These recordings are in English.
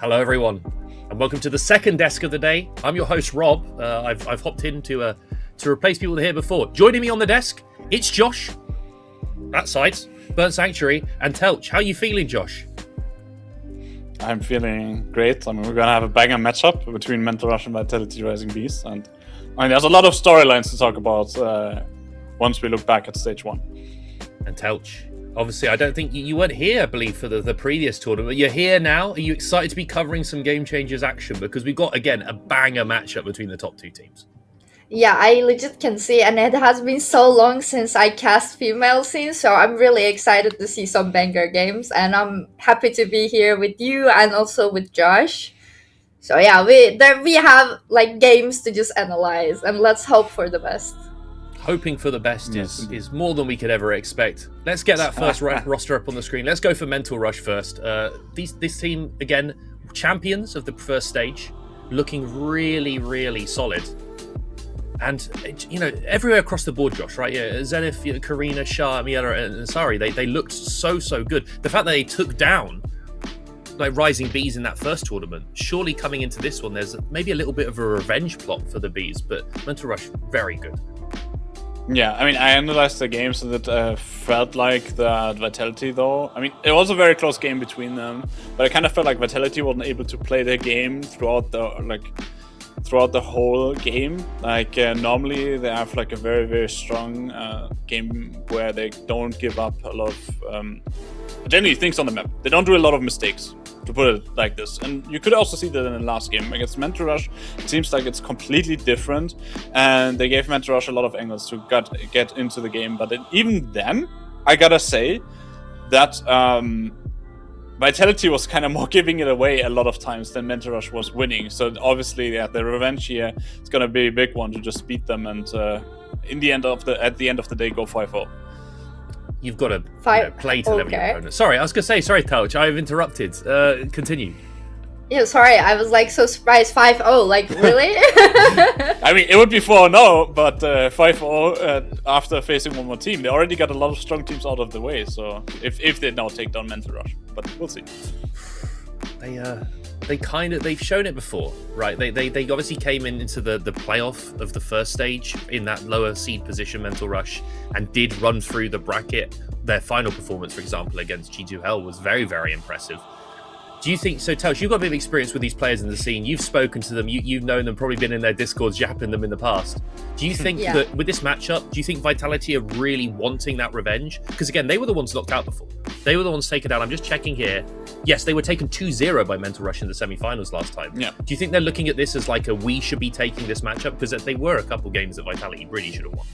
Hello, everyone, and welcome to the second desk of the day. I'm your host, Rob. I've hopped in to replace people here before. Joining me on the desk, it's Josh. That side, Burnt Sanctuary, and Telch. How are you feeling, Josh? I'm feeling great. I mean, we're gonna have a banger matchup between Mental Rush and Vitality Rising Beast, and I mean, there's a lot of storylines to talk about once we look back at stage 1. And Telch, obviously, I don't think you weren't here, I believe, for the previous tournament. You're here now. Are you excited to be covering some Game Changers action? Because we've got, again, a banger matchup between the top two teams. Yeah, I legit can see, and it has been so long since I cast female scenes, so I'm really excited to see some banger games, and I'm happy to be here with you and also with Josh. So yeah, we have like games to just analyze, and let's hope for the best. Hoping for the best is more than we could ever expect. Let's get that first roster up on the screen. Let's go for Mental Rush first. This team, again, champions of the first stage, looking really, really solid. And, you know, everywhere across the board, Josh, right? Yeah, Zenith, Karina, Shah, Miela, and Sari, they looked so good. The fact that they took down like Rising Bees in that first tournament, surely coming into this one, there's maybe a little bit of a revenge plot for the Bees, but Mental Rush, very good. Yeah, I mean, I analyzed the games and it felt like that Vitality, though. I mean, it was a very close game between them, but I kind of felt like Vitality wasn't able to play their game throughout the whole game. Like normally they have like a very, very strong game where they don't give up a lot of generally things on the map. They don't do a lot of mistakes, to put it like this. And you could also see that in the last game against Mental Rush. It seems like it's completely different, and they gave Mental Rush a lot of angles to get into the game. But even then, I gotta say that Vitality was kind of more giving it away a lot of times than Mental Rush was winning. So obviously, yeah, the revenge here is gonna be a big one to just beat them and at the end of the day go 5-0. You've got to play to level your opponent. Sorry, I was going to say, sorry, Telch, I've interrupted. Continue. Yeah, sorry, I was like so surprised. 5-0, like really? I mean, it would be 4-0, but 5-0 after facing one more team. They already got a lot of strong teams out of the way, so if they now take down Mental Rush, but we'll see. They've shown it before, right? They obviously came into the playoff of the first stage in that lower seed position, Mental Rush, and did run through the bracket. Their final performance, for example, against G2H was very, very impressive. Do you think so? Telch, you've got a bit of experience with these players in the scene. You've spoken to them. You've known them, probably been in their Discords, yapping them in the past. Do you think that with this matchup, do you think Vitality are really wanting that revenge? Because again, they were the ones knocked out before. They were the ones taken down. I'm just checking here. Yes, they were taken 2-0 by Mental Rush in the semi-finals last time. Yeah. Do you think they're looking at this as like we should be taking this matchup? Because they were a couple games that Vitality really should have won.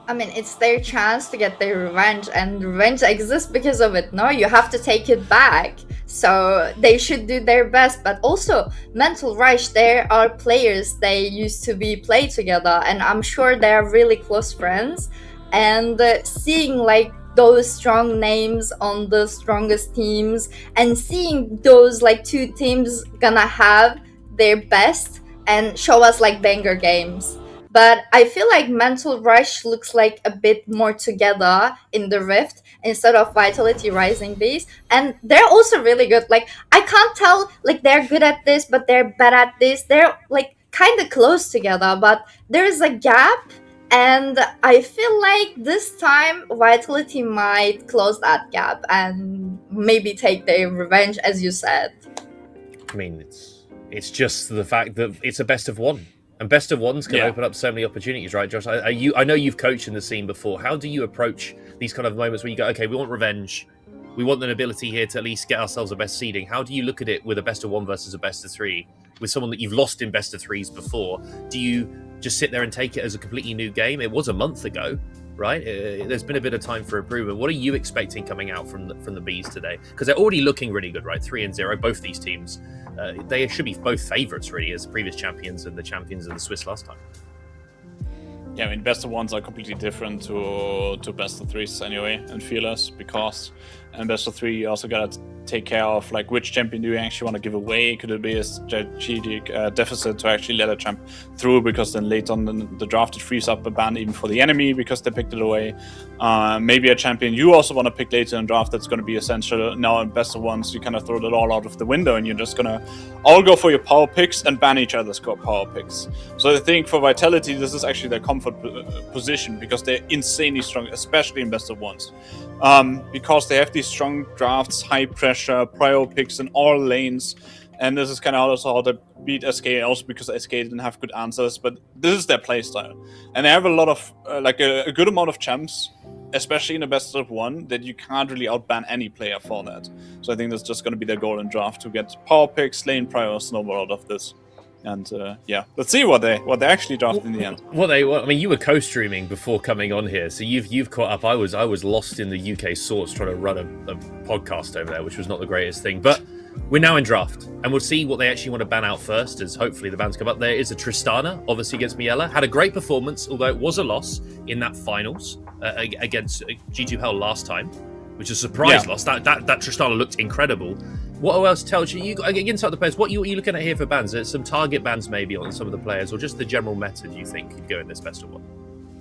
I mean, it's their chance to get their revenge, and revenge exists because of it. No, you have to take it back. So they should do their best. But also, Mental Rush, there are players they used to play together, and I'm sure they're really close friends. And seeing like those strong names on the strongest teams, and seeing those like two teams gonna have their best and show us like banger games. But I feel like Mental Rush looks like a bit more together in the Rift instead of Vitality Rising Beast. And they're also really good. Like, I can't tell, like, they're good at this, but they're bad at this. They're, like, kind of close together, but there is a gap. And I feel like this time Vitality might close that gap and maybe take their revenge, as you said. I mean, it's just the fact that it's a best of one. And best of ones can open up so many opportunities, right, Josh? I know you've coached in the scene before. How do you approach these kind of moments where you go, okay, we want revenge. We want an ability here to at least get ourselves a best seeding. How do you look at it with a best of one versus a best of three? With someone that you've lost in best of threes before, do you just sit there and take it as a completely new game? It was a month ago, right? There's been a bit of time for improvement. What are you expecting coming out from the Bees today? Because they're already looking really good, right? 3-0, both these teams. They should be both favourites, really, as previous champions and the champions of the Swiss last time. Yeah, I mean, best of ones are completely different to best of threes anyway, and fearless, because in best of three you also gotta take care of like which champion do you actually want to give away. Could it be a strategic deficit to actually let a champ through, because then later on the draft it frees up a ban even for the enemy because they picked it away. maybe a champion you also want to pick later in draft that's going to be essential. Now in best of ones, you kind of throw it all out of the window and you're just going to all go for your power picks and ban each other's power picks. So I think for Vitality, this is actually their comfort position because they're insanely strong, especially in best of ones. Because they have these strong drafts, high pressure, prior picks in all lanes. And this is kind of also how they beat SK, also because SK didn't have good answers, but this is their playstyle. And they have a lot of, a good amount of champs, especially in the best of one, that you can't really outban any player for that. So I think that's just going to be their goal in draft, to get power picks, lane prior, snowball out of this. And yeah, let's see what they actually draft in the end. I mean, you were co-streaming before coming on here, so you've caught up. I was lost in the UK source trying to run a podcast over there, which was not the greatest thing, but we're now in draft, and we'll see what they actually want to ban out first, as hopefully the bans come up. There is a Tristana, obviously against Miela. Had a great performance, although it was a loss in that finals against G2H last time, which is a surprise loss. That Tristana looked incredible. What else tells you inside the players? What are you looking at here for bans? There's some target bans maybe on some of the players, or just the general meta, do you think, could go in this best of one?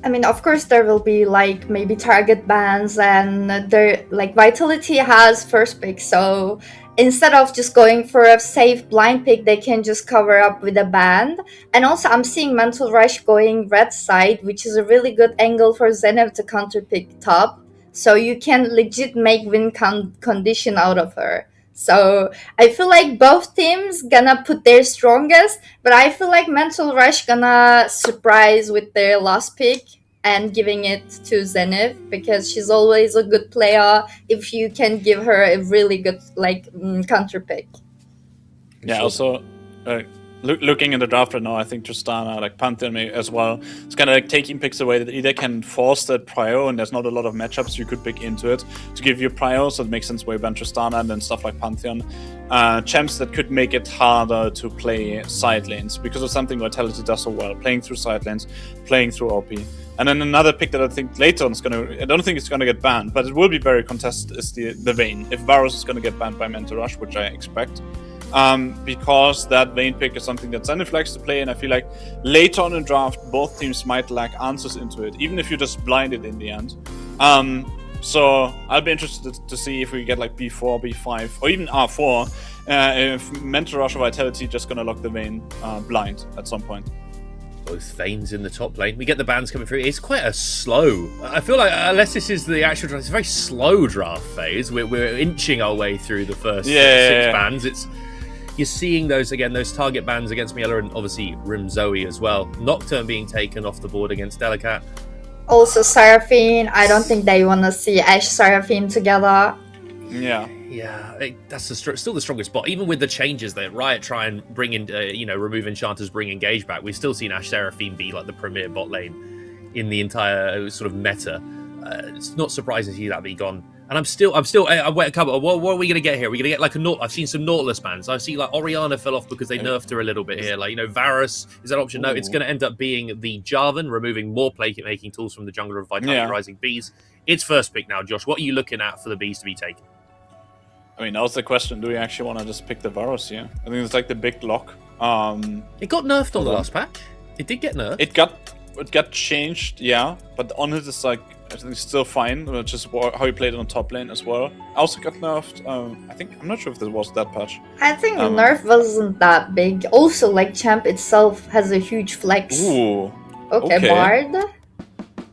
I mean, of course, there will be like maybe target bans, and there like Vitality has first pick, so instead of just going for a safe blind pick, they can just cover up with a ban. And also, I'm seeing Mental Rush going red side, which is a really good angle for Zenith to counter pick top, so you can legit make win condition out of her. So I feel like both teams gonna put their strongest, but I feel like Mental Rush gonna surprise with their last pick and giving it to Zenith, because she's always a good player if you can give her a really good counter pick. Yeah, also looking in the draft right now, I think Tristana, like Pantheon as well, it's kind of like taking picks away that either can force that prio, and there's not a lot of matchups you could pick into it to give you prio, so it makes sense where you ban Tristana, and then stuff like Pantheon. Champs that could make it harder to play side lanes, because of something Vitality does so well, playing through side lanes, playing through OP. And then another pick that I think later on is I don't think it's gonna get banned, but it will be very contested, is the Vayne. If Varus is gonna get banned by Mental Rush, which I expect. Because that Vayne pick is something that Zenith likes to play, and I feel like later on in draft, both teams might lack answers into it, even if you just blind it in the end. So I'll be interested to see if we get like B4, B5, or even R4, if Mental Rush or Vitality just gonna lock the Vayne blind at some point. Both Vaynes in the top lane. We get the bans coming through. It's quite a slow. I feel like, unless this is the actual draft, it's a very slow draft phase. We're inching our way through the first 6 bans. You're seeing those target bans against Miela, and obviously Rim Zoe as well. Nocturne being taken off the board against Delicat. Also Seraphine. I don't think they want to see Ashe Seraphine together. Yeah. Yeah, that's still the strongest spot. Even with the changes that Riot try and bring in, remove enchanters, bring engage back, we've still seen Ashe Seraphine be like the premier bot lane in the entire sort of meta. It's not surprising to see that be gone. And I'm still. Wait, a couple. What are we gonna get here? We're gonna get like I've seen some Nautilus bans. I see like Orianna fell off because they nerfed her a little bit here. Like, Varus is that option? No, it's gonna end up being the Jarvan, removing more making tools from the jungler of Vitality Rising Bees. It's first pick now, Josh. What are you looking at for the Bees to be taken? I mean, that was the question. Do we actually want to just pick the Varus here? I think it's like the big lock. It got nerfed on the last patch. It did get nerfed. It got changed, yeah. But on it is like, I think it's still fine, which is how he played it on top lane as well. Also got nerfed. I'm not sure if this was that patch. I think the nerf wasn't that big. Also, like, champ itself has a huge flex. Ooh. Okay. Bard.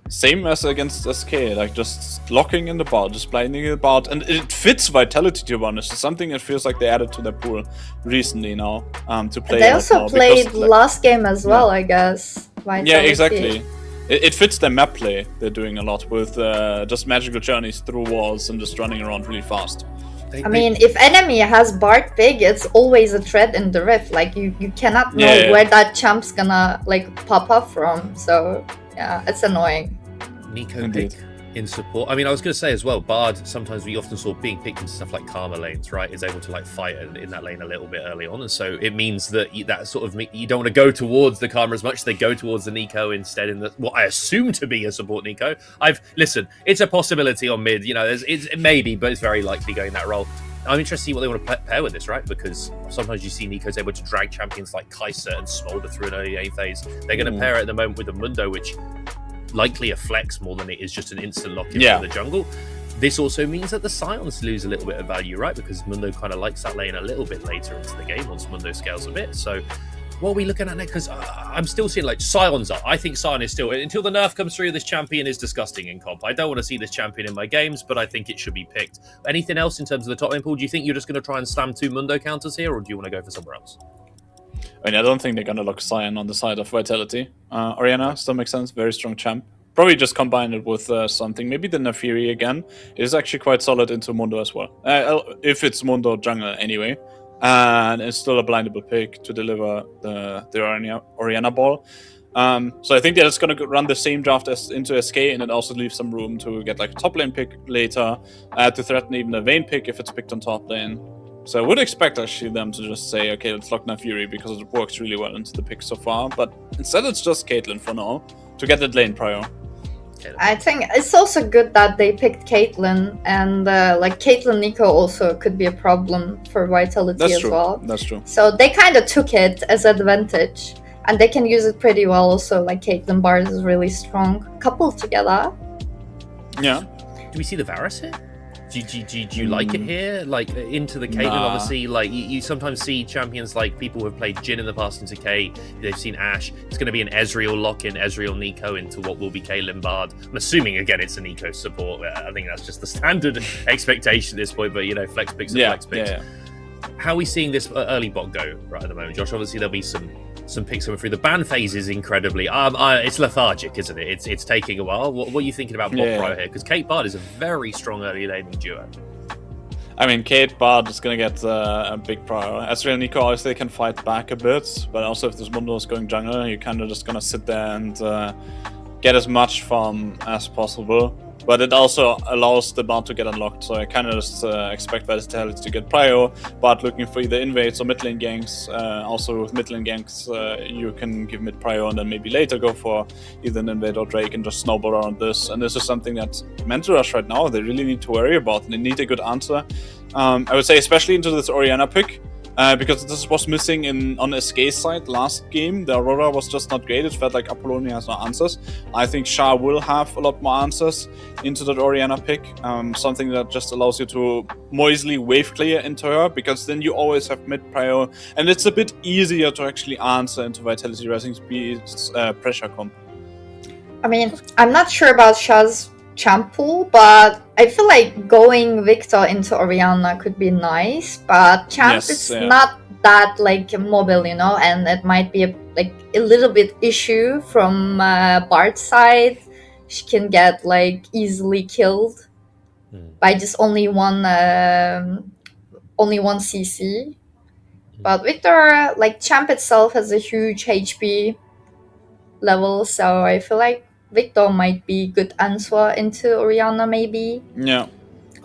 Same as against SK, like just locking in the Bard, just blinding the Bard, and it fits Vitality, to be honest. It's something that feels like they added to their pool recently now to play. They also played last game as well, I guess. Vitality. Yeah, exactly. It fits their map play. They're doing a lot with just magical journeys through walls and just running around really fast. I mean, if enemy has Bard big, it's always a threat in the Rift. Like, you cannot know where that champ's gonna like pop up from. So yeah, it's annoying. Nico pick in support. I mean, I was going to say as well, Bard, sometimes we often saw being picked into stuff like Karma lanes, right? Is able to like fight in that lane a little bit early on. And so it means that that sort of, you don't want to go towards the Karma as much. They go towards the Nico instead in what I assume to be a support Nico. Listen, it's a possibility on mid, it maybe, but it's very likely going that role. I'm interested to see what they want to pair with this, right? Because sometimes you see Nico's able to drag champions like Kai'Sa and Smolder through an early A phase. They're going to pair it at the moment with the Mundo, which likely a flex more than it is just an instant lock-in Yeah. for the jungle. This also means that the Scions lose a little bit of value, right? Because Mundo kind of likes that lane a little bit later into the game once Mundo scales a bit. So what are we looking at next? Because I'm still seeing like Scions up. I think Scion is still, until the nerf comes through, this champion is disgusting in comp. I don't want to see this champion in my games, but I think it should be picked. Anything else in terms of the top lane pool? Do you think you're just going to try and slam 2 Mundo counters here, or do you want to go for somewhere else? I mean, I don't think they're gonna lock Scion on the side of Vitality. Orianna still makes sense, very strong champ. Probably just combine it with something, maybe the Nafiri again. It is actually quite solid into Mundo as well. If it's Mundo jungle anyway. And it's still a blindable pick to deliver the Orianna ball. So I think they're just going to run the same draft as into SK, and it also leaves some room to get like a top lane pick later, to threaten even a Vayne pick if it's picked on top lane. So I would expect actually them to just say, okay, let's lock Nafiri because it works really well into the pick so far. But instead it's just Caitlyn for now to get that lane prior. I think it's also good that they picked Caitlyn, and like Caitlyn Nico also could be a problem for Vitality as well. That's true. So they kind of took it as advantage, and they can use it pretty well also. Like Caitlyn Bard is really strong, coupled together. Yeah. Do we see the Varus here? Do you like it here? Like into the Caitlyn, Nah. obviously, like you sometimes see champions like people who have played Jhin in the past into K. They've seen Ashe. It's going to be an Ezreal lock-in, Ezreal Nico into what will be Caitlyn Bard. I'm assuming again it's a Nico support. I think that's just the standard expectation at this point. But you know, flex picks and flex picks. Yeah. How are we seeing this early bot go right at the moment, Josh? Obviously there'll be some picks coming through. The ban phase is incredibly it's lethargic, isn't it? It's taking a while. What are you thinking about bot pro here? Because Kate Bard is a very strong early laning duo. I mean, Kate Bard is going to get a big prior. Ezreal and Nico obviously can fight back a bit, but also if this Mundo is going jungle, you're kind of just going to sit there and get as much farm as possible. But it also allows the Bard to get unlocked, so I kind of just expect Vitality to get prior, but looking for either invades or mid lane ganks. Also with mid lane ganks, you can give mid prior and then maybe later go for either an invade or Drake and just snowball around this. And this is something that Mental Rush right now, they really need to worry about, and they need a good answer. I would say especially into this Orianna pick, because this was missing on SK's side last game. The Aurora was just not great. It felt like Apollonia has no answers. I think Shah will have a lot more answers into that Orianna pick. Something that just allows you to more easily wave clear into her, because then you always have mid prior, and it's a bit easier to actually answer into Vitality Rising Speed's pressure comp. I mean, I'm not sure about Shah's champ pool, but I feel like going Victor into Orianna could be nice, but champ is not that like mobile, you know, and it might be a little bit issue from Bard's side. She can get like easily killed by just only one CC. But Victor, like champ itself, has a huge HP level, so I feel like Victor might be good answer into Orianna maybe. Yeah.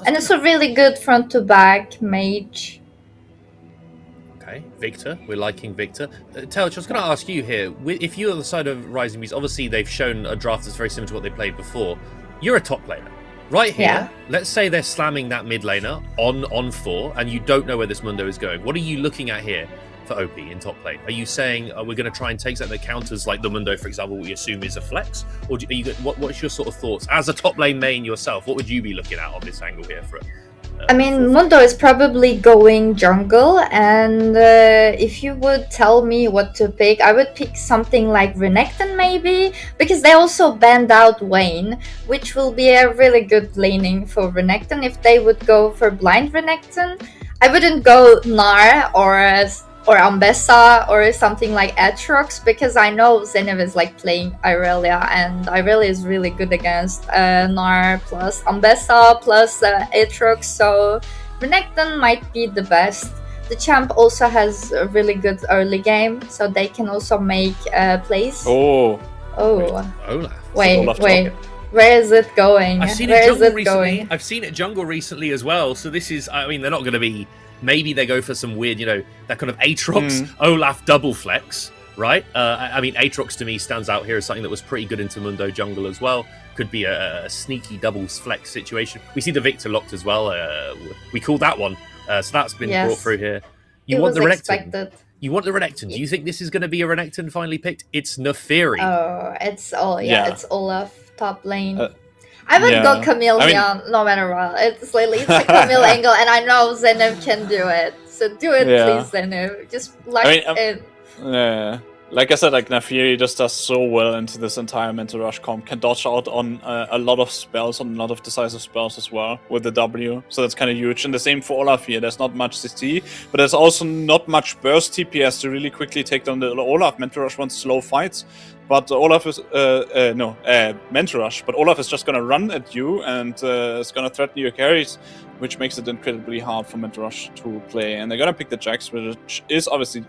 And it's a really good front to back mage. Okay, Victor. We're liking Victor. Telch, I was going to ask you here, if you're on the side of Rising Beast, obviously they've shown a draft that's very similar to what they played before. You're a top laner. Right here, Yeah. Let's say they're slamming that mid laner on 4, and you don't know where this Mundo is going. What are you looking at here for OP in top lane? Are you saying we're going to try and take something that counters like the Mundo, for example, what you assume is a flex? Or what's your sort of thoughts? As a top lane main yourself, what would you be looking at on this angle here for I mean, Mundo is probably going jungle, and if you would tell me what to pick, I would pick something like Renekton maybe, because they also banned out Vayne, which will be a really good laning for Renekton. If they would go for blind Renekton, I wouldn't go Gnar or Ambessa or something like Aatrox, because I know Zenith is like playing Irelia, and Irelia is really good against Gnar plus Ambessa plus Aatrox, so Renekton might be the best. The champ also has a really good early game, so they can also make plays. Oh. Olaf? Wait. Where is it going? I've seen it jungle recently. I've seen it jungle recently as well. So this is, I mean, they're not going to be. Maybe they go for some weird, you know, that kind of Aatrox Olaf double flex, right? I mean, Aatrox to me stands out here as something that was pretty good into Mundo jungle as well. Could be a sneaky doubles flex situation. We see the Victor locked as well. We called that one, so that's been brought through here. You want the Renekton? You want the Renekton. Do you think this is going to be a Renekton finally picked? It's Neferi. Oh, it's Olaf top lane. I would Yeah. go Camille I mean- here no matter what. It's a Camille angle, and I know Zenith can do it. So do it, Yeah. please, Zenith. Just lock I mean, in. Yeah. Like I said, like Neferi just does so well into this entire mental rush comp. Can dodge out on a lot of spells, on a lot of decisive spells as well with the W. So that's kind of huge. And the same for Olaf here. There's not much CT, but there's also not much burst TPS to really quickly take down the Olaf. Mental rush wants slow fights, but Olaf is mental rush. But Olaf is just gonna run at you and is gonna threaten your carries, which makes it incredibly hard for mental rush to play. And they're gonna pick the Jax, which is obviously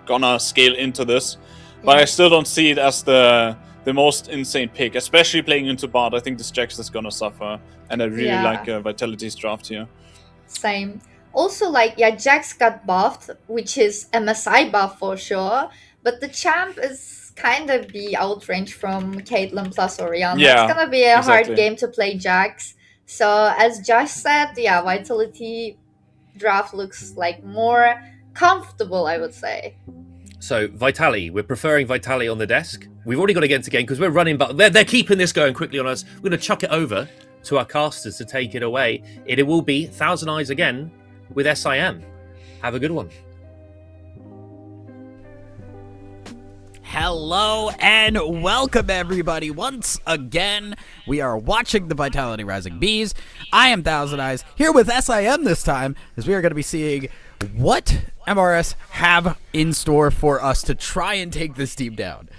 gonna scale into this, but I still don't see it as the most insane pick, especially playing into bot. I think this Jax is gonna suffer, and I really like Vitality's draft here. Same. Also, like, Jax got buffed, which is MSI buff for sure, but the champ is kind of the outrange from Caitlyn plus Orianna. Yeah, it's gonna be a exactly. hard game to play Jax. So, as Josh said, Vitality draft looks like more comfortable, I would say. So Vitali, we're preferring Vitali on the desk. We've already got to get into game because we're running, but they're keeping this going quickly on us. We're going to chuck it over to our casters to take it away. It will be Thousand Eyes again with SIM. Have a good one. Hello and welcome everybody once again. We are watching the Vitality Rising Bees. I am Thousand Eyes here with SIM this time, as we are going to be seeing what MRS have in store for us to try and take this team down.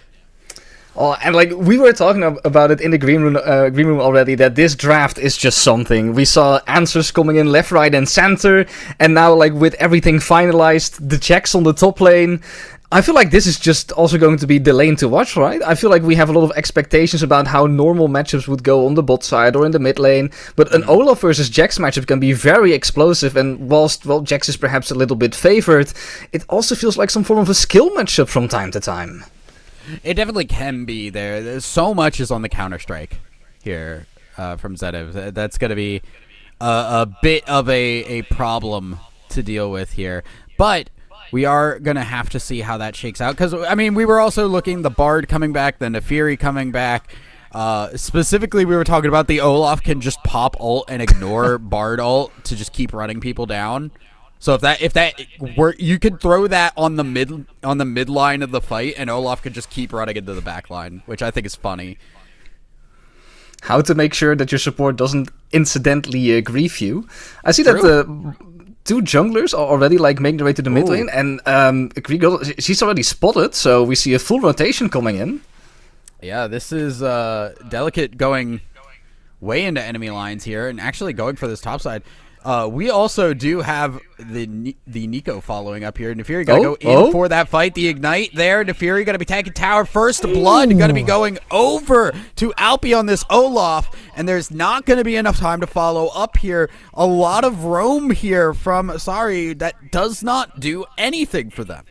Oh, and like we were talking about it in the green room already, that this draft is just something. We saw answers coming in left, right, and center, and now like with everything finalized, the checks on the top lane, I feel like this is just also going to be the lane to watch, right? I feel like we have a lot of expectations about how normal matchups would go on the bot side or in the mid lane, but an Olaf versus Jax matchup can be very explosive, and whilst, well, Jax is perhaps a little bit favored, it also feels like some form of a skill matchup from time to time. It definitely can be there. There's so much is on the Counter-Strike here from Zenev. That's going to be a bit of a problem to deal with here, but we are going to have to see how that shakes out. Because, I mean, we were also looking the Bard coming back, the Neferi coming back. Specifically, we were talking about the Olaf can just pop ult and ignore Bard ult to just keep running people down. So if that were, you could throw that on the mid line of the fight, and Olaf could just keep running into the back line, which I think is funny. How to make sure that your support doesn't incidentally grief you. I see that the two junglers are already like making their way to the mid lane, and Grigol, she's already spotted, so we see a full rotation coming in. Yeah, this is Delicate going way into enemy lines here, and actually going for this top side. We also do have the Nico following up here. Neferi gotta go in for that fight. The Ignite there. Neferi gonna be taking tower first. Blood gonna be going over to Alpi on this Olaf, and there's not gonna be enough time to follow up here. A lot of roam here from Sorry that does not do anything for them.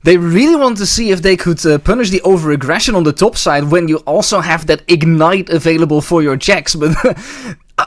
They really want to see if they could punish the over-aggression on the top side when you also have that Ignite available for your Jax, but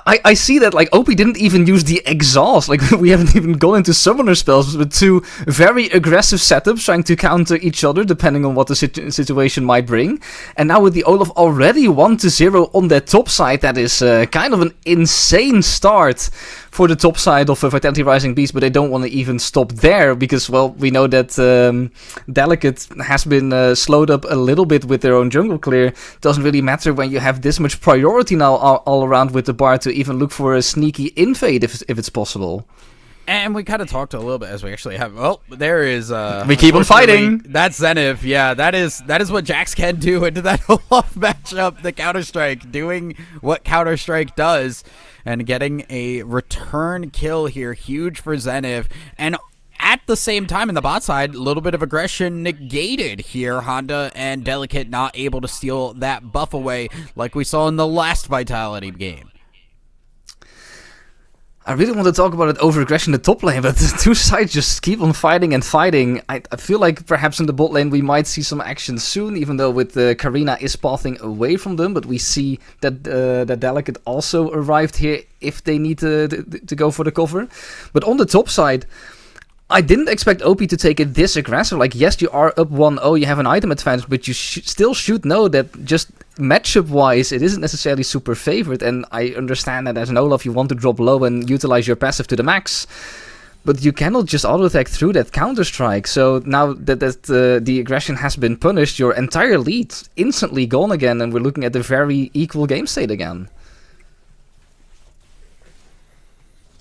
I see that like OP didn't even use the exhaust, like we haven't even gone into summoner spells, but two very aggressive setups trying to counter each other depending on what the situation might bring. And now with the Olaf already 1-0 on that top side, that is kind of an insane start for the top side of Vitality Rising Beast, but they don't want to even stop there because, well, we know that Delicate has been slowed up a little bit with their own jungle clear. Doesn't really matter when you have this much priority now all around with the Bard to even look for a sneaky invade if it's possible. And we kind of talked a little bit as we actually have. Well, there is. We keep on fighting. That's Zenith. Yeah, that is what Jax can do into that Olaf matchup. The Counter-Strike doing what Counter-Strike does and getting a return kill here, huge for Zenith. And at the same time, in the bot side, a little bit of aggression negated here. Honda and Delicate not able to steal that buff away like we saw in the last Vitality game. I really want to talk about it over-aggression in the top lane, but the two sides just keep on fighting and fighting. I feel like perhaps in the bot lane we might see some action soon, even though with Karina is pathing away from them, but we see that that Delicate also arrived here if they need to go for the cover. But on the top side, I didn't expect OP to take it this aggressive. Like, yes, you are up 1-0, you have an item advantage, but you still should know that just matchup-wise, it isn't necessarily super favored, and I understand that as an Olaf, you want to drop low and utilize your passive to the max. But you cannot just auto-attack through that Counter-Strike. So now that the aggression has been punished, your entire lead instantly gone again, and we're looking at a very equal game state again.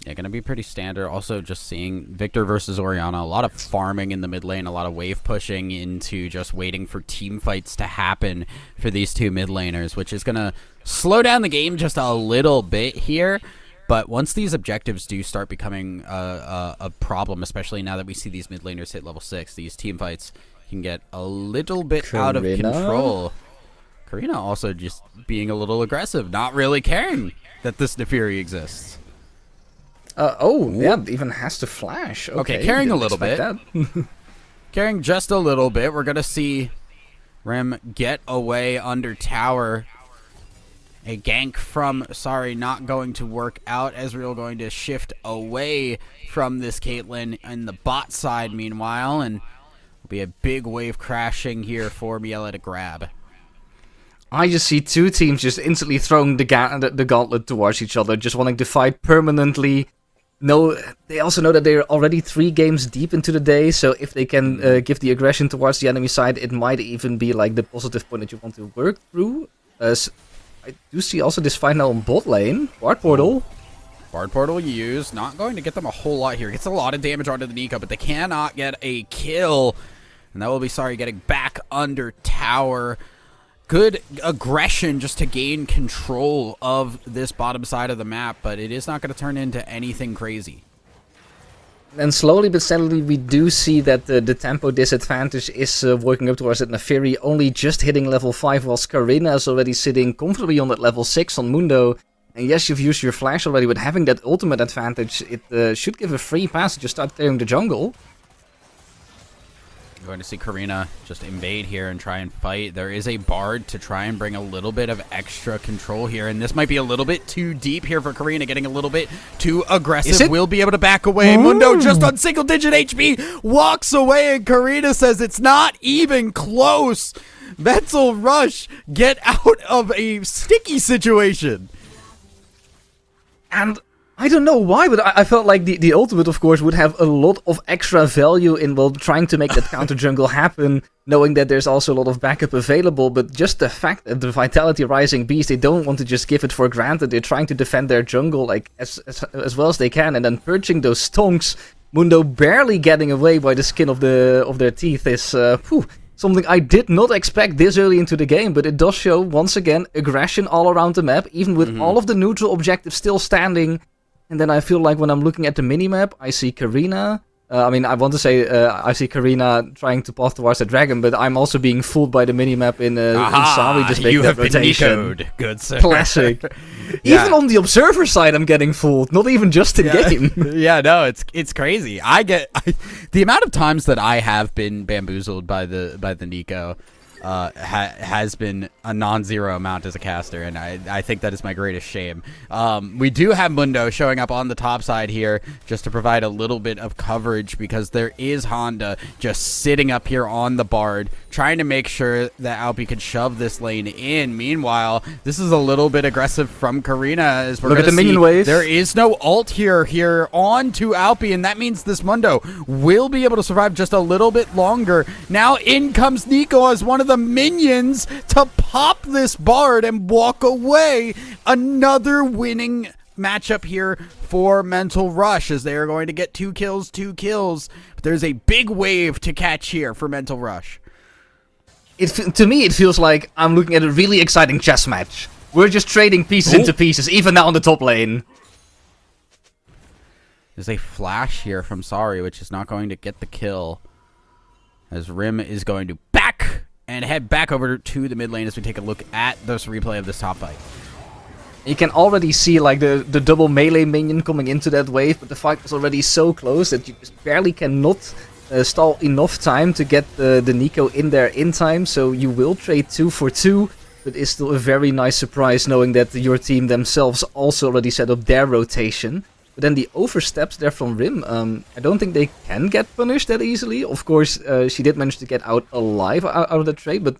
Yeah, going to be pretty standard. Also, just seeing Victor versus Orianna, a lot of farming in the mid lane, a lot of wave pushing into just waiting for team fights to happen for these two mid laners, which is going to slow down the game just a little bit here. But once these objectives do start becoming a problem, especially now that we see these mid laners hit level 6, these team fights can get a little bit out of control. Karina also just being a little aggressive, not really caring that this Neferi exists. Yeah, even has to flash. Okay, carrying a little bit. Carrying just a little bit. We're going to see Rem get away under tower. A gank from Sorry not going to work out. Ezreal going to shift away from this Caitlyn in the bot side meanwhile, and will be a big wave crashing here for Miela to grab. I just see two teams just instantly throwing the gauntlet towards each other, just wanting to fight permanently. No, they also know that they're already 3 games deep into the day, so if they can give the aggression towards the enemy side, it might even be like the positive point that you want to work through. I do see also this fight now on bot lane. Bard Portal. Bard Portal used. Not going to get them a whole lot here. Gets a lot of damage onto the Nico, but they cannot get a kill. And that will be Sorry getting back under tower. Good aggression just to gain control of this bottom side of the map, but it is not going to turn into anything crazy. And slowly but steadily we do see that the tempo disadvantage is working up towards it. Neferi only just hitting level 5, whilst Karina is already sitting comfortably on that level 6 on Mundo. And yes, you've used your flash already, but having that ultimate advantage, it should give a free pass to just start clearing the jungle. We're going to see Karina just invade here and try and fight. There is a Bard to try and bring a little bit of extra control here, and this might be a little bit too deep here for Karina, getting a little bit too aggressive. Will be able to back away. Ooh. Mundo just on single-digit HP, walks away, and Karina says it's not even close. Mental Rush, get out of a sticky situation. And I don't know why, but I felt like the ultimate, of course, would have a lot of extra value in, well, trying to make that counter jungle happen, knowing that there's also a lot of backup available, but just the fact that the Vitality Rising Beast, they don't want to just give it for granted. They're trying to defend their jungle like as well as they can, and then purging those stonks, Mundo barely getting away by the skin of their teeth is something I did not expect this early into the game, but it does show, once again, aggression all around the map, even with all of the neutral objectives still standing. And then I feel like when I'm looking at the minimap, I see Karina. I want to say I see Karina trying to path towards the dragon, but I'm also being fooled by the minimap in Sorry just making that rotation. Good sir. Classic. Yeah. Even on the observer side, I'm getting fooled. Not even just in game. Yeah, no, it's crazy. The amount of times that I have been bamboozled by the Nico has been a non-zero amount as a caster, and I think that is my greatest shame. We do have Mundo showing up on the top side here just to provide a little bit of coverage, because there is Honda just sitting up here on the Bard trying to make sure that Alpi could shove this lane in. Meanwhile, this is a little bit aggressive from Karina, as we're Look at the minion wave. There is no ult here on to Alpi, and that means this Mundo will be able to survive just a little bit longer. Now in comes Nico as one of the minions to pop this Bard and walk away. Another winning matchup here for Mental Rush, as they are going to get 2 kills. But there's a big wave to catch here for Mental Rush. To me, it feels like I'm looking at a really exciting chess match. We're just trading pieces into pieces, even now on the top lane. There's a flash here from Sorry, which is not going to get the kill, as Rim is going to head back over to the mid lane as we take a look at this replay of this top fight. You can already see like the double melee minion coming into that wave, but the fight was already so close that you just barely cannot stall enough time to get the Nico in there in time, so you will trade 2 for 2, but it's still a very nice surprise knowing that your team themselves also already set up their rotation. But then the oversteps there from Rim, I don't think they can get punished that easily. Of course, she did manage to get out alive out of the trade, but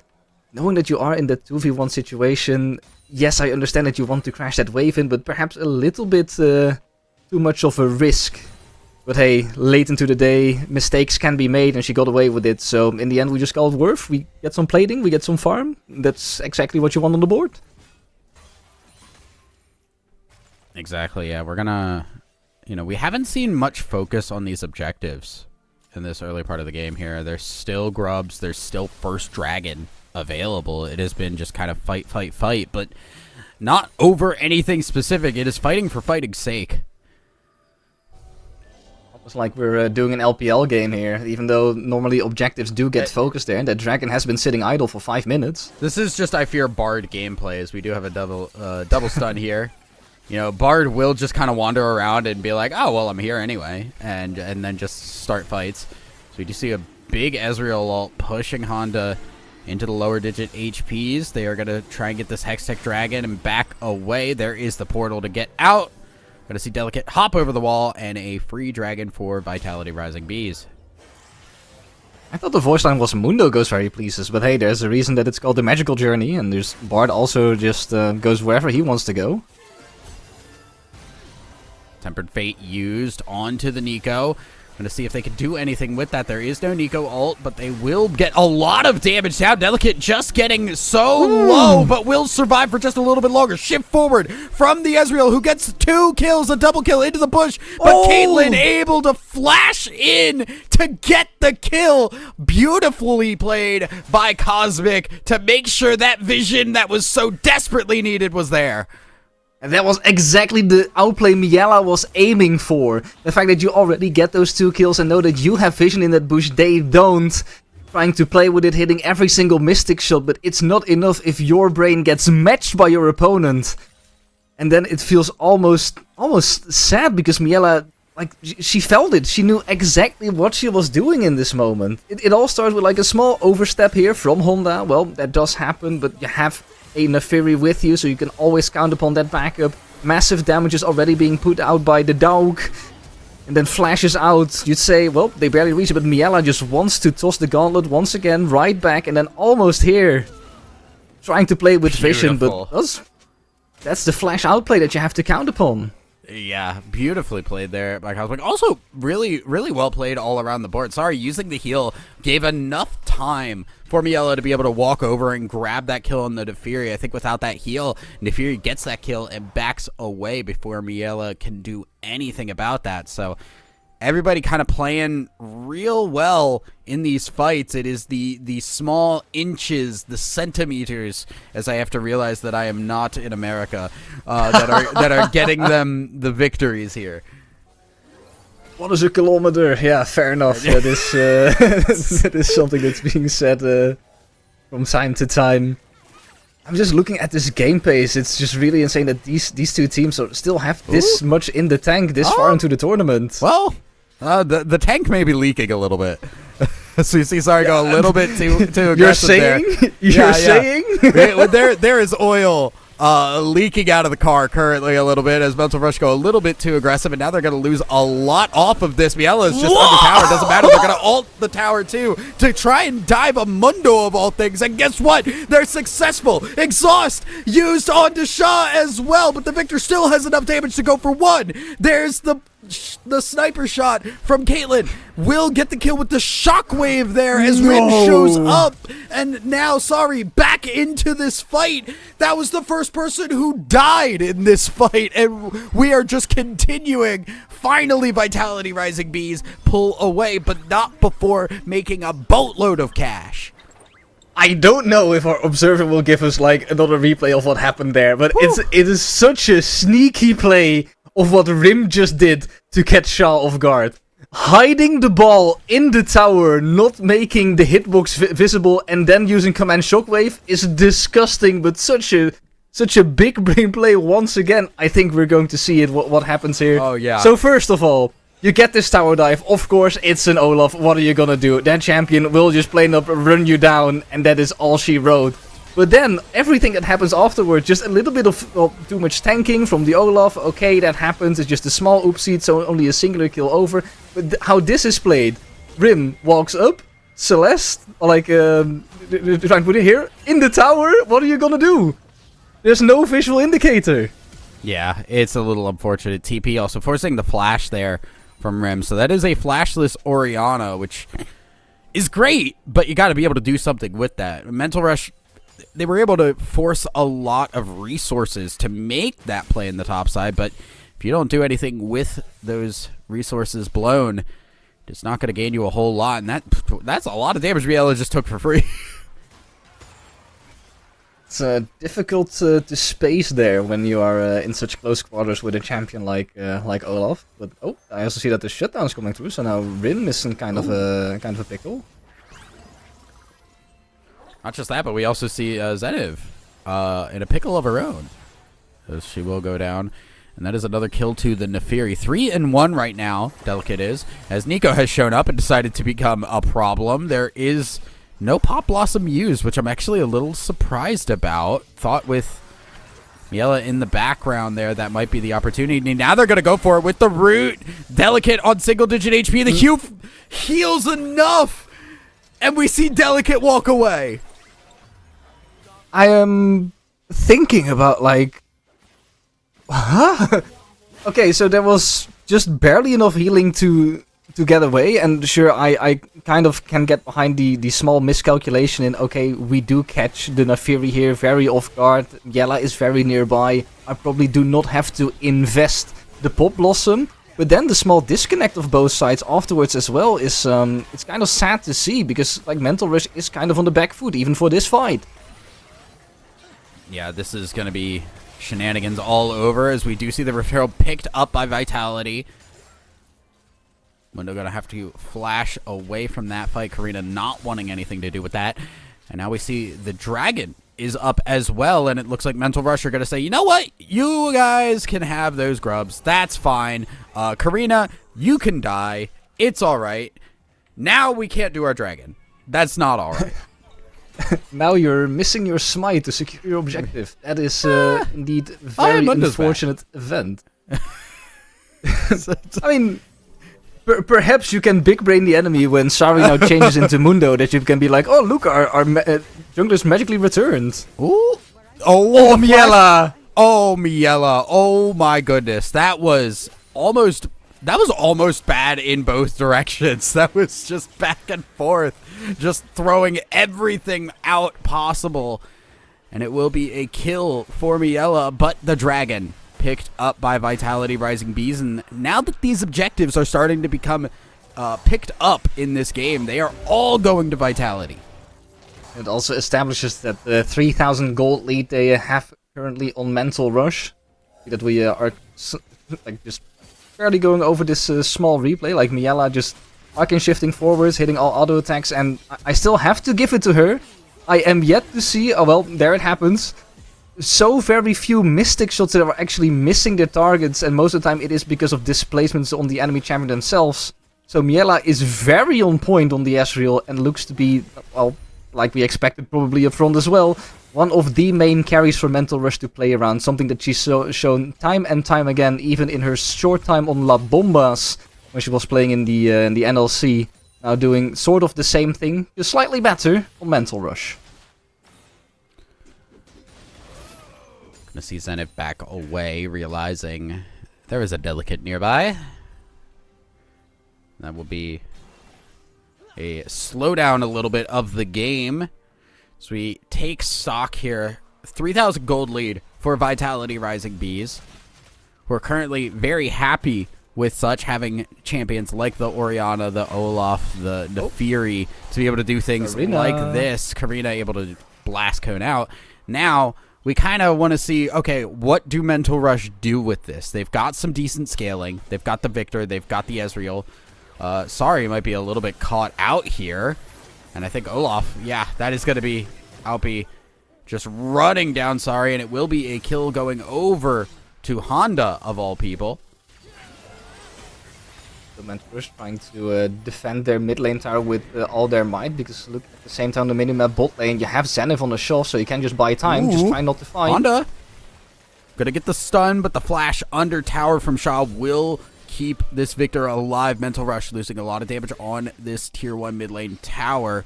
knowing that you are in that 2v1 situation, yes, I understand that you want to crash that wave in, but perhaps a little bit too much of a risk. But hey, late into the day, mistakes can be made, and she got away with it. So in the end, we just call it worth. We get some plating, we get some farm. That's exactly what you want on the board. Exactly, yeah. We're gonna... You know, we haven't seen much focus on these objectives in this early part of the game here. There's still grubs, there's still first dragon available. It has been just kind of fight, fight, fight, but not over anything specific. It is fighting for fighting's sake. It's like we're doing an LPL game here, even though normally objectives do get focused there, and that dragon has been sitting idle for 5 minutes. This is just, I fear, Bard gameplay, as we do have a double stun here. You know, Bard will just kind of wander around and be like, oh, well, I'm here anyway, and then just start fights. So we do see a big Ezreal ult pushing Honda into the lower digit HPs. They are going to try and get this Hextech Dragon and back away. There is the portal to get out. Going to see Delicate hop over the wall and a free dragon for Vitality Rising Bees. I thought the voice line was Mundo goes very pleases, but hey, there's a reason that it's called the Magical Journey, and there's Bard also just goes wherever he wants to go. Tempered Fate used onto the Nico. Going to see if they can do anything with that. There is no Nico ult, but they will get a lot of damage down. Delicate just getting so low, but will survive for just a little bit longer. Shift forward from the Ezreal, who gets 2 kills, a double kill into the bush, but Caitlyn able to flash in to get the kill. Beautifully played by Cosmic to make sure that vision that was so desperately needed was there. And that was exactly the outplay Miela was aiming for. The fact that you already get those 2 kills and know that you have vision in that bush, they don't. Trying to play with it, hitting every single Mystic shot, but it's not enough if your brain gets matched by your opponent. And then it feels almost sad, because Miela, like, she felt it. She knew exactly what she was doing in this moment. It all started with like a small overstep here from Honda. Well, that does happen, but you have a Neferi with you, so you can always count upon that backup. Massive damage is already being put out by the dog. And then flashes out. You'd say, well, they barely reach it, but Miela just wants to toss the gauntlet once again, right back, and then almost here. Trying to play with vision, but that's the flash outplay that you have to count upon. Yeah, beautifully played there by Cosmic. Also, really, really well played all around the board. Sorry, using the heal gave enough time for Miela to be able to walk over and grab that kill on the Neferi. I think without that heal, Neferi gets that kill and backs away before Miela can do anything about that. So everybody kind of playing real well in these fights. It is the small inches, the centimeters, as I have to realize that I am not in America, that are getting them the victories here. What is a kilometer? Yeah, fair enough. That is something that's being said from time to time. I'm just looking at this game pace. It's just really insane that these two teams still have this much in the tank this far into the tournament. Well, the tank may be leaking a little bit. So you see, sorry, go a little bit too aggressive there. You're saying? There is oil leaking out of the car currently a little bit as Mental Rush go a little bit too aggressive, and now they're going to lose a lot off of this. Miela is just on the tower. Doesn't matter. They're going to ult the tower too to try and dive a Mundo of all things. And guess what? They're successful. Exhaust used onto Shaw as well, but the Victor still has enough damage to go for 1. There's the sniper shot from Caitlyn. Will get the kill with the shockwave there as Rin shows up. And now, back into this fight. That was the first person who died in this fight, and we are just continuing. Finally, Vitality Rising Bees pull away, but not before making a boatload of cash. I don't know if our observer will give us like another replay of what happened there, but it is such a sneaky play of what Rim just did to catch Shaw off guard. Hiding the ball in the tower, not making the hitbox visible, and then using Command Shockwave is disgusting, but such a big brain play once again. I think we're going to see it, what happens here. Oh, yeah. So first of all, you get this tower dive. Of course, it's an Olaf. What are you gonna do? That champion will just plain up run you down, and that is all she wrote. But then everything that happens afterward, just a little bit of too much tanking from the Olaf. Okay, that happens. It's just a small oopsie, so only a singular kill over. But how this is played, Rim walks up, Celeste, like, trying to put it here, in the tower. What are you gonna do? There's no visual indicator. Yeah, it's a little unfortunate. TP also forcing the flash there from Rim. So that is a flashless Orianna, which is great, but you got to be able to do something with that. Mental Rush, they were able to force a lot of resources to make that play in the top side, but if you don't do anything with those resources blown, it's not going to gain you a whole lot, and that's a lot of damage Riella just took for free. It's difficult to space there when you are in such close quarters with a champion like Olaf. But oh, I also see that the shutdown's coming through, so now Rim is in kind of a pickle. Not just that, but we also see Zenith in a pickle of her own, as she will go down. And that is another kill to the Nefiri. 3-1 right now, Delicate is, as Nico has shown up and decided to become a problem. There is no Pop Blossom used, which I'm actually a little surprised about. Thought with Miela in the background there, that might be the opportunity. Now they're going to go for it with the root. Delicate on single-digit HP. The Q heals enough, and we see Delicate walk away. I am thinking about, like... Huh? Okay, so there was just barely enough healing to get away, and sure, I kind of can get behind the small miscalculation in, okay, we do catch the Nefiri here very off guard, Yella is very nearby, I probably do not have to invest the Pop Blossom, but then the small disconnect of both sides afterwards as well is, it's kind of sad to see, because, like, Mental Rush is kind of on the back foot, even for this fight. Yeah, this is going to be shenanigans all over, as we do see the referral picked up by Vitality. Mundo going to have to flash away from that fight. Karina not wanting anything to do with that. And now we see the Dragon is up as well, and it looks like Mental Rush are going to say, you know what? You guys can have those grubs. That's fine. Karina, you can die. It's all right. Now we can't do our Dragon. That's not all right. Now you're missing your smite to secure your objective. That is indeed a very unfortunate event. I mean, perhaps you can big brain the enemy when Sari now changes into Mundo, that you can be like, oh look, our jungler's magically returned. Ooh. Oh, Miela! Oh, Miela! Oh my goodness, that was almost bad in both directions. That was just back and forth, just throwing everything out possible. And it will be a kill for Miela, but the Dragon picked up by Vitality Rising Bees. And now that these objectives are starting to become picked up in this game, they are all going to Vitality. It also establishes that the 3,000 gold lead they have currently on Mental Rush, that we are like just barely going over this small replay, like Miela just fucking shifting forwards, hitting all auto attacks, and I still have to give it to her. I am yet to see, oh well, there it happens, so very few Mystic shots that are actually missing their targets, and most of the time it is because of displacements on the enemy champion themselves. So Miela is very on point on the Ezreal and looks to be, well, like we expected, probably up front as well, one of the main carries for Mental Rush to play around, something that she's shown time and time again, even in her short time on La Bombas, when she was playing in the NLC, now doing sort of the same thing, just slightly better on Mental Rush. Gonna see Zenith back away, realizing there is a Delicate nearby. That will be a slowdown a little bit of the game. So we take stock here. 3,000 gold lead for Vitality Rising Bees, who are currently very happy with such, having champions like the Orianna, the Olaf, the Nefiri to be able to do things like this. Karina able to blast cone out. Now we kind of want to see, okay, what do Mental Rush do with this? They've got some decent scaling. They've got the Victor. They've got the Ezreal. Sorry, might be a little bit caught out here. And I think Olaf, yeah, that is going to be Alpi just running down Sorry, and it will be a kill going over to Honda, of all people. So Mentorers trying to defend their mid lane tower with all their might, because look at the same time the minimap bot lane, you have Zenith on the shelf, so you can just buy time, just try not to fight. Honda gonna get the stun, but the flash under tower from Shaw will keep this Victor alive. Mental Rush losing a lot of damage on this tier 1 mid lane tower.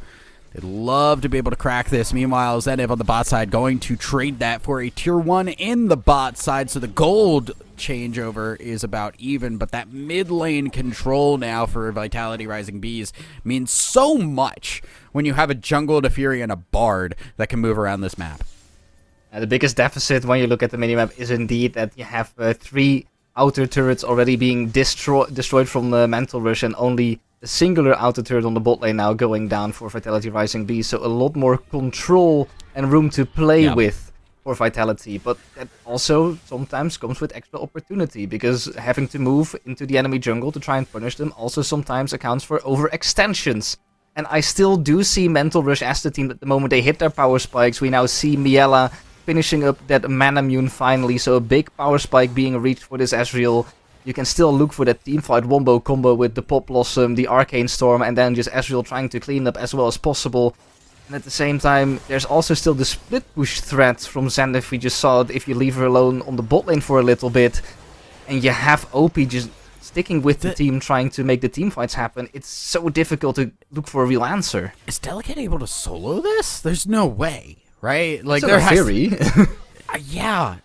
They'd love to be able to crack this. Meanwhile, Zenith on the bot side going to trade that for a tier 1 in the bot side, so the gold changeover is about even, but that mid lane control now for Vitality Rising Bees means so much when you have a jungle, a Fury, and a Bard that can move around this map. The biggest deficit when you look at the minimap is indeed that you have 3 outer turrets already being destroyed from the Mental Rush, and only a singular outer turret on the bot lane now going down for Vitality Rising Beast, so a lot more control and room to play with for Vitality, but that also sometimes comes with extra opportunity, because having to move into the enemy jungle to try and punish them also sometimes accounts for overextensions. And I still do see Mental Rush as the team at the moment they hit their power spikes. We now see Miela finishing up that Manamune finally, so a big power spike being reached for this Ezreal. You can still look for that teamfight wombo combo with the Pop Blossom, the Arcane Storm, and then just Ezreal trying to clean up as well as possible. And at the same time, there's also still the split push threat from Zenith. We just saw it if you leave her alone on the bot lane for a little bit. And you have OP just sticking with the team, trying to make the teamfights happen. It's so difficult to look for a real answer. Is Delicate able to solo this? There's no way, right? Like, there has theory. Yeah.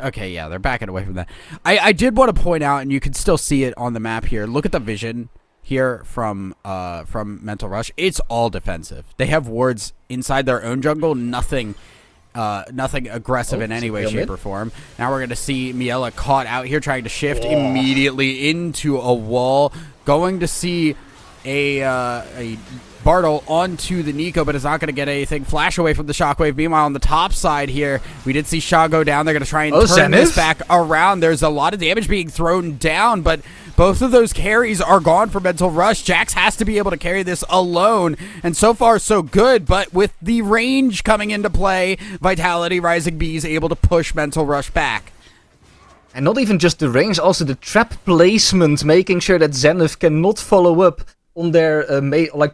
Okay, yeah, they're backing away from that. I did want to point out, and you can still see it on the map here. Look at the vision here from Mental Rush. It's all defensive. They have wards inside their own jungle. Nothing aggressive in any way, shape, or form. Now we're going to see Miela caught out here, trying to shift immediately into a wall. Going to see a Bartle onto the Nico, but is not going to get anything. Flash away from the Shockwave. Meanwhile, on the top side here, we did see Shaw go down. They're going to try and turn this back around. There's a lot of damage being thrown down, but both of those carries are gone for Mental Rush. Jax has to be able to carry this alone, and so far so good, but with the range coming into play, Vitality Rising Bees able to push Mental Rush back. And not even just the range, also the trap placement, making sure that Zenith cannot follow up on their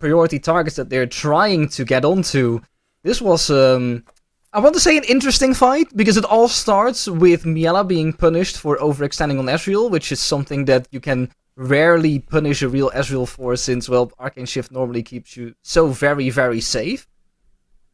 priority targets that they're trying to get onto. This was, I want to say, an interesting fight, because it all starts with Miela being punished for overextending on Ezreal, which is something that you can rarely punish a real Ezreal for, since, well, Arcane Shift normally keeps you so very, very safe.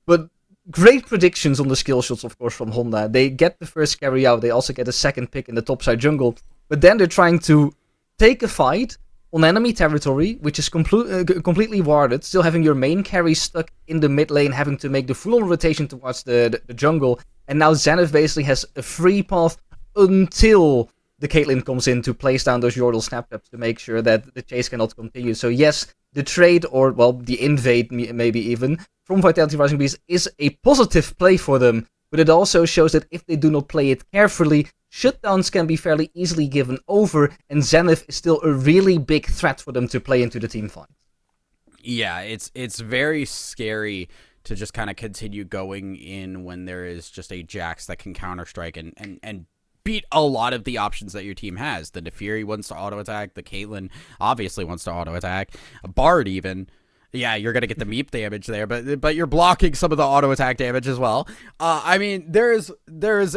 But great predictions on the skill shots, of course, from Honda. They get the first carry out, they also get a second pick in the topside jungle, but then they're trying to take a fight on enemy territory, which is completely warded, still having your main carry stuck in the mid lane, having to make the full-on rotation towards the jungle, and now Zenith basically has a free path until the Caitlyn comes in to place down those Yordle snap-traps to make sure that the chase cannot continue. So yes, the trade, or, well, the invade maybe even, from Vitality Rising Beast is a positive play for them, but it also shows that if they do not play it carefully, shutdowns can be fairly easily given over, and Zenith is still a really big threat for them to play into the team fight. Yeah, it's very scary to just kind of continue going in when there is just a Jax that can counter-strike and beat a lot of the options that your team has. The Nefiri wants to auto-attack, the Caitlyn obviously wants to auto-attack, a Bard even. Yeah, you're going to get the meep damage there, but you're blocking some of the auto attack damage as well. I mean, there's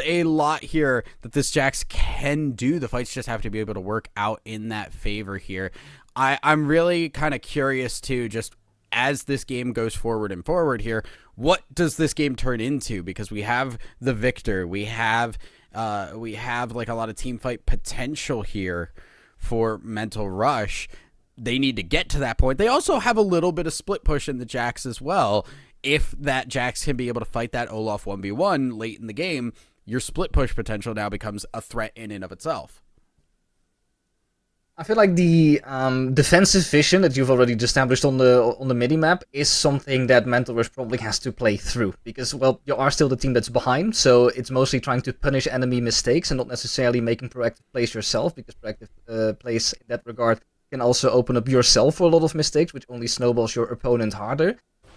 a lot here that this Jax can do. The fights just have to be able to work out in that favor here. I'm really kind of curious too, just as this game goes forward and forward here, what does this game turn into? Because we have the Victor, we have like a lot of team fight potential here for Mental Rush. They need to get to that point. They also have a little bit of split push in the Jax as well. If that Jax can be able to fight that Olaf 1v1 late in the game, your split push potential now becomes a threat in and of itself. I feel like the defensive vision that you've already established on the minimap is something that Mental Rush probably has to play through. Because, well, you are still the team that's behind, so it's mostly trying to punish enemy mistakes and not necessarily making proactive plays yourself, because proactive plays in that regard can also open up yourself for a lot of mistakes, which only snowballs your opponent harder.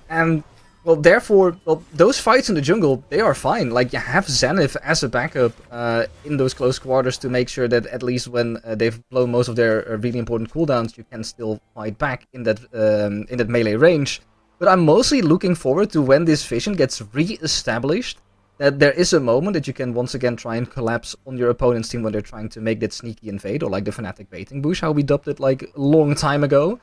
And Well, therefore, those fights in the jungle, they are fine. Like, you have Zenith as a backup in those close quarters to make sure that at least when they've blown most of their really important cooldowns, you can still fight back in that melee range. But I'm mostly looking forward to when this vision gets re-established, that there is a moment that you can once again try and collapse on your opponent's team when they're trying to make that sneaky invade, or like the Fnatic baiting bush, how we dubbed it like a long time ago.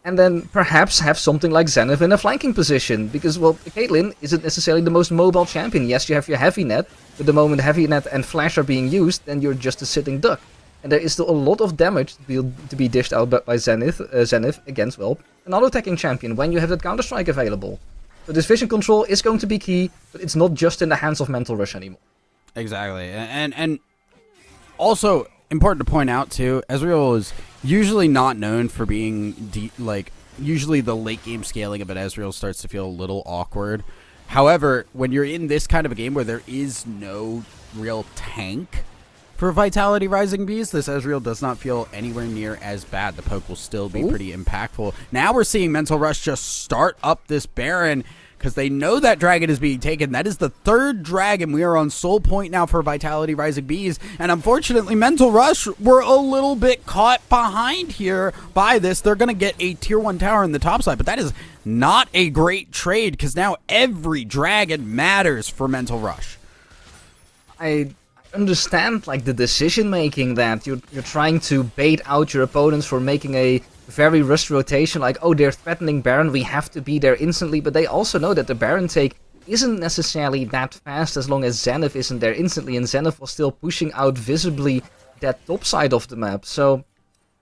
And then perhaps have something like Zenith in a flanking position, because, well, Caitlyn isn't necessarily the most mobile champion. Yes, you have your heavy net, but the moment heavy net and flash are being used, then you're just a sitting duck. And there is still a lot of damage to be dished out by Zenith against, well, an auto-attacking champion when you have that Counter-Strike available. So this vision control is going to be key, but it's not just in the hands of Mental Rush anymore. Exactly. And also, important to point out, too, Ezreal is usually not known for being, usually the late game scaling of an Ezreal starts to feel a little awkward. However, when you're in this kind of a game where there is no real tank for Vitality Rising Bees, this Ezreal does not feel anywhere near as bad. The poke will still be pretty impactful. Now we're seeing Mental Rush just start up this Baron because they know that dragon is being taken. That is the third dragon. We are on soul point now for Vitality Rising Bees. And unfortunately, Mental Rush were a little bit caught behind here by this. They're going to get a tier 1 tower in the top side, but that is not a great trade because now every dragon matters for Mental Rush. I understand like the decision making that you're trying to bait out your opponents for making a very rushed rotation, like, oh, they're threatening Baron, we have to be there instantly, but they also know that the Baron take isn't necessarily that fast as long as Zenith isn't there instantly, and Zenith was still pushing out visibly that top side of the map. So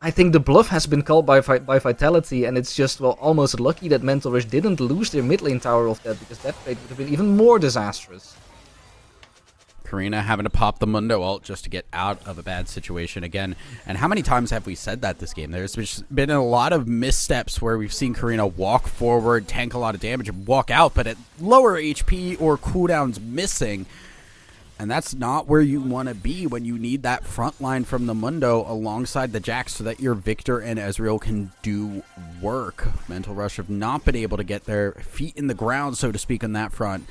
I think the bluff has been called by Vitality, and it's just, well, almost lucky that Mental Rush didn't lose their mid lane tower of that, because that trade would have been even more disastrous. Karina having to pop the Mundo ult just to get out of a bad situation again. And how many times have we said that this game? There's been a lot of missteps where we've seen Karina walk forward, tank a lot of damage, and walk out, but at lower HP or cooldowns missing. And that's not where you want to be when you need that front line from the Mundo alongside the Jax so that your Victor and Ezreal can do work. Mental Rush have not been able to get their feet in the ground, so to speak, on that front.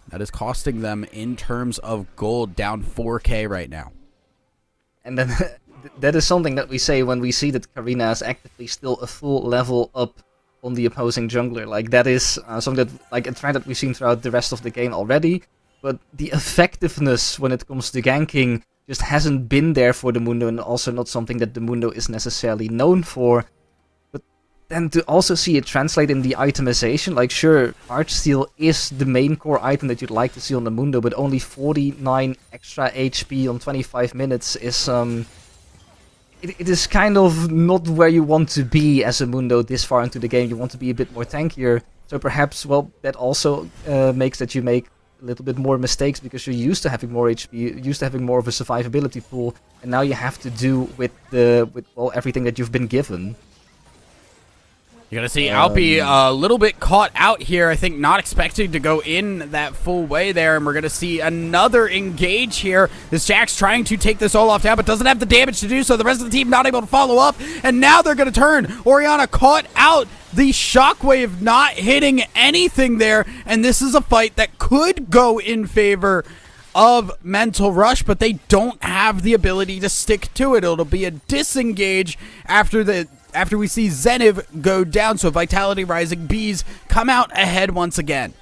That is costing them in terms of gold, down 4k right now. And then that is something that we say when we see that Karina is actively still a full level up on the opposing jungler. Like, that is something that, like, a trend that we've seen throughout the rest of the game already. But the effectiveness when it comes to ganking just hasn't been there for the Mundo, and also not something that the Mundo is necessarily known for. Then to also see it translate in the itemization, like, sure, Archsteel is the main core item that you'd like to see on the Mundo, but only 49 extra HP on 25 minutes is, it is kind of not where you want to be as a Mundo this far into the game. You want to be a bit more tankier, so perhaps, well, that also makes that you make a little bit more mistakes because you're used to having more HP, used to having more of a survivability pool, and now you have to do with everything that you've been given. You're going to see Alpi a little bit caught out here. I think not expecting to go in that full way there. And we're going to see another engage here. This Jax trying to take this Olaf down, but doesn't have the damage to do so. The rest of the team not able to follow up. And now they're going to turn. Orianna caught out. The shockwave not hitting anything there. And this is a fight that could go in favor of Mental Rush, but they don't have the ability to stick to it. It'll be a disengage after we see Zenith go down, so Vitality Rising Bees come out ahead once again.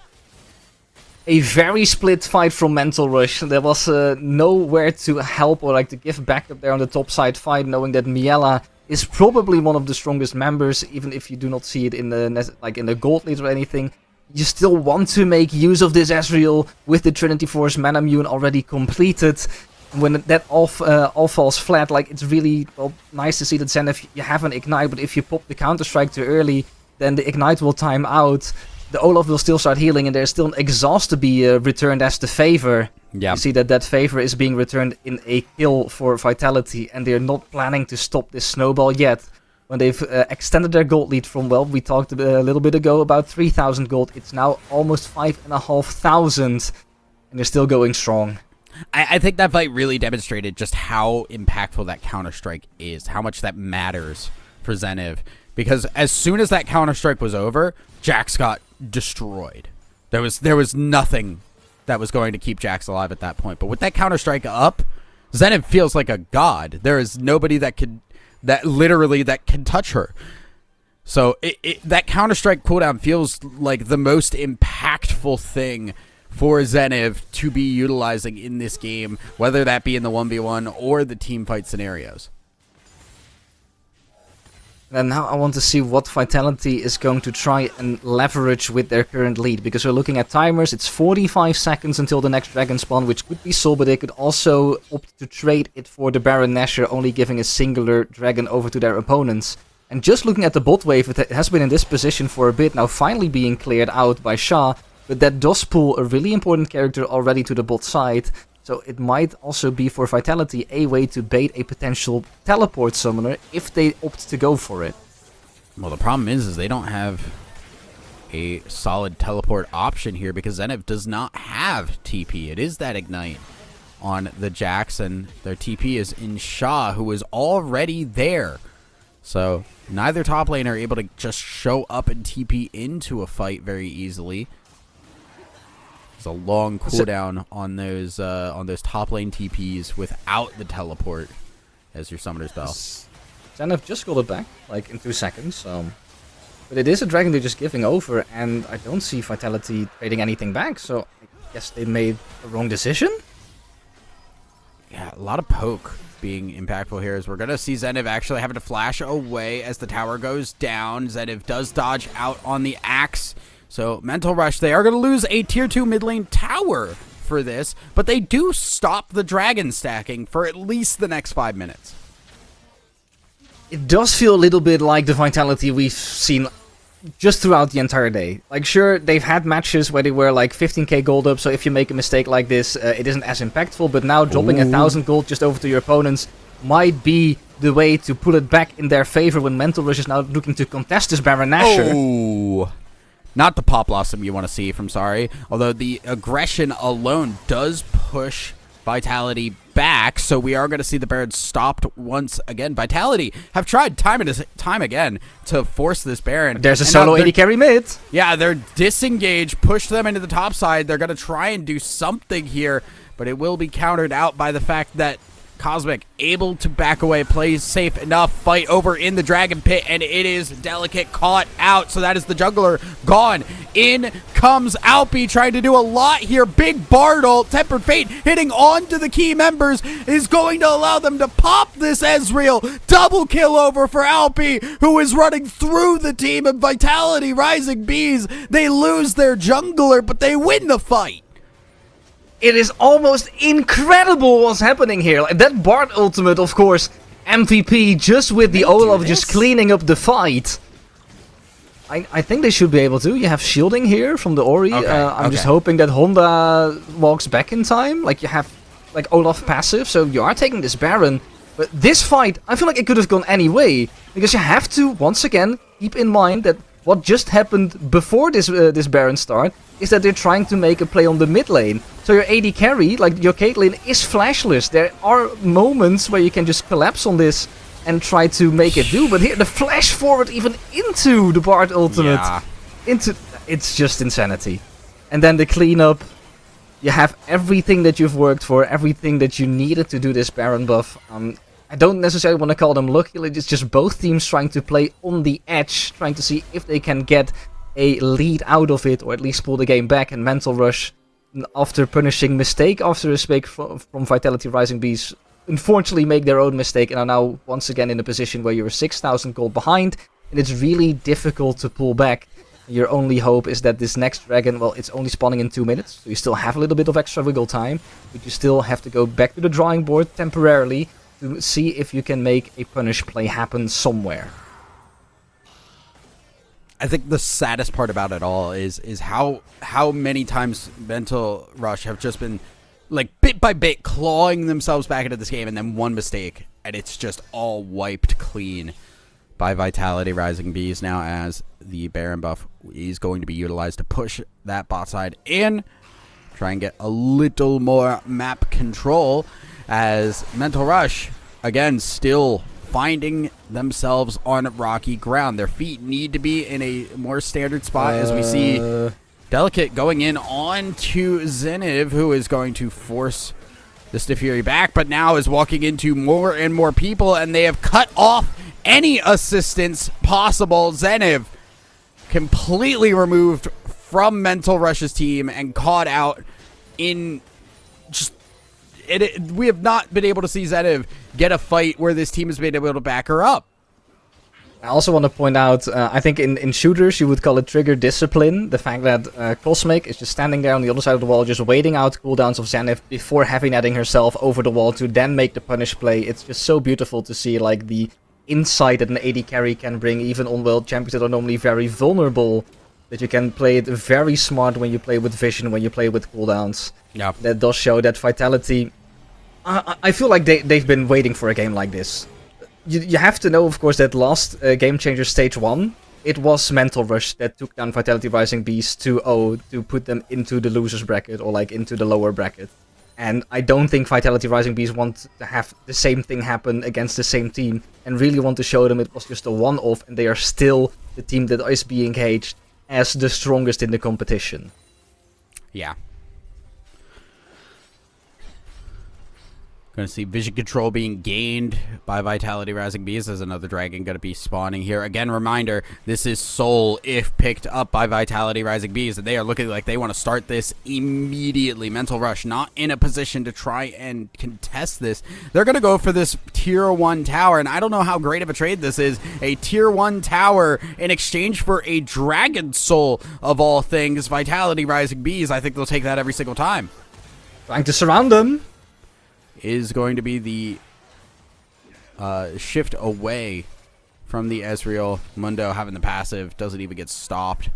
A very split fight from Mental Rush. There was nowhere to help or like to give backup there on the top side fight, knowing that Miela is probably one of the strongest members, even if you do not see it in the gold lead or anything. You still want to make use of this Ezreal with the Trinity Force Manamune already completed. When that all falls flat, like, it's really, well, nice to see that Zenith, you have an Ignite, but if you pop the Counter-Strike too early, then the Ignite will time out. The Olaf will still start healing, and there's still an Exhaust to be returned as the favor. Yeah. You see that favor is being returned in a kill for Vitality, and they're not planning to stop this snowball yet. When they've extended their gold lead from, well, we talked a little bit ago about 3,000 gold, it's now almost 5,500, and they're still going strong. I think that fight really demonstrated just how impactful that Counter-Strike is, how much that matters for Zenith. Because as soon as that Counter-Strike was over, Jax got destroyed. There was nothing that was going to keep Jax alive at that point. But with that Counter-Strike up, Zenith feels like a god. There is nobody that can touch her. So that Counter-Strike cooldown feels like the most impactful thing for Zenith to be utilizing in this game, whether that be in the 1v1 or the team fight scenarios. And now I want to see what Vitality is going to try and leverage with their current lead, because we're looking at timers. It's 45 seconds until the next Dragon spawn, which could be Sol, but they could also opt to trade it for the Baron Nashor, only giving a singular Dragon over to their opponents. And just looking at the bot wave, it has been in this position for a bit, now finally being cleared out by Sha, but that does pull a really important character already to the bot side. So it might also be for Vitality a way to bait a potential teleport summoner if they opt to go for it. Well, the problem is they don't have a solid teleport option here because Zenith does not have TP. It is that Ignite on the Jax, and their TP is in Sha, who is already there. So neither top lane are able to just show up and TP into a fight very easily. A long cooldown on those top lane TPs without the teleport as your summoner's bell. Zenith just got it back, like in 2 seconds. But it is a dragon they're just giving over, and I don't see Vitality trading anything back. So I guess they made a wrong decision. Yeah, a lot of poke being impactful here, as we're gonna see Zenith actually having to flash away as the tower goes down. Zenith does dodge out on the axe. So, Mental Rush, they are going to lose a tier 2 mid lane tower for this, but they do stop the dragon stacking for at least the next 5 minutes. It does feel a little bit like the Vitality we've seen just throughout the entire day. Like, sure, they've had matches where they were like 15k gold up, so if you make a mistake like this, it isn't as impactful, but now dropping 1,000 gold just over to your opponents might be the way to pull it back in their favor when Mental Rush is now looking to contest this Baron Nashor. Oh! Not the pop blossom you want to see from Sorry, although the aggression alone does push Vitality back, so we are going to see the Baron stopped once again. Vitality have tried time and time again to force this Baron. There's a solo AD carry mid. Yeah, they're disengaged, push them into the top side. They're going to try and do something here, but it will be countered out by the fact that Cosmic able to back away, plays safe enough, fight over in the Dragon Pit, and it is Delicate caught out, so that is the jungler gone. In comes Alpi, trying to do a lot here. Big Bard ult, Tempered Fate hitting onto the key members is going to allow them to pop this Ezreal. Double kill over for Alpi, who is running through the team, and Vitality Rising Bees, they lose their jungler, but they win the fight. It is almost incredible what's happening here. Like, that Bard ultimate, of course, MVP, just with the Olaf just cleaning up the fight. I think they should be able to. You have shielding here from the Ori. I'm just hoping that Honda walks back in time. Like, you have like Olaf passive, so you are taking this Baron. But this fight, I feel like it could have gone any way. Because you have to, once again, keep in mind that what just happened before this Baron start is that they're trying to make a play on the mid lane. So your AD carry, like your Caitlyn, is flashless. There are moments where you can just collapse on this and try to make it do. But here, the flash forward even into the Bard ultimate. Yeah. It's just insanity. And then the cleanup. You have everything that you've worked for, everything that you needed to do this Baron buff. I don't necessarily want to call them lucky, it's just both teams trying to play on the edge, trying to see if they can get a lead out of it, or at least pull the game back. And Mental Rush, after punishing mistake after mistake from Vitality Rising Bees, unfortunately make their own mistake and are now once again in a position where you're 6,000 gold behind, and it's really difficult to pull back. Your only hope is that this next dragon, well, it's only spawning in 2 minutes, so you still have a little bit of extra wiggle time, but you still have to go back to the drawing board temporarily to see if you can make a punish play happen somewhere. I think the saddest part about it all is how many times Mental Rush have just been, like, bit by bit clawing themselves back into this game, and then one mistake, and it's just all wiped clean by Vitality Rising Bees now, as the Baron buff is going to be utilized to push that bot side in, try and get a little more map control, as Mental Rush, again, still finding themselves on rocky ground. Their feet need to be in a more standard spot, as we see Delicate going in on to Zeniv, who is going to force the Stiff Fury back, but now is walking into more and more people, and they have cut off any assistance possible. Zeniv completely removed from Mental Rush's team and caught out in just... we have not been able to see Zeniv get a fight where this team has been able to back her up. I also want to point out, I think in shooters you would call it trigger discipline. The fact that Cosmic is just standing there on the other side of the wall, just waiting out cooldowns of Zenith before heavy netting herself over the wall to then make the punish play. It's just so beautiful to see like the insight that an AD carry can bring, even on world champions that are normally very vulnerable. That you can play it very smart when you play with vision, when you play with cooldowns. Yeah. That does show that Vitality... I feel like they've been waiting for a game like this. You have to know, of course, that last Game Changer Stage 1, it was Mental Rush that took down Vitality Rising Beast 2-0 to put them into the losers bracket, or like into the lower bracket. And I don't think Vitality Rising Beast want to have the same thing happen against the same team, and really want to show them it was just a one-off, and they are still the team that is being gauged as the strongest in the competition. Yeah. Going to see vision control being gained by Vitality Rising Beast. There's another dragon going to be spawning here. Again, reminder, this is Soul if picked up by Vitality Rising Beast. And they are looking like they want to start this immediately. Mental Rush not in a position to try and contest this. They're going to go for this tier 1 tower. And I don't know how great of a trade this is. A tier 1 tower in exchange for a Dragon Soul of all things. Vitality Rising Beast, I think they'll take that every single time. Trying to surround them. Is going to be the shift away from the Ezreal. Mundo having the passive, doesn't even get stopped.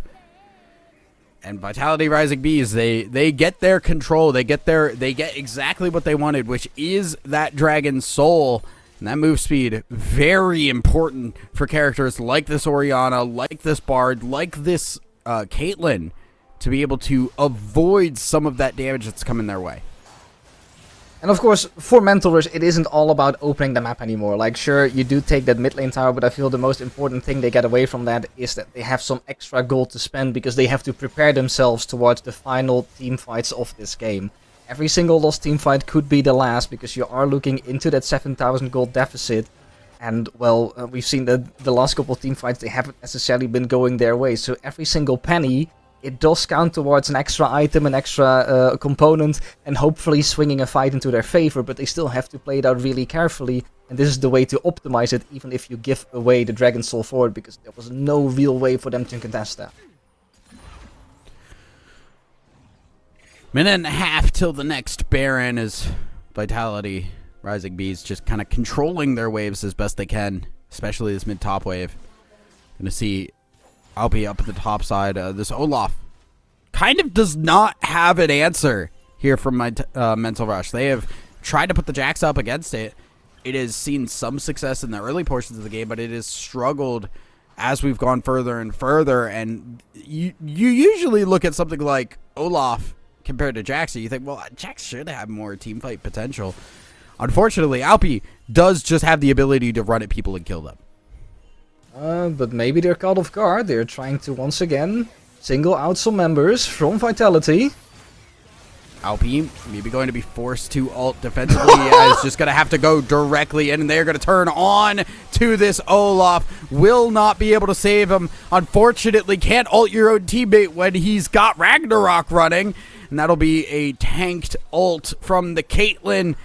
And Vitality Rising Bees, they get their control. They get exactly what they wanted, which is that Dragon Soul. And that move speed, very important for characters like this Orianna, like this Bard, like this Caitlyn, to be able to avoid some of that damage that's coming their way. And of course, for Mental Rush, it isn't all about opening the map anymore. Like, sure, you do take that mid lane tower, but I feel the most important thing they get away from that is that they have some extra gold to spend, because they have to prepare themselves towards the final team fights of this game. Every single lost team fight could be the last, because you are looking into that 7,000 gold deficit. And, well, we've seen that the last couple of team fights, they haven't necessarily been going their way. So every single penny, it does count towards an extra item, an extra component, and hopefully swinging a fight into their favor, but they still have to play it out really carefully, and this is the way to optimize it, even if you give away the Dragon Soul forward, because there was no real way for them to contest that. Minute and a half till the next Baron, as Vitality Rising Bees just kind of controlling their waves as best they can, especially this mid-top wave. Gonna see Alpi up at the top side. This Olaf kind of does not have an answer here from my Mental Rush. They have tried to put the Jax up against it. It has seen some success in the early portions of the game, but it has struggled as we've gone further and further. And you usually look at something like Olaf compared to Jax, and you think, well, Jax should have more teamfight potential. Unfortunately, Alpi does just have the ability to run at people and kill them. But maybe they're caught off guard. They're trying to once again single out some members from Vitality. Alpi maybe going to be forced to ult defensively. Is just going to have to go directly in, and they're going to turn on to this Olaf. Will not be able to save him. Unfortunately, can't ult your own teammate when he's got Ragnarok running. And that'll be a tanked ult from the Caitlyn.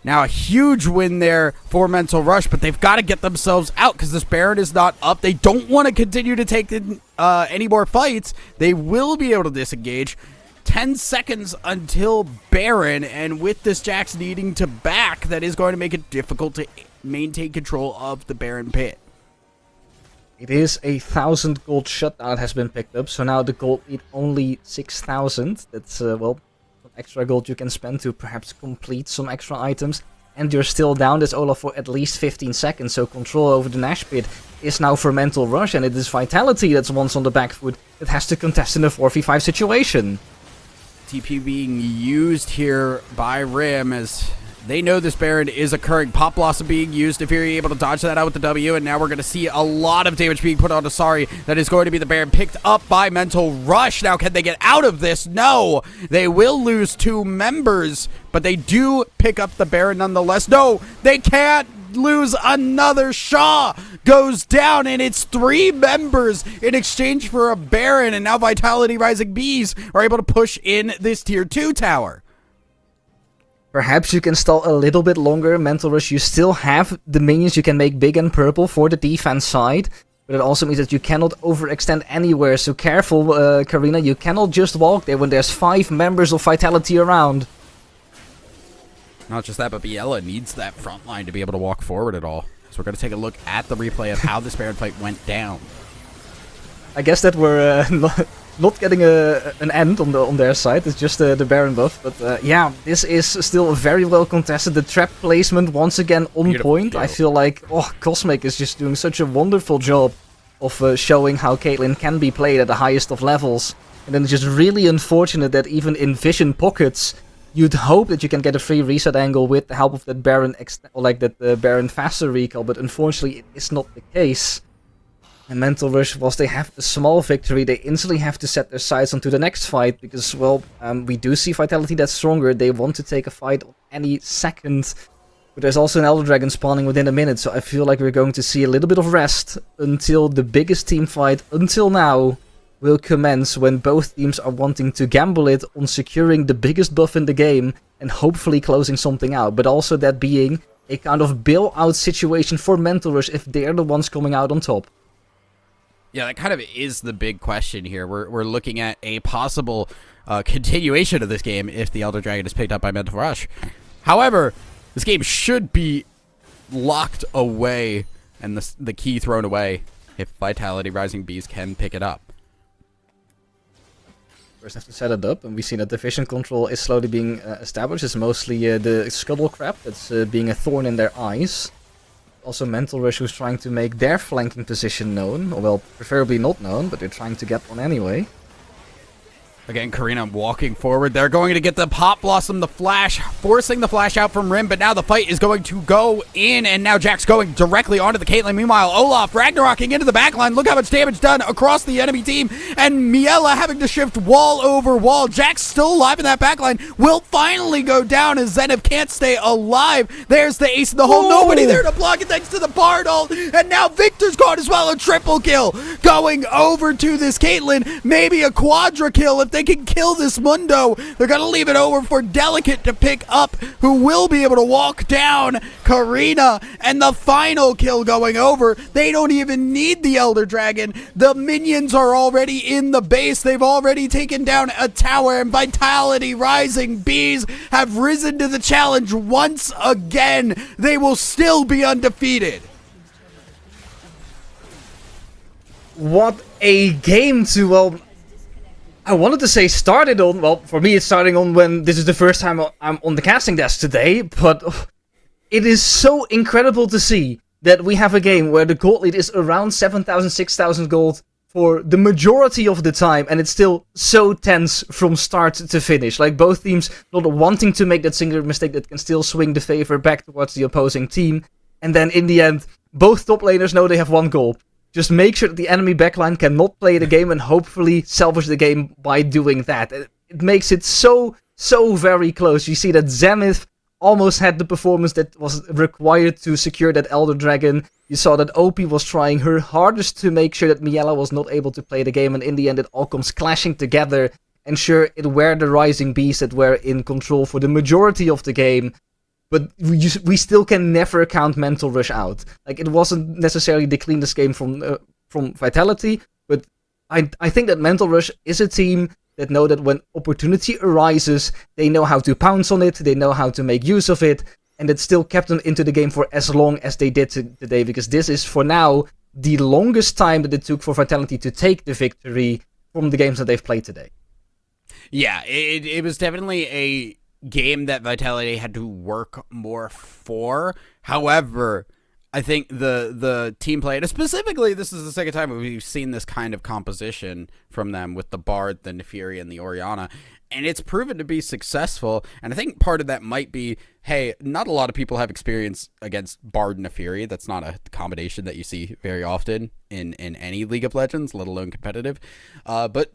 Now a huge win there for Mental Rush, but they've got to get themselves out because this Baron is not up. They don't want to continue to take any more fights. They will be able to disengage. 10 seconds until Baron, and with this Jax needing to back, that is going to make it difficult to maintain control of the Baron pit. It is 1,000 gold shutdown has been picked up, so now the gold need only 6,000. That's, well, extra gold you can spend to perhaps complete some extra items, and you're still down this Olaf for at least 15 seconds, so control over the Nash pit is now for Mental Rush, and it is Vitality that's once on the back foot that has to contest in a 4v5 situation. TP being used here by Rim as They know this Baron is occurring. Pop Blossom being used. If you're able to dodge that out with the W, and now we're going to see a lot of damage being put on Asari. That is going to be the Baron picked up by Mental Rush. Now, can they get out of this? No. They will lose 2 members, but they do pick up the Baron nonetheless. No, they can't lose another. Shaw goes down, and it's 3 members in exchange for a Baron, and now Vitality Rising Bees are able to push in this tier 2 tower. Perhaps you can stall a little bit longer, Mental Rush. You still have the minions you can make big and purple for the defense side. But it also means that you cannot overextend anywhere. So careful, Karina. You cannot just walk there when there's 5 members of Vitality around. Not just that, but Biella needs that front line to be able to walk forward at all. So we're going to take a look at the replay of how this Baron fight went down. I guess that we're not getting an end on their side. It's just the Baron buff. But yeah, this is still very well contested. The trap placement once again on Beautiful point. kill. I feel like Cosmic is just doing such a wonderful job of showing how Caitlyn can be played at the highest of levels. And then it's just really unfortunate that even in vision pockets, you'd hope that you can get a free reset angle with the help of that Baron Baron faster recall. But unfortunately, it is not the case. And Mental Rush, whilst they have a small victory, they instantly have to set their sights onto the next fight. Because, well, we do see Vitality that's stronger. They want to take a fight on any second. But there's also an Elder Dragon spawning within a minute. So I feel like we're going to see a little bit of rest until the biggest team fight until now will commence. When both teams are wanting to gamble it on securing the biggest buff in the game. And hopefully closing something out. But also that being a kind of bailout situation for Mental Rush if they're the ones coming out on top. Yeah, that kind of is the big question here. We're looking at a possible continuation of this game if the Elder Dragon is picked up by Mental Rush. However, this game should be locked away and the key thrown away if Vitality Rising Bees can pick it up. First have to set it up, and we see that the vision control is slowly being established. It's mostly the Scuttle Crab that's being a thorn in their eyes. Also Mental Rush, who's trying to make their flanking position known. Or, well, preferably not known, but they're trying to get one anyway. Again, Karina walking forward. They're going to get the Pop Blossom, the flash, forcing the flash out from Rim, but now the fight is going to go in, and now Jack's going directly onto the Caitlyn. Meanwhile, Olaf Ragnaroking into the backline. Look how much damage done across the enemy team, and Miela having to shift wall over wall. Jack's still alive in that backline. Will finally go down as Zenith can't stay alive. There's the ace in the hole. Nobody there to block it thanks to the Bard ult, and now Victor's gone as well. A triple kill going over to this Caitlyn. Maybe a quadra kill if they can kill this Mundo. They're going to leave it over for Delicate to pick up, who will be able to walk down Karina, and the final kill going over. They don't even need the Elder Dragon. The minions are already in the base. They've already taken down a tower, and Vitality Rising Bees have risen to the challenge once again. They will still be undefeated. What a game to, well, I wanted to say started on, well, for me it's starting on when this is the first time I'm on the casting desk today, but it is so incredible to see that we have a game where the gold lead is around 7,000, 6,000 gold for the majority of the time, and it's still so tense from start to finish. Like, both teams not wanting to make that singular mistake that can still swing the favor back towards the opposing team, and then in the end, both top laners know they have one goal. Just make sure that the enemy backline cannot play the game and hopefully salvage the game by doing that. It makes it so very close. You see that Zenith almost had the performance that was required to secure that Elder Dragon. You saw that OP was trying her hardest to make sure that Miela was not able to play the game, and in the end it all comes clashing together. And sure, it were the Rising Beasts that were in control for the majority of the game, but we still can never count Mental Rush out. Like, it wasn't necessarily the cleanest game from Vitality, but I think that Mental Rush is a team that know that when opportunity arises, they know how to pounce on it, they know how to make use of it, and it still kept them into the game for as long as they did today, because this is, for now, the longest time that it took for Vitality to take the victory from the games that they've played today. Yeah, it was definitely a game that Vitality had to work more for. However, I think the team play, and specifically this is the second time we've seen this kind of composition from them with the Bard, the Neferi, and the Orianna, and it's proven to be successful. And I think part of that might be hey, not a lot of people have experience against Bard and Neferi. That's not a combination that you see very often in any League of Legends, let alone competitive. But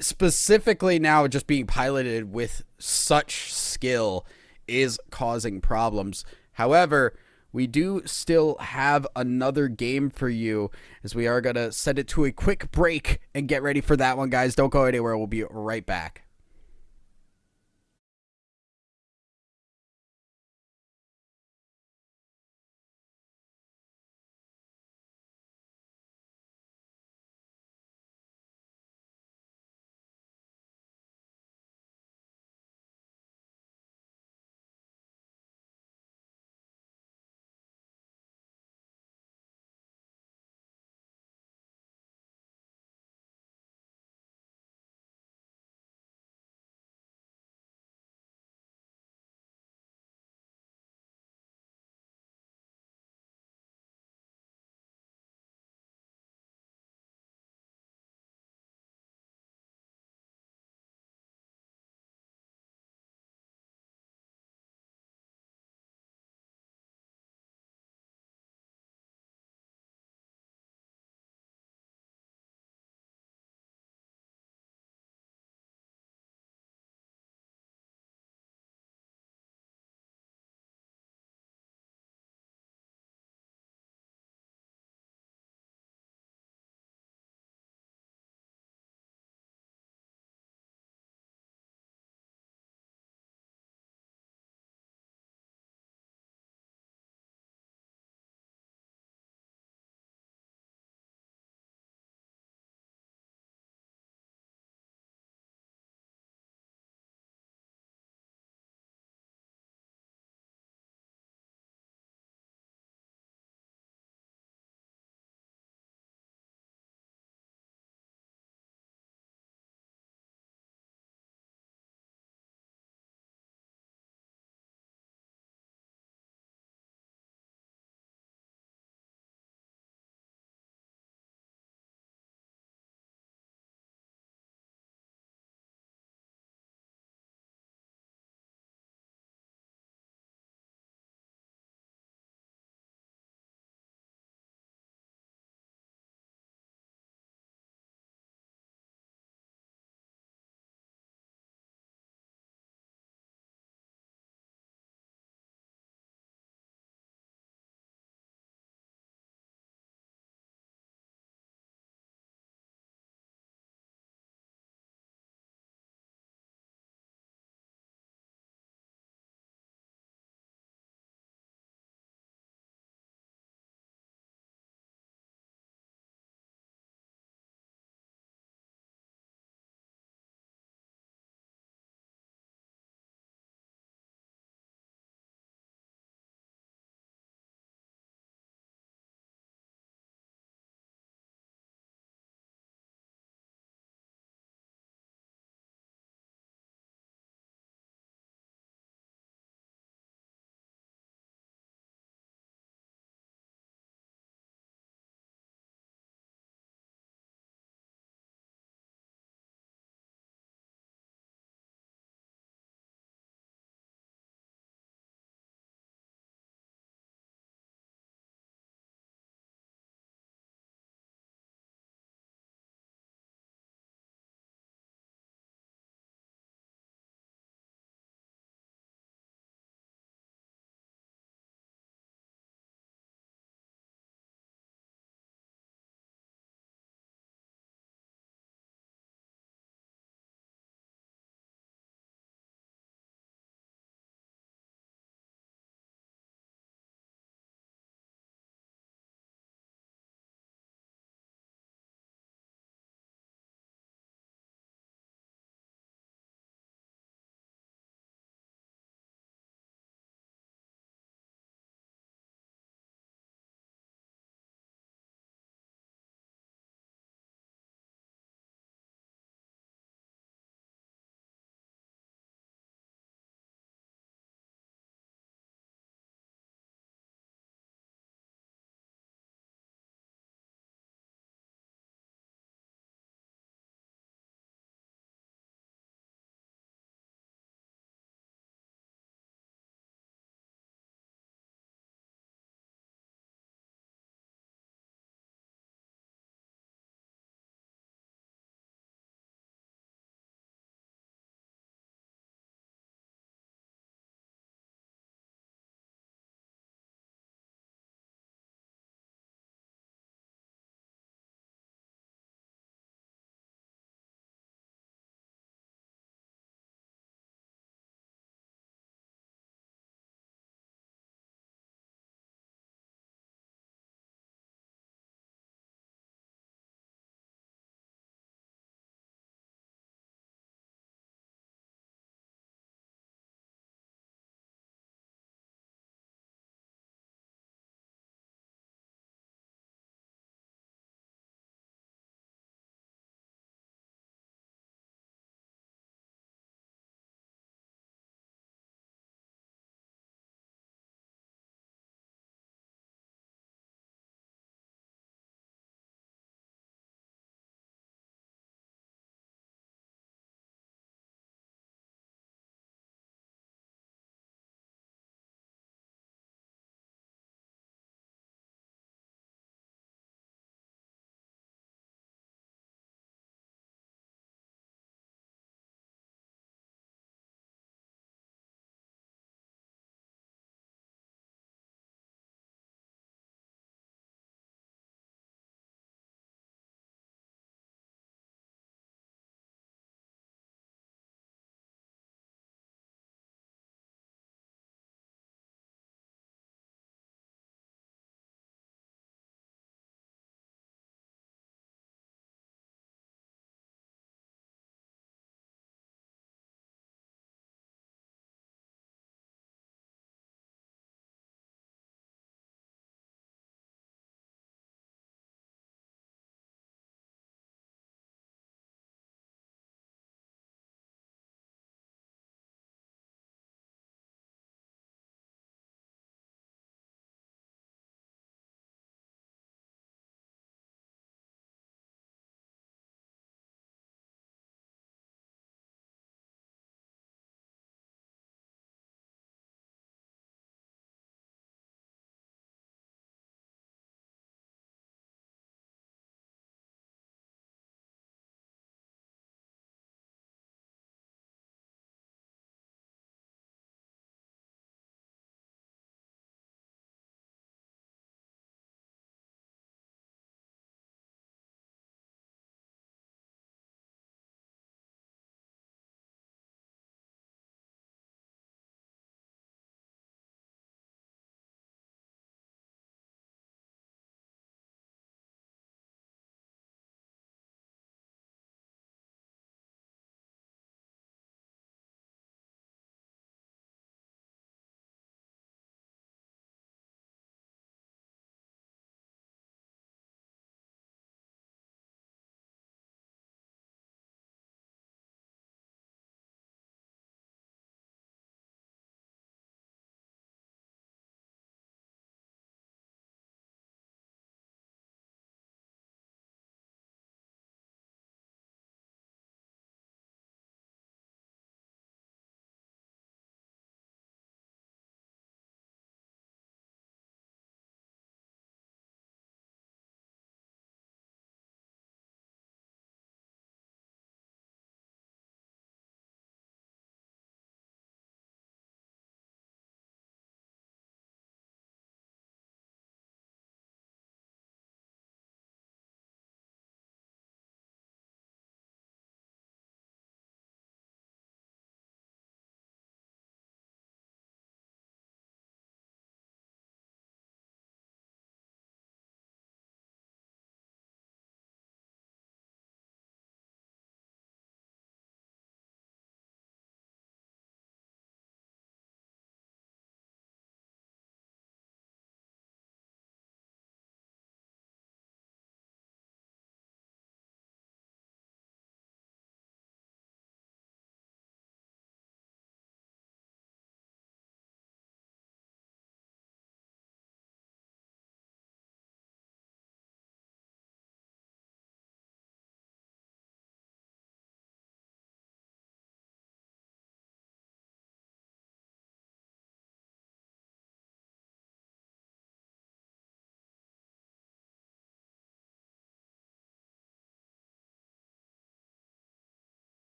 specifically now, just being piloted with such skill is causing problems. However, we do still have another game for you, as we are going to send it to a quick break and get ready for that one, guys. Don't go anywhere. We'll be right back.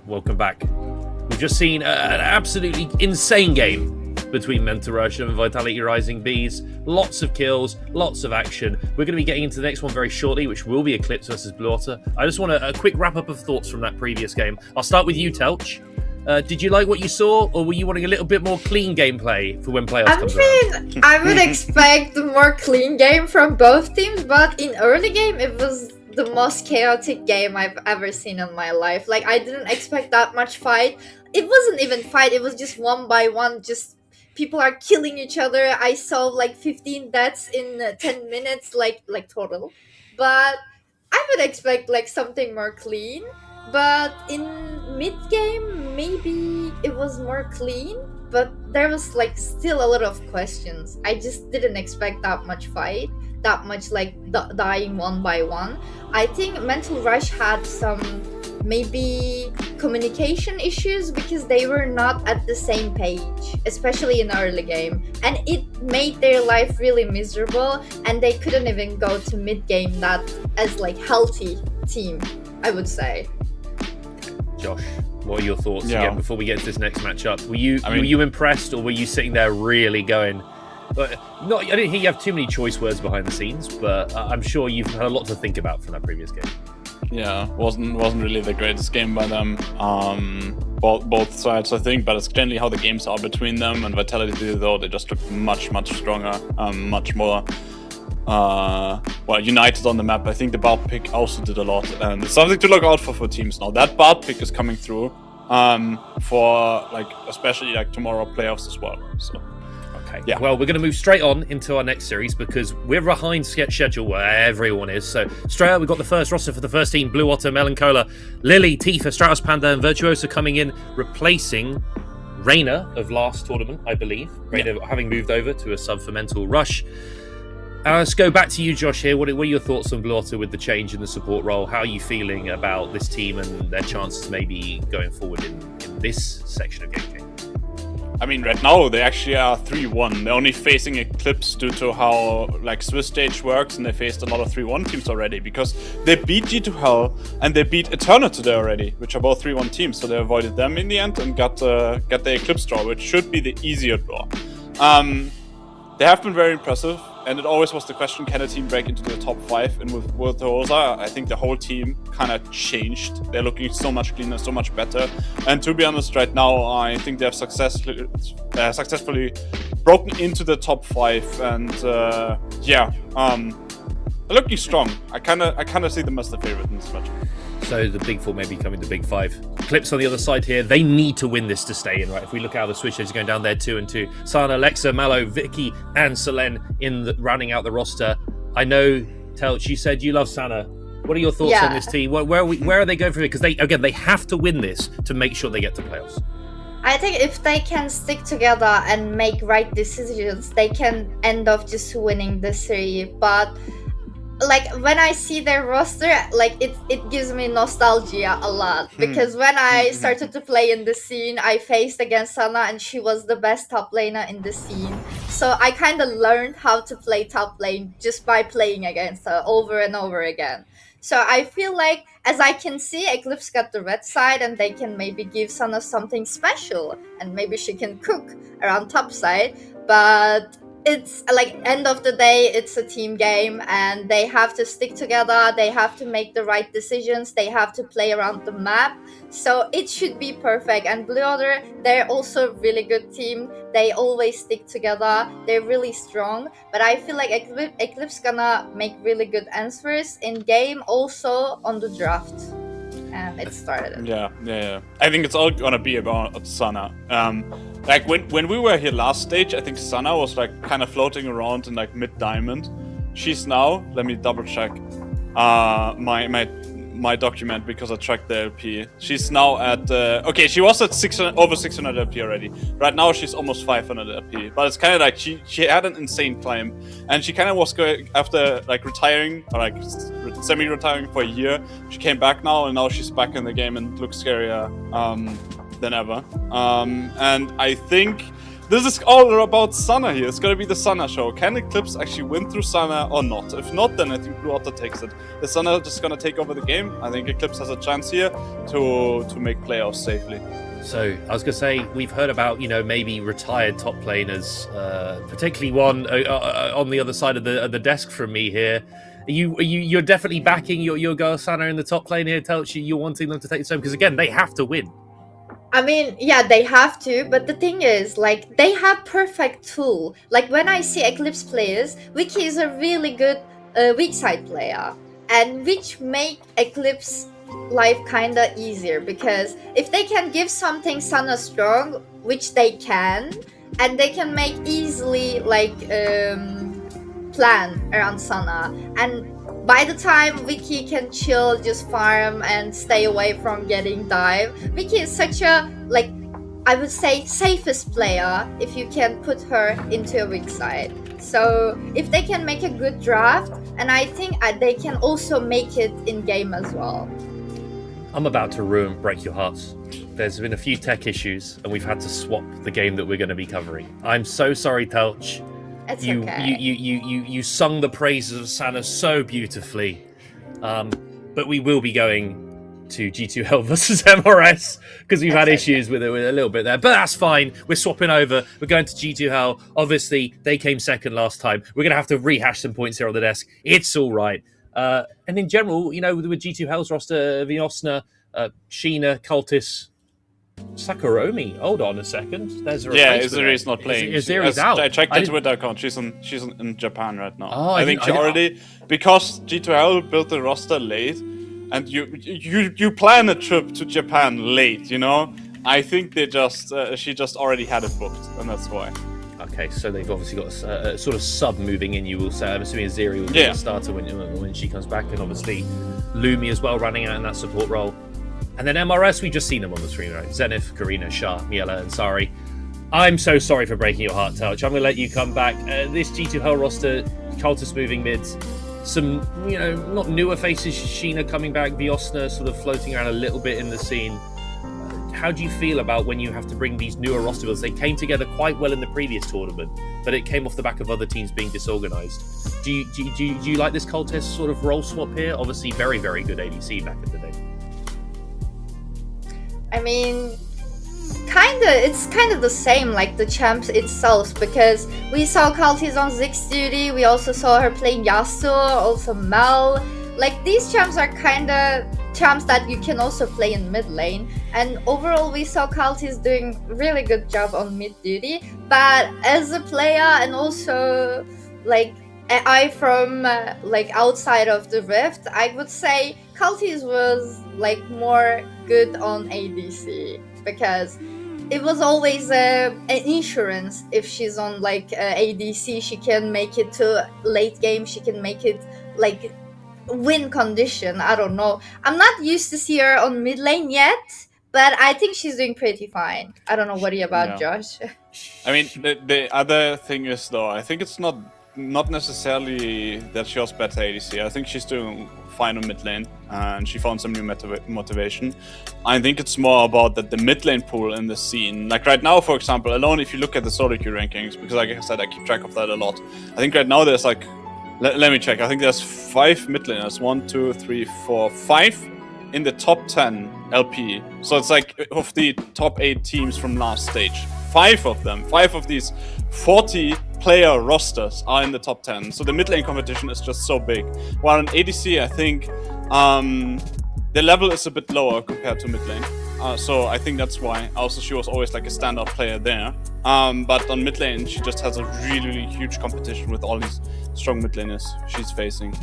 welcome back. We've just seen an absolutely insane game between Mental Rush and Vitality Rising Bees. Lots of kills, lots of action. We're going to be getting into the next one very shortly, which will be Eclipse versus Blue Otter. I just want a quick wrap-up of thoughts from that previous game. I'll start with you, Telch. Did you like what you saw, or were you wanting a little bit more clean gameplay for when playoffs comes around? I would expect a more clean game from both teams, but in early game, it was the most chaotic game I've ever seen in my life. Like, I didn't expect that much fight. It wasn't even fight, it was just one by one, just people are killing each other. I saw like 15 deaths in 10 minutes, like total. But I would expect like something more clean. But in mid game, maybe it was more clean, but there was like still a lot of questions. I just didn't expect that much fight, that much like dying one by one. I think Mental Rush had some maybe communication issues because they were not at the same page, especially in the early game, and it made their life really miserable, and they couldn't even go to mid game that as like healthy team, I would say. Josh, what are your thoughts again before we get to this next matchup? Were you impressed, or were you sitting there really going? I didn't hear you have too many choice words behind the scenes, but I'm sure you've had a lot to think about from that previous game. Yeah, wasn't really the greatest game by them. Both sides, I think, but it's generally how the games are between them. And Vitality, though, they just look much stronger, much more united on the map. I think the Bard pick also did a lot, and it's something to look out for teams now. That Bard pick is coming through for like especially like tomorrow playoffs as well. So. Yeah. Well, we're going to move straight on into our next series because we're behind schedule where everyone is. So straight up, we've got the first roster for the first team: Blue Otter, Melanchola, Lily, Tifa, Stratos Panda, and Virtuoso coming in, replacing Reina of last tournament, I believe. Reina having moved over to a sub for Mental Rush. Let's go back to you, Josh, here. What are your thoughts on Blue Otter with the change in the support role? How are you feeling about this team and their chances maybe going forward in this section of game? I mean, right now they actually are 3-1. They're only facing Eclipse due to how like Swiss stage works, and they faced a lot of 3-1 teams already because they beat G2H and they beat Eternity already, which are both 3-1 teams. So they avoided them in the end and got the Eclipse draw, which should be the easier draw. They have been very impressive, and it always was the question: can a team break into the top 5? And with Rosa, I think the whole team kind of changed. They're looking so much cleaner, so much better. And to be honest, right now, I think they have successfully broken into the top 5. And they're looking strong. I kind of see them as the favorite in this match. So the Big 4 may be becoming the Big 5. Clips on the other side here. They need to win this to stay in, right? If we look at how the Switch is going down there 2-2. Sana, Lexa, Mallow, Vicky, and Selene rounding out the roster. I know, Telch, you said you love Sana. What are your thoughts on this team? Where are they going from here? Because they have to win this to make sure they get to playoffs. I think if they can stick together and make right decisions, they can end up just winning the series. But like when I see their roster, like it gives me nostalgia a lot, because when I started to play in the scene, I faced against Sana and she was the best top laner in the scene. So I kind of learned how to play top lane just by playing against her over and over again. So I feel like, as I can see, Eclipse got the red side and they can maybe give Sana something special and maybe she can cook around top side. But it's like, end of the day, it's a team game and they have to stick together. They have to make the right decisions. They have to play around the map. So it should be perfect. And Blue Otter, they're also a really good team. They always stick together. They're really strong. But I feel like Eclipse gonna make really good answers in game, also on the draft. And it started. Yeah. I think it's all gonna be about Sana. Like when we were here last stage, I think Sana was like kind of floating around in like mid diamond. She's now, let me double check my document because I tracked the LP. She's now at okay, she was at over 600 LP already. Right now she's almost 500 LP. But it's kind of like she had an insane climb, and she kind of was going after like retiring or like semi-retiring for a year. She came back now, and now she's back in the game and looks scarier than ever. And I think This is all about Sana here. It's gonna be the Sana show. Can Eclipse actually win through Sana or not? If not, then I think Blue Otter takes it. Is Sana just gonna take over the game? I think Eclipse has a chance here to make playoffs safely. So I was going to say, we've heard about, maybe retired top laners, particularly one on the other side of the desk from me here. You're definitely backing your girl Sana in the top lane here, Telch. You're wanting them to take this home because again, they have to win. I mean, yeah, they have to, but the thing is, like, they have perfect tool. Like, when I see Eclipse players, Wiki is a really good weak side player, and which make Eclipse life kinda easier, because if they can give something Sana strong, which they can, and they can make easily like plan around Sana, and by the time Vicky can chill, just farm and stay away from getting dive, Vicky is such a, like, I would say, safest player if you can put her into a weak side. So if they can make a good draft, and I think they can also make it in game as well. I'm about to break your hearts. There's been a few tech issues, and we've had to swap the game that we're going to be covering. I'm so sorry, Telch. It's you, okay. you sung the praises of Sana so beautifully. But we will be going to G2H versus MRS because we've had issues with it a little bit there. But that's fine. We're swapping over. We're going to G2H. Obviously, they came second last time. We're going to have to rehash some points here on the desk. It's all right. And in general, with G2H's roster, Viosna, Sheena, Cultis, Sakuromi. Hold on a second. There's a Izuri's not playing. Izuri's out. I checked the Twitter account. She's in Japan right now. Oh, I think she already, because G2L built the roster late, and you plan a trip to Japan late. I think they she just already had it booked, and that's why. Okay, so they've obviously got a sort of sub moving in, you will say. I'm assuming Aziri will be the starter when she comes back, and obviously Lumi as well running out in that support role. And then MRS, we've just seen them on the screen, right? Zenith, Karina, Shah, Miela, and Sari. I'm so sorry for breaking your heart, Telch. I'm going to let you come back. This G2H roster, Cultus moving mids, some, not newer faces, Sheena coming back, Viosna sort of floating around a little bit in the scene. How do you feel about when you have to bring these newer roster builds? They came together quite well in the previous tournament, but it came off the back of other teams being disorganized. Do you like this Cultist sort of role swap here? Obviously, very, very good ADC back in the day. I mean, it's kind of the same like the champs itself, because we saw Cultis on Ziggs duty, we also saw her playing Yasuo, also Mel. Like, these champs are kind of champs that you can also play in mid lane, and overall we saw Cultis doing really good job on mid duty. But as a player, and also like I from like outside of the Rift, I would say Cultis was like more good on ADC, because it was always an insurance. If she's on like ADC, she can make it to late game, she can make it like win condition. I don't know, I'm not used to see her on mid lane yet, but I think she's doing pretty fine. I don't know what about Josh. I mean, the other thing is, though, I think it's not necessarily that she was better ADC. I think she's doing fine on mid lane, and she found some new motivation. I think it's more about that the mid lane pool in the scene. Like right now, for example, alone if you look at the solo queue rankings, because like I said, I keep track of that a lot. I think right now there's like, let me check. I think there's 5 mid laners. 1, 2, 3, 4, 5 in the top 10 LP. So it's like of the top 8 teams from last stage. 5 of these 40 player rosters are in the top 10. So the mid lane competition is just so big. While in ADC, I think the level is a bit lower compared to mid lane. So I think that's why. Also, she was always like a standout player there. But on mid lane, she just has a really, really huge competition with all these strong mid laners she's facing.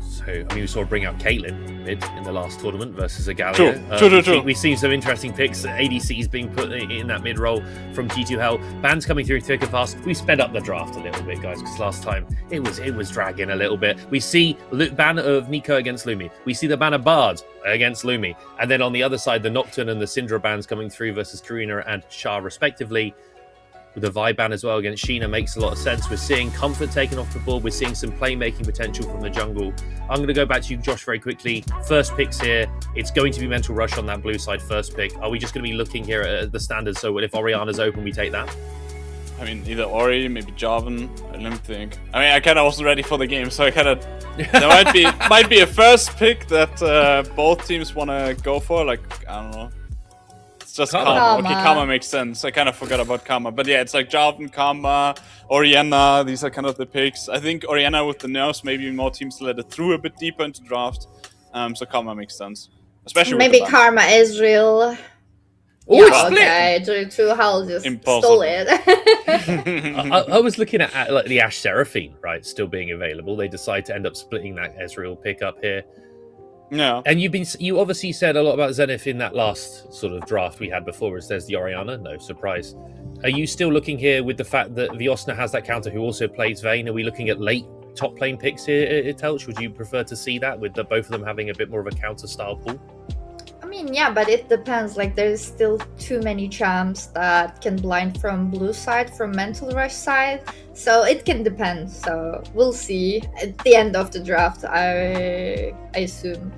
So, I mean, we saw her bring out Caitlyn mid in the last tournament versus Agalia. True. We've seen some interesting picks. ADCs being put in that mid role from G2H. Bans coming through thick and fast. We sped up the draft a little bit, guys, because last time it was dragging a little bit. We see ban of Nico against Lumi. We see the ban of Bard against Lumi. And then on the other side, the Nocturne and the Syndra bans coming through versus Karina and Shah, respectively. With the vibe ban as well against Sheena makes a lot of sense. We're seeing Comfort taken off the board. We're seeing some playmaking potential from the jungle. I'm going to go back to you, Josh, very quickly. First picks here. It's going to be Mental Rush on that blue side first pick. Are we just going to be looking here at the standards? So if Oriana's open, we take that? I mean, either Ori, maybe Jarvan. Let me think. I mean, I kind of wasn't ready for the game, so I kind of there might be a first pick that both teams want to go for. Like, I don't know. It's just Karma. Okay, Karma makes sense. I kind of forgot about Karma, but yeah, it's like Jarvan, Karma, Orianna. These are kind of the picks. I think Orianna with the nerfs, maybe more teams let it through a bit deeper into draft. So Karma makes sense, especially maybe with the Karma is real. Oh, Yeah, it's split. okay, G2H just Impossible. stole it. I was looking at like the Ash Seraphine, right, still being available. They decide to end up splitting that Ezreal pick up here. Yeah. And you obviously said a lot about Zenith in that last sort of draft we had before, where it says the Orianna. No surprise. Are you still looking here with the fact that Viosna has that counter who also plays Vayne? Are we looking at late top lane picks here, Telch? Would you prefer to see that with both of them having a bit more of a counter style pool? I mean, yeah, but it depends. Like, there's still too many champs that can blind from blue side, from Mental Rush side. So it can depend. So we'll see at the end of the draft, I assume.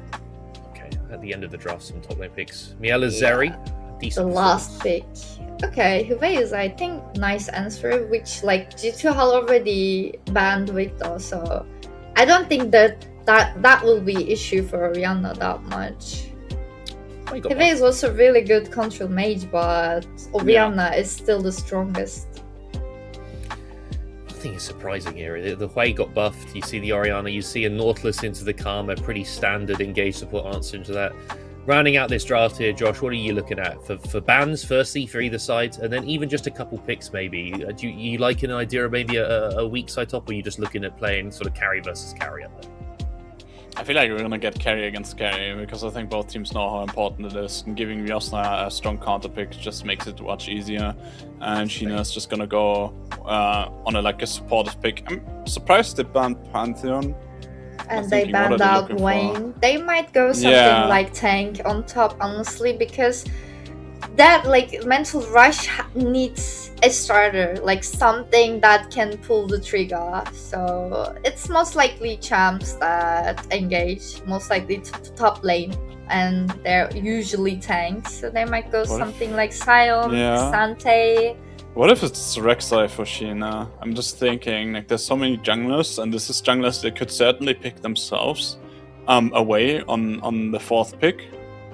Okay, at the end of the draft, some top lane picks. Miela Zeri, The decent last performance. pick. Okay, Huve is, I think, nice answer, which, like, G2H already banned with, though. So I don't think that will be issue for Orianna that much. Oh, you got Huve is also really good control mage, but Orianna is still the strongest. I think it's surprising here. The way he got buffed, you see the Orianna, you see a Nautilus into the Karma, pretty standard engage support answer into that. Rounding out this draft here, Josh, what are you looking at for bans, firstly, for either side, and then even just a couple picks maybe? Do you like an idea of maybe a weak side top, or are you just looking at playing sort of carry versus carry up there? I feel like we're gonna get carry against carry because I think both teams know how important it is, and giving Viosna a strong counter pick just makes it much easier. And Sheena's just gonna go on a supportive pick. I'm surprised they banned Pantheon. And I'm they thinking, what banned are they out looking for? Wayne. They might go something Yeah. like tank on top, honestly, because that, like, Mental Rush needs a starter, like something that can pull the trigger. So it's most likely champs that engage, most likely to top lane, and they're usually tanks. So they might go What if- something like Sion, Yeah. Sante. What if it's Rek'Sai for Sheena? I'm just thinking, like, there's so many junglers, and this is junglers they could certainly pick themselves away on the fourth pick.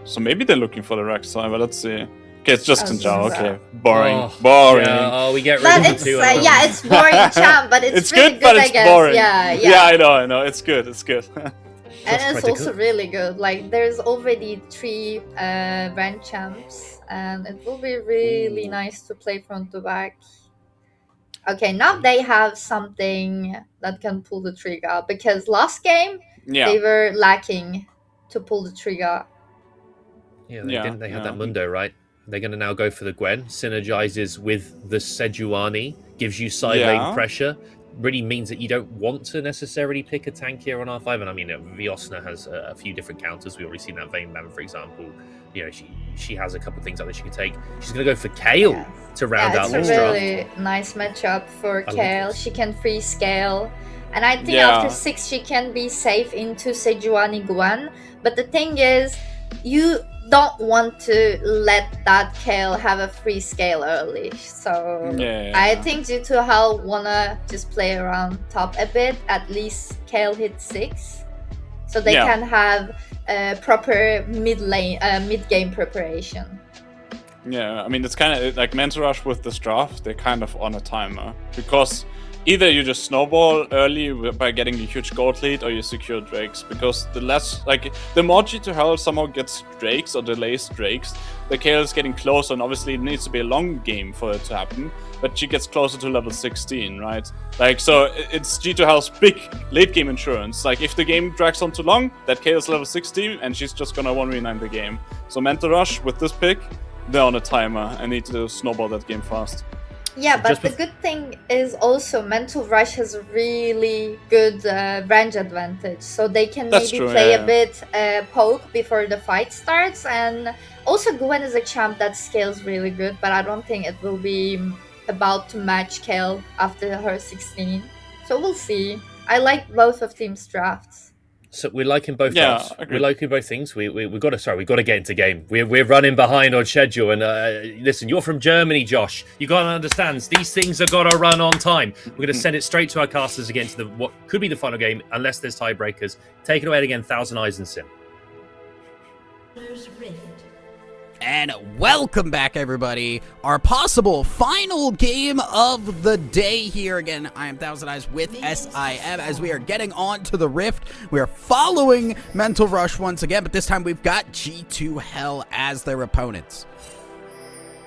So maybe they're looking for the Rek'Sai, but let's see. Okay, it's just Xinjiao. Okay, boring, boring. Yeah, we get rid But of it's the two. yeah, it's boring champ, but it's really good, but I it's guess. boring. Yeah. I know. It's good. It's good. And it's pretty also good. really good. Like, there's already 3 ranked champs, and it will be really nice to play front to back. Okay, now they have something that can pull the trigger, because last game Yeah. they were lacking to pull the trigger. Yeah, they Yeah, didn't. They had yeah. that Mundo, right? They're going to now go for the Gwen. Synergizes with the Sejuani. Gives you side Yeah. lane pressure. Really means that you don't want to necessarily pick a tank here on R5. And I mean, Viosna has a few different counters. We've already seen that Vayne ban, for example. You know, she has a couple of things out that she can take. She's going to go for Kale Yeah. to round Yeah, out it's this a draft. really nice matchup for love Kale. this. She can free scale. And I think Yeah. after 6 she can be safe into Sejuani Gwen. But the thing is, you don't want to let that Kale have a free scale early. So Yeah. I think G2H wanna just play around top a bit. At least Kale hit 6. So they Yeah. can have proper mid game preparation. Yeah, I mean, it's kind of like Mental Rush with this draft, they're kind of on a timer. Because either you just snowball early by getting a huge gold lead, or you secure Drakes. Because the more G2H somehow gets Drakes or delays Drakes, the Kale is getting closer, and obviously it needs to be a long game for it to happen. But she gets closer to level 16, right? Like, so it's G2H's big late game insurance. Like, if the game drags on too long, that Kale is level 16, and she's just gonna 1v9 the game. So Mental Rush with this pick, they're on a timer and need to snowball that game fast. Yeah, but Just the bef- good thing is also Mental Rush has a really good range advantage, so they can That's maybe true, play yeah. a bit poke before the fight starts. And also Gwen is a champ that scales really good, but I don't think it will be about to match Kale after her 16. So we'll see. I like both of teams' drafts. So we're liking both. Yeah, jobs. agreed. We're liking both things. We've got to get into game. We're running behind on schedule. And listen, you're from Germany, Josh. You got to understand these things are got to run on time. We're going to send it straight to our casters against what could be the final game, unless there's tiebreakers. Take it away again, Thousand Eyes and Sim. And welcome back, everybody. Our possible final game of the day here. Again, I am Thousand Eyes with SIM as we are getting on to the Rift. We are following Mental Rush once again, but this time we've got G2H as their opponents.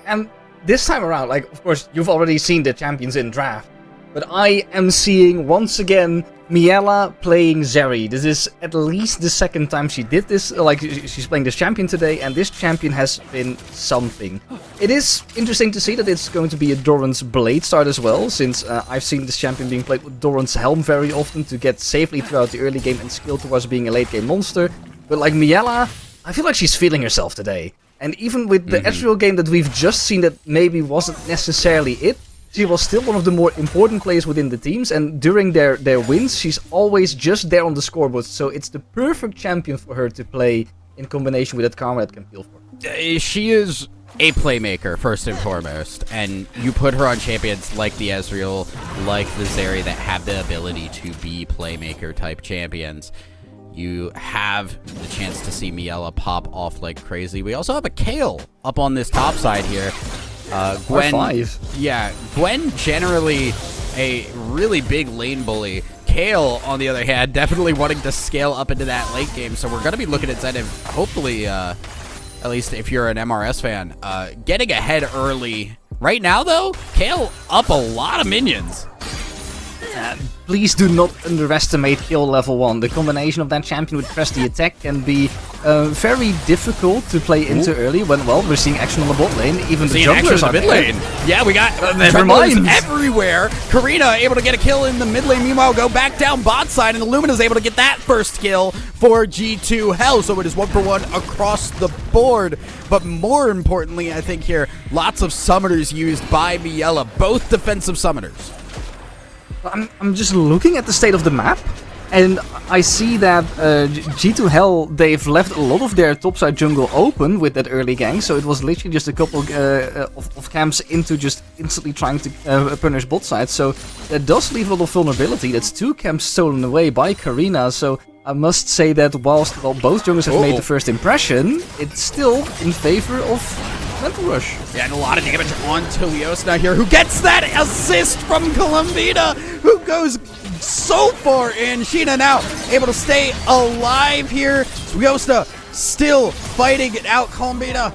And this time around, like, of course, you've already seen the champions in draft, but I am seeing once again Miela playing Zeri. This is at least the second time she did this. Like, she's playing this champion today, and this champion has been something. It is interesting to see that it's going to be a Doran's Blade start as well, since I've seen this champion being played with Doran's Helm very often to get safely throughout the early game and skill towards being a late game monster. But like Miela, I feel like she's feeling herself today. And even with the Ezreal game that we've just seen that maybe wasn't necessarily it, she was still one of the more important players within the teams, and during their wins, she's always just there on the scoreboard, so it's the perfect champion for her to play in combination with that Karma that can peel for her. She is a playmaker, first and foremost, and you put her on champions like the Ezreal, like the Zeri, that have the ability to be playmaker-type champions. You have the chance to see Miela pop off like crazy. We also have a Kayle up on this top side here. Gwen, yeah, Gwen generally a really big lane bully. Kayle, on the other hand, definitely wanting to scale up into that late game. So we're going to be looking at Zenith, hopefully, at least if you're an MRS fan, getting ahead early. Right now, though, Kayle up a lot of minions. Please do not underestimate Kayle level 1. The combination of that champion with Press the Attack can be very difficult to play into early when, well, we're seeing action on the bot lane. Even the junglers are mid lane. Yeah, we got never mind. Everywhere. Karina able to get a kill in the mid lane. Meanwhile, go back down bot side, and Illumina's able to get that first kill for G2H. So it is 1-for-1 across the board. But more importantly, I think here, lots of summoners used by Miela, both defensive summoners. I'm just looking at the state of the map, and I see that G2H, they've left a lot of their topside jungle open with that early gank, so it was literally just a couple of camps into just instantly trying to punish bot side, so that does leave a lot of vulnerability. That's 2 camps stolen away by Karina, so I must say that whilst both junglers have made the first impression, it's still in favor of Mental Rush. Yeah, and a lot of damage onto Leosna here, who gets that assist from Columbina, who goes so far in. Sheena now able to stay alive here. Leosna still fighting it out. Columbina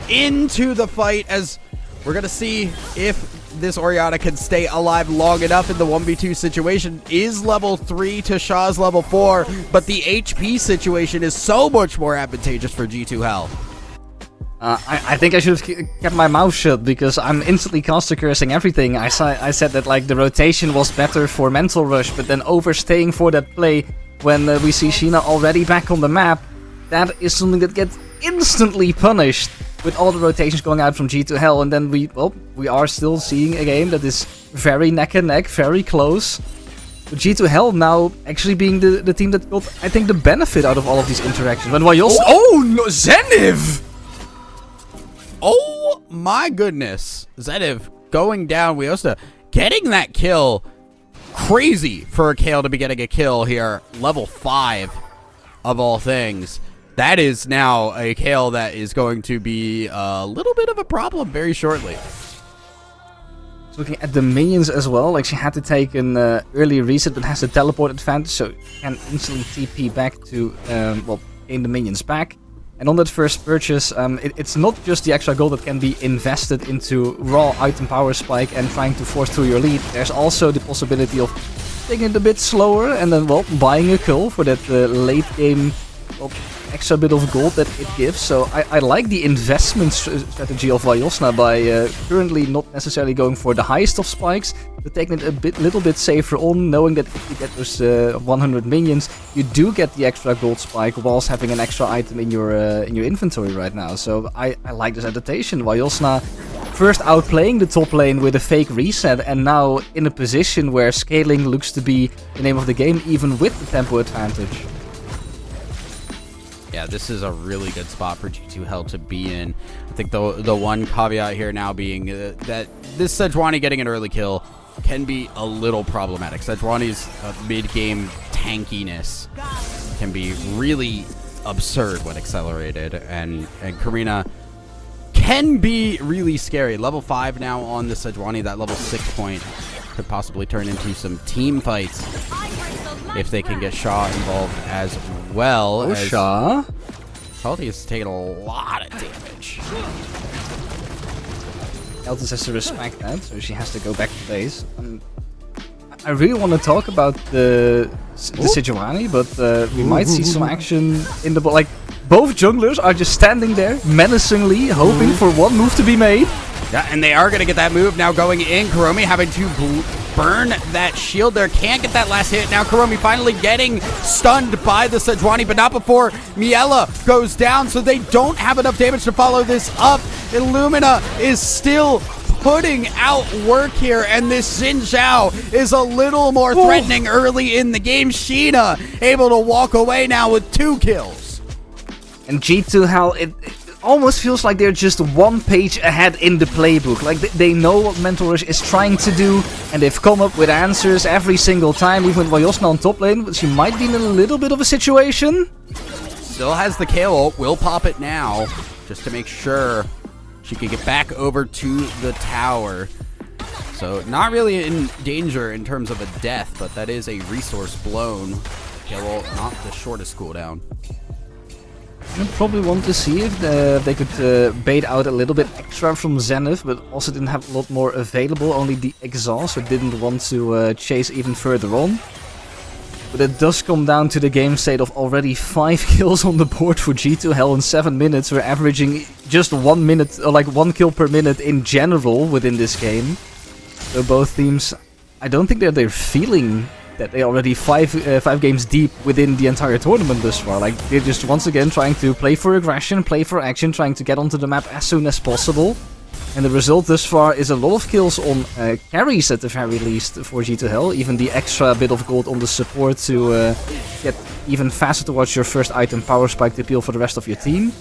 into the fight, as we're going to see if this Orianna can stay alive long enough in the 1v2 situation. Is level 3 to Shaw's level 4, but the HP situation is so much more advantageous for G2H. I think I should have kept my mouth shut, because I'm instantly caster cursing everything. I said that like the rotation was better for Mental Rush, but then overstaying for that play when we see Sheena already back on the map, that is something that gets instantly punished with all the rotations going out from G2H, and then we are still seeing a game that is very neck and neck, very close. But G2H now actually being the team that got, I think, the benefit out of all of these interactions. When Wyos— oh no, Zenith! Oh my goodness. Zenith going down. Leosna getting that kill. Crazy for a Kayle to be getting a kill here. Level 5 of all things. That is now a Kayle that is going to be a little bit of a problem very shortly. Looking at the minions as well, like she had to take an early reset but has the teleport advantage, so can instantly TP back to, gain the minions back. And on that first purchase, it's not just the extra gold that can be invested into raw item power spike and trying to force through your lead. There's also the possibility of taking it a bit slower and then, buying a kill for that late game extra bit of gold that it gives. So I like the investment strategy of Vyosna by currently not necessarily going for the highest of spikes, but taking it a little bit safer on, knowing that if you get those 100 minions, you do get the extra gold spike whilst having an extra item in your inventory right now. So I like this adaptation. Vyosna first outplaying the top lane with a fake reset, and now in a position where scaling looks to be the name of the game, even with the tempo advantage. Yeah, this is a really good spot for G2H to be in. I think the one caveat here now being that this Sejuani getting an early kill can be a little problematic. Sejuani's mid-game tankiness can be really absurd when accelerated, and Karina can be really scary. Level 5 now on the Sejuani. That level 6 point could possibly turn into some team fights if they can get Shaw involved as well. Oh, Shaw. Salty has taken a lot of damage. Eltis has to respect that, so she has to go back to base. I really want to talk about the Sejuani, but we might see some action in the bot. Like, both junglers are just standing there menacingly, hoping for one move to be made. Yeah, and they are going to get that move now going in. Kuromi having to burn that shield there. Can't get that last hit. Now Kuromi finally getting stunned by the Sejuani, but not before Miela goes down, so they don't have enough damage to follow this up. Illumina is still putting out work here, and this Xin Zhao is a little more threatening early in the game. Sheena able to walk away now with 2 kills. And G2H, it almost feels like they're just one page ahead in the playbook. Like, they know what Mental Rush is trying to do, and they've come up with answers every single time. Even with Vajosna on top lane, but she might be in a little bit of a situation. Still has the Kayle ult, will pop it now, just to make sure she can get back over to the tower. So not really in danger in terms of a death, but that is a resource blown. Kayle ult, not the shortest cooldown. I probably want to see if they could bait out a little bit extra from Zenith, but also didn't have a lot more available, only the exhaust, so didn't want to chase even further on. But it does come down to the game state of already 5 kills on the board for G2H in 7 minutes. We're averaging just 1 minute, or like 1 kill per minute in general within this game. So both teams, I don't think that they're feeling that they're already 5 games deep within the entire tournament thus far. Like, they're just once again trying to play for aggression, play for action, trying to get onto the map as soon as possible. And the result thus far is a lot of kills on carries at the very least for G2H. Even the extra bit of gold on the support to get even faster towards your first item power spike to peel for the rest of your team.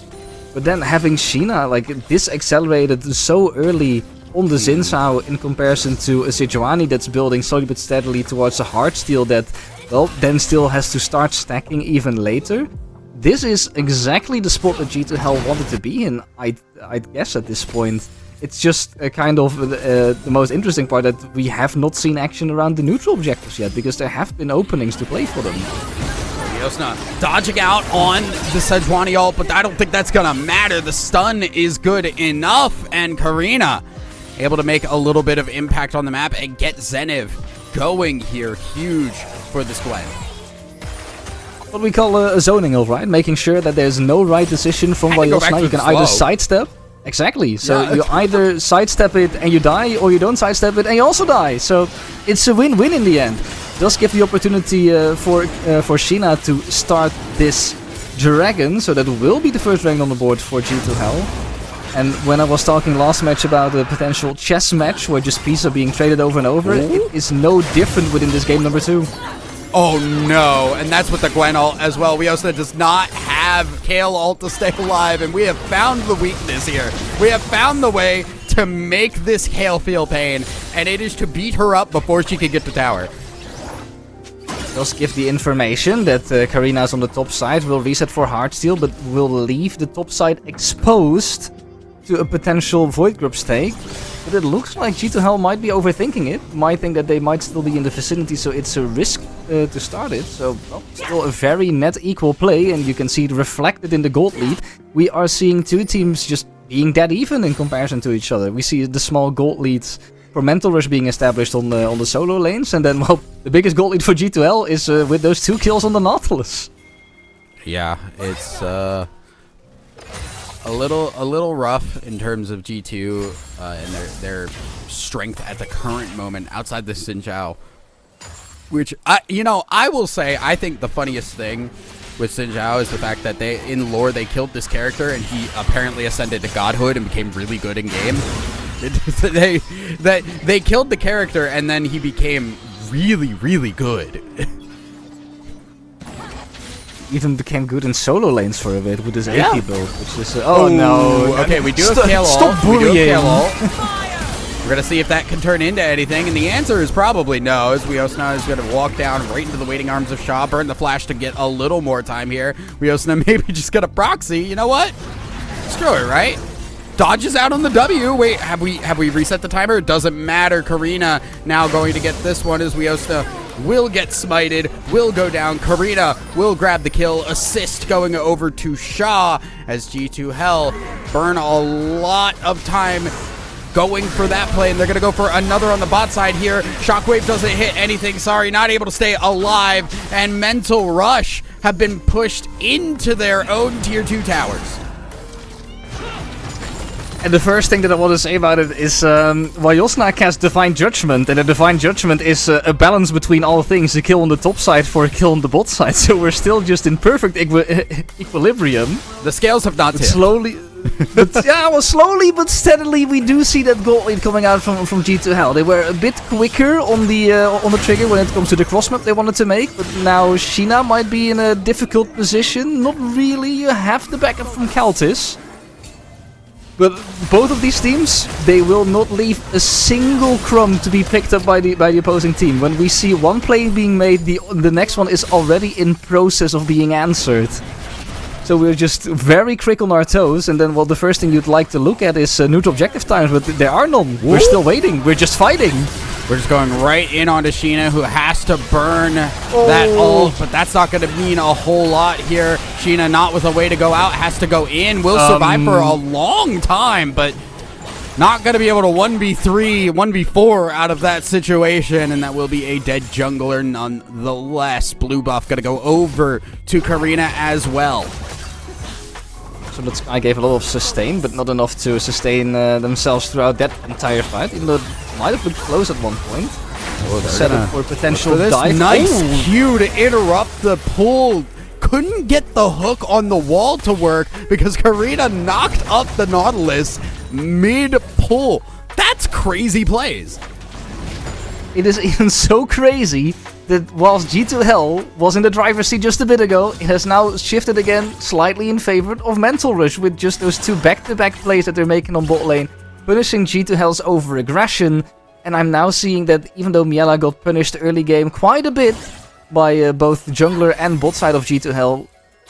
But then having Sheena, like, this accelerated so early on the Xin Zhao in comparison to a Sejuani that's building slowly but steadily towards a Heartsteel that, well, then still has to start stacking even later. This is exactly the spot that G2H wanted to be in, I'd guess at this point. It's just kind of the most interesting part that we have not seen action around the neutral objectives yet, because there have been openings to play for them. Vajosna dodging out on the Sejuani ult, but I don't think that's gonna matter. The stun is good enough, and Karina able to make a little bit of impact on the map and get Zenith going here. Huge for this Gwen. What we call a zoning ult, right? Making sure that there's no right decision from Vajosna. You can either sidestep. Exactly. So yeah, you either sidestep it and you die, or you don't sidestep it and you also die. So it's a win-win in the end. It does give the opportunity for Sheena to start this dragon, so that will be the first dragon on the board for G2H. And when I was talking last match about a potential chess match where just pieces are being traded over and over, it is no different within this game number 2. Oh no, and that's with the Gwen ult as well. Vajosna does not have Kayle ult to stay alive, and we have found the weakness here. We have found the way to make this Kayle feel pain, and it is to beat her up before she can get to tower. Does give the information that Karina's on the top side, will reset for Heartsteel, but will leave the top side exposed to a potential Void Grub stake. But it looks like G2H might be overthinking it, might think that they might still be in the vicinity, so it's a risk to start it. So, well, still a very net equal play, and you can see it reflected in the gold lead. We are seeing two teams just being dead even in comparison to each other. We see the small gold leads for Mental Rush being established on the solo lanes, and then, well, the biggest gold lead for G2H is with those 2 kills on the Nautilus. Yeah, it's a little rough in terms of G2 and their strength at the current moment outside the Xin Zhao. Which, I will say, I think the funniest thing with Xin Zhao is the fact that in lore, they killed this character and he apparently ascended to godhood and became really good in game. They killed the character and then he became really, really good. even became good in solo lanes for a bit with his Yeah. AP build, which is oh no. Okay, we do have Stop- KLOL. stop We do have bullying. KLOL. We're gonna see if that can turn into anything, and the answer is probably no, as Wiosna is gonna walk down right into the waiting arms of Shaw, burn the flash to get a little more time here. Wiosna maybe just gonna proxy. You know what? Screw it, right? Dodges out on the W. Wait, have we reset the timer? It doesn't matter. Karina now going to get this one as Wiosna will get smited, will go down. Karina will grab the kill. Assist going over to Shaw as G2H burn a lot of time going for that play, and they're going to go for another on the bot side here. Shockwave doesn't hit anything. Sorry, not able to stay alive, and Mental Rush have been pushed into their own tier 2 towers. And the first thing that I want to say about it is Wiosna casts Divine Judgment, and the Divine Judgment is a balance between all things, a kill on the top side for a kill on the bot side, so we're still just in perfect equilibrium. The scales have not tipped. Slowly, slowly but steadily we do see that gold lead coming out from G2H. They were a bit quicker on the trigger when it comes to the cross map they wanted to make, but now Sheena might be in a difficult position. Not really, you have the backup from Kaltis. But both of these teams, they will not leave a single crumb to be picked up by the opposing team. When we see one play being made, the next one is already in process of being answered. So we're just very quick on our toes, and then the first thing you'd like to look at is neutral objective times, but there are none. We're still waiting. We're just fighting. We're just going right in onto Sheena, who has to burn that ult, but that's not going to mean a whole lot here. Sheena, not with a way to go out, has to go in. Will survive for a long time, but not going to be able to 1v3, 1v4 out of that situation, and that will be a dead jungler nonetheless. Blue buff going to go over to Karina as well. So I gave a lot of sustain, but not enough to sustain themselves throughout that entire fight, even though it might have looked close at one point. Set up for a potential this dive. nice cue to interrupt the pull. Couldn't get the hook on the wall to work because Karina knocked up the Nautilus mid-pull. That's crazy plays. It is even so crazy that whilst G2H was in the driver's seat just a bit ago, it has now shifted again slightly in favor of Mental Rush with just those two back-to-back plays that they're making on bot lane, punishing G2H's over-aggression. And I'm now seeing that even though Miela got punished early game quite a bit by both the jungler and bot side of G2H,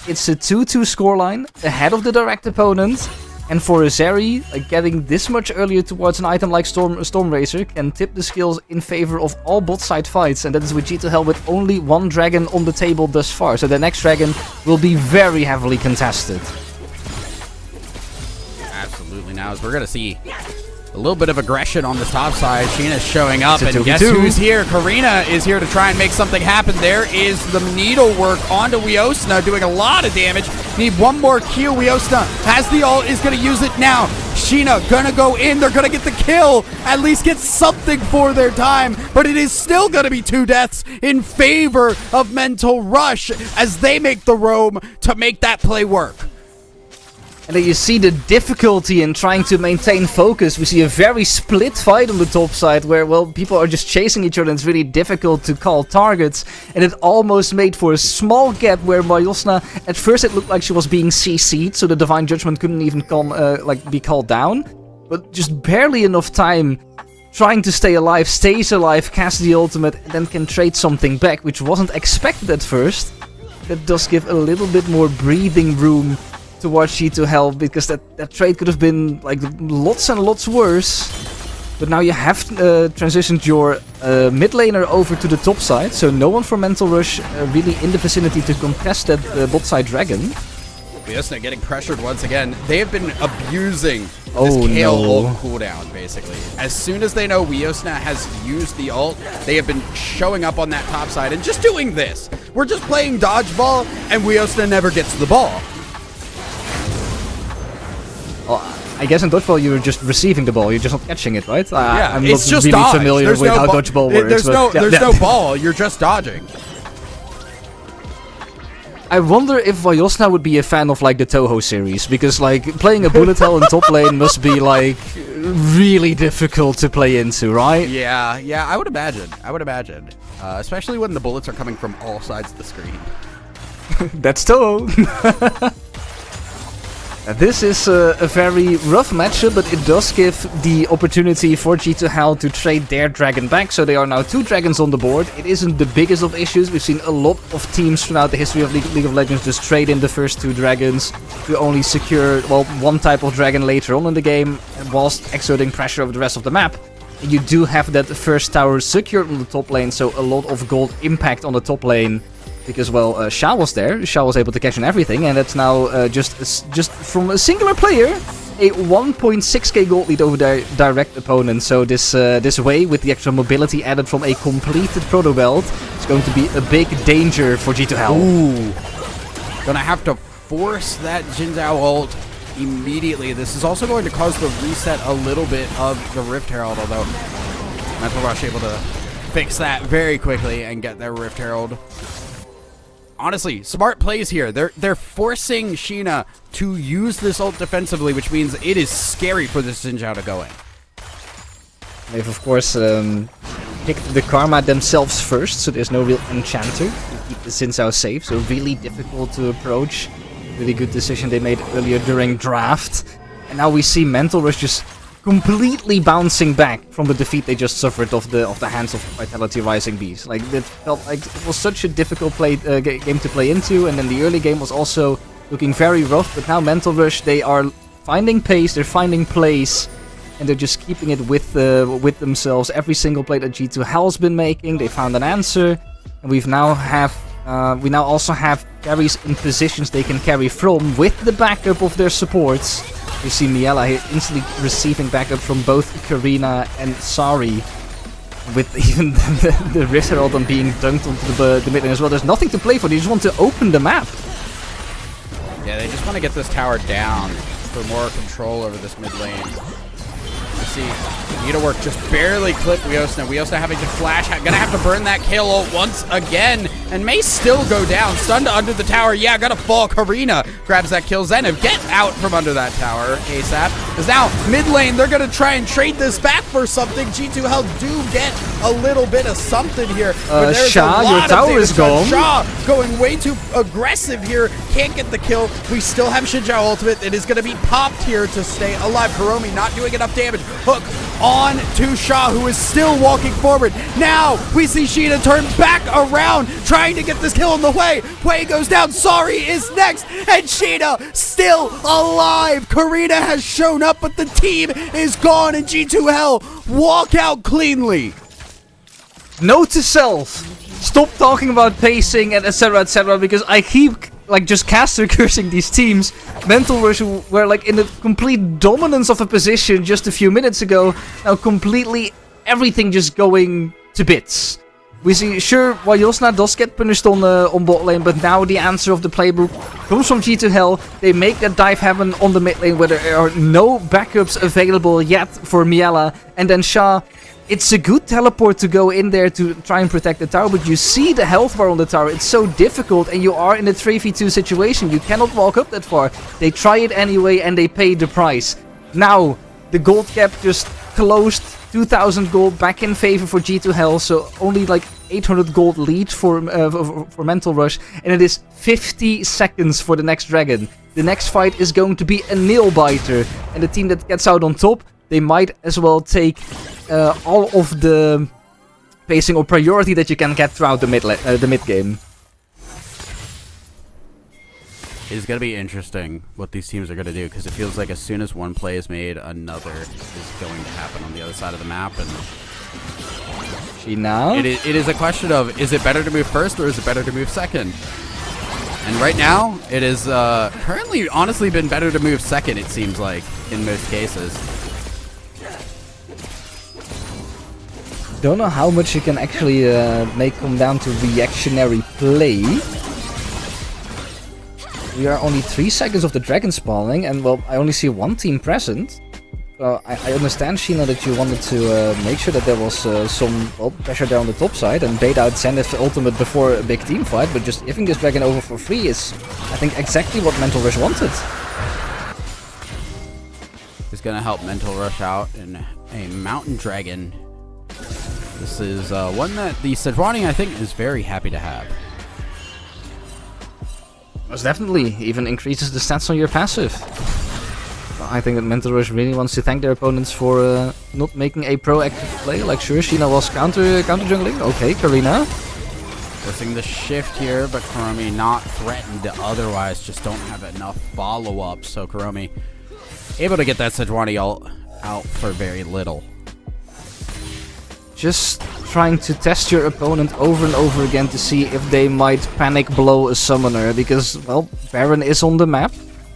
it's a 2-2 scoreline ahead of the direct opponent. And for a Zeri, getting this much earlier towards an item like Stormracer can tip the skills in favor of all bot side fights, and that is with G2H with only one dragon on the table thus far. So the next dragon will be very heavily contested. Absolutely. Now, as we're going to see a little bit of aggression on the top side. Sheena's showing up, It's a and guess 2v2. who's here? Karina is here to try and make something happen. There is the needlework onto Wiosna, doing a lot of damage. Need one more Q. Wiosna has the ult, is going to use it now. Sheena going to go in. They're going to get the kill. At least get something for their time. But it is still going to be 2 deaths in favor of Mental Rush as they make the roam to make that play work. And then you see the difficulty in trying to maintain focus. We see a very split fight on the top side where, well, people are just chasing each other and it's really difficult to call targets. And it almost made for a small gap where Wiosna, at first it looked like she was being CC'd, so the Divine Judgment couldn't even be called down. But just barely enough time trying to stay alive, stays alive, casts the ultimate, and then can trade something back, which wasn't expected at first. That does give a little bit more breathing room towards G2H, because that trade could have been like lots and lots worse. But now you have transitioned your mid laner over to the top side, so no one for Mental Rush really in the vicinity to contest that bot side dragon. Wiosna getting pressured once again. They have been abusing Oh, this Kale no. ult cooldown, basically. As soon as they know Wiosna has used the ult, they have been showing up on that top side and just doing this. We're just playing dodgeball, and Wiosna never gets the ball. Well, I guess in dodgeball you're just receiving the ball, you're just not catching it, right? Yeah, I'm it's not just really dodge. familiar There's with no how ball- dodgeball works. There's but there's no ball. You're just dodging. I wonder if Wiosna would be a fan of like the Toho series, because like playing a bullet hell in top lane must be like really difficult to play into, right? Yeah, I would imagine. Especially when the bullets are coming from all sides of the screen. That's Toho. This is a very rough matchup, but it does give the opportunity for G2H to trade their dragon back, so they are now 2 dragons on the board. It isn't the biggest of issues. We've seen a lot of teams throughout the history of League of Legends just trade in the first 2 dragons to only secure, well, one type of dragon later on in the game, whilst exerting pressure over the rest of the map. And you do have that first tower secured on the top lane, so a lot of gold impact on the top lane. Because, well, Sha was there. Sha was able to catch on everything, and that's now just from a singular player, a 1.6k gold lead over their direct opponent. So this way, with the extra mobility added from a completed proto belt, is going to be a big danger for G2H. Ooh. Gonna have to force that Xin Zhao ult immediately. This is also going to cause the reset a little bit of the Rift Herald, although Mental Rush able to fix that very quickly and get their Rift Herald. Honestly, smart plays here. They're forcing Sheena to use this ult defensively, which means it is scary for this Xin Zhao to go in. They've, of course, picked the Karma themselves first, so there's no real enchanter to keep the Xin Zhao safe, so really difficult to approach. Really good decision they made earlier during draft. And now we see Mental Rush just completely bouncing back from the defeat they just suffered off the hands of Vitality Rising Beast. Like, it felt like it was such a difficult game to play into, and then the early game was also looking very rough, but now Mental Rush, they are finding pace, they're finding place, and they're just keeping it with themselves. Every single play that G2H has been making, they found an answer, and we now also have carries in positions they can carry from with the backup of their supports. You see Miela here instantly receiving backup from both Karina and Sari, with even the Rift Herald on being dunked onto the mid lane as well. There's nothing to play for, they just want to open the map. Yeah, they just want to get this tower down for more control over this mid lane. You see, Needlework just barely clipped Weosna. Weosna having to flash, gonna have to burn that kill ult once again, and may still go down. Stunned under the tower, yeah, gotta fall. Karina grabs that kill. Zenith, get out from under that tower ASAP. Because now, mid lane, they're gonna try and trade this back for something. G2H do get a little bit of something here. But there's Sha, a lot your tower is gone. Sha going way too aggressive here. Can't get the kill. We still have Xin Zhao ultimate. It is gonna be popped here to stay alive. Hiromi not doing enough damage. Hook on to Sha, who is still walking forward. Now we see Sheena turn back around, trying to get this kill on the way. Way goes down. Sari is next, and Sheena still alive. Karina has shown up, but the team is gone, and G2H walk out cleanly. Note to self: stop talking about pacing and etc, because I keep like just caster cursing these teams. Mental Rush, who were like in the complete dominance of a position just a few minutes ago, now completely everything just going to bits. We see, sure, Wayosna does get punished on bot lane, but now the answer of the playbook comes from G2H. They make that dive happen on the mid lane where there are no backups available yet for Miela, and then Sha. It's a good teleport to go in there to try and protect the tower, but you see the health bar on the tower. It's so difficult, and you are in a 3v2 situation. You cannot walk up that far. They try it anyway, and they pay the price. Now, the gold cap just closed. 2,000 gold back in favor for G2H, so only like 800 gold lead for Mental Rush, and it is 50 seconds for the next dragon. The next fight is going to be a nail biter, and the team that gets out on top, they might as well take all of the pacing or priority that you can get throughout the mid game. It's going to be interesting what these teams are going to do, because it feels like as soon as one play is made, another is going to happen on the other side of the map. And Sheena? It is a question of, is it better to move first or is it better to move second? And right now, it is currently honestly been better to move second, it seems like, in most cases. Don't know how much you can actually make come down to reactionary play. We are only 3 seconds of the dragon spawning, and well, I only see one team present. I understand, Sheena, that you wanted to make sure that there was some pressure there on the top side and bait out Zenith ultimate before a big team fight, but just giving this dragon over for free is, I think, exactly what Mental Rush wanted. It's gonna help Mental Rush out in a mountain dragon. This is one that the Sejuani, I think, is very happy to have. Most definitely. Even increases the stats on your passive. I think that Mental Rush really wants to thank their opponents for not making a proactive play. Like, sure, Sheena was counter jungling. Okay, Karina. Forcing the shift here, but Kuromi not threatened otherwise. Just don't have enough follow-up. So Kuromi able to get that Sejuani ult out for very little. Just trying to test your opponent over and over again to see if they might panic blow a summoner. Because, well, Baron is on the map.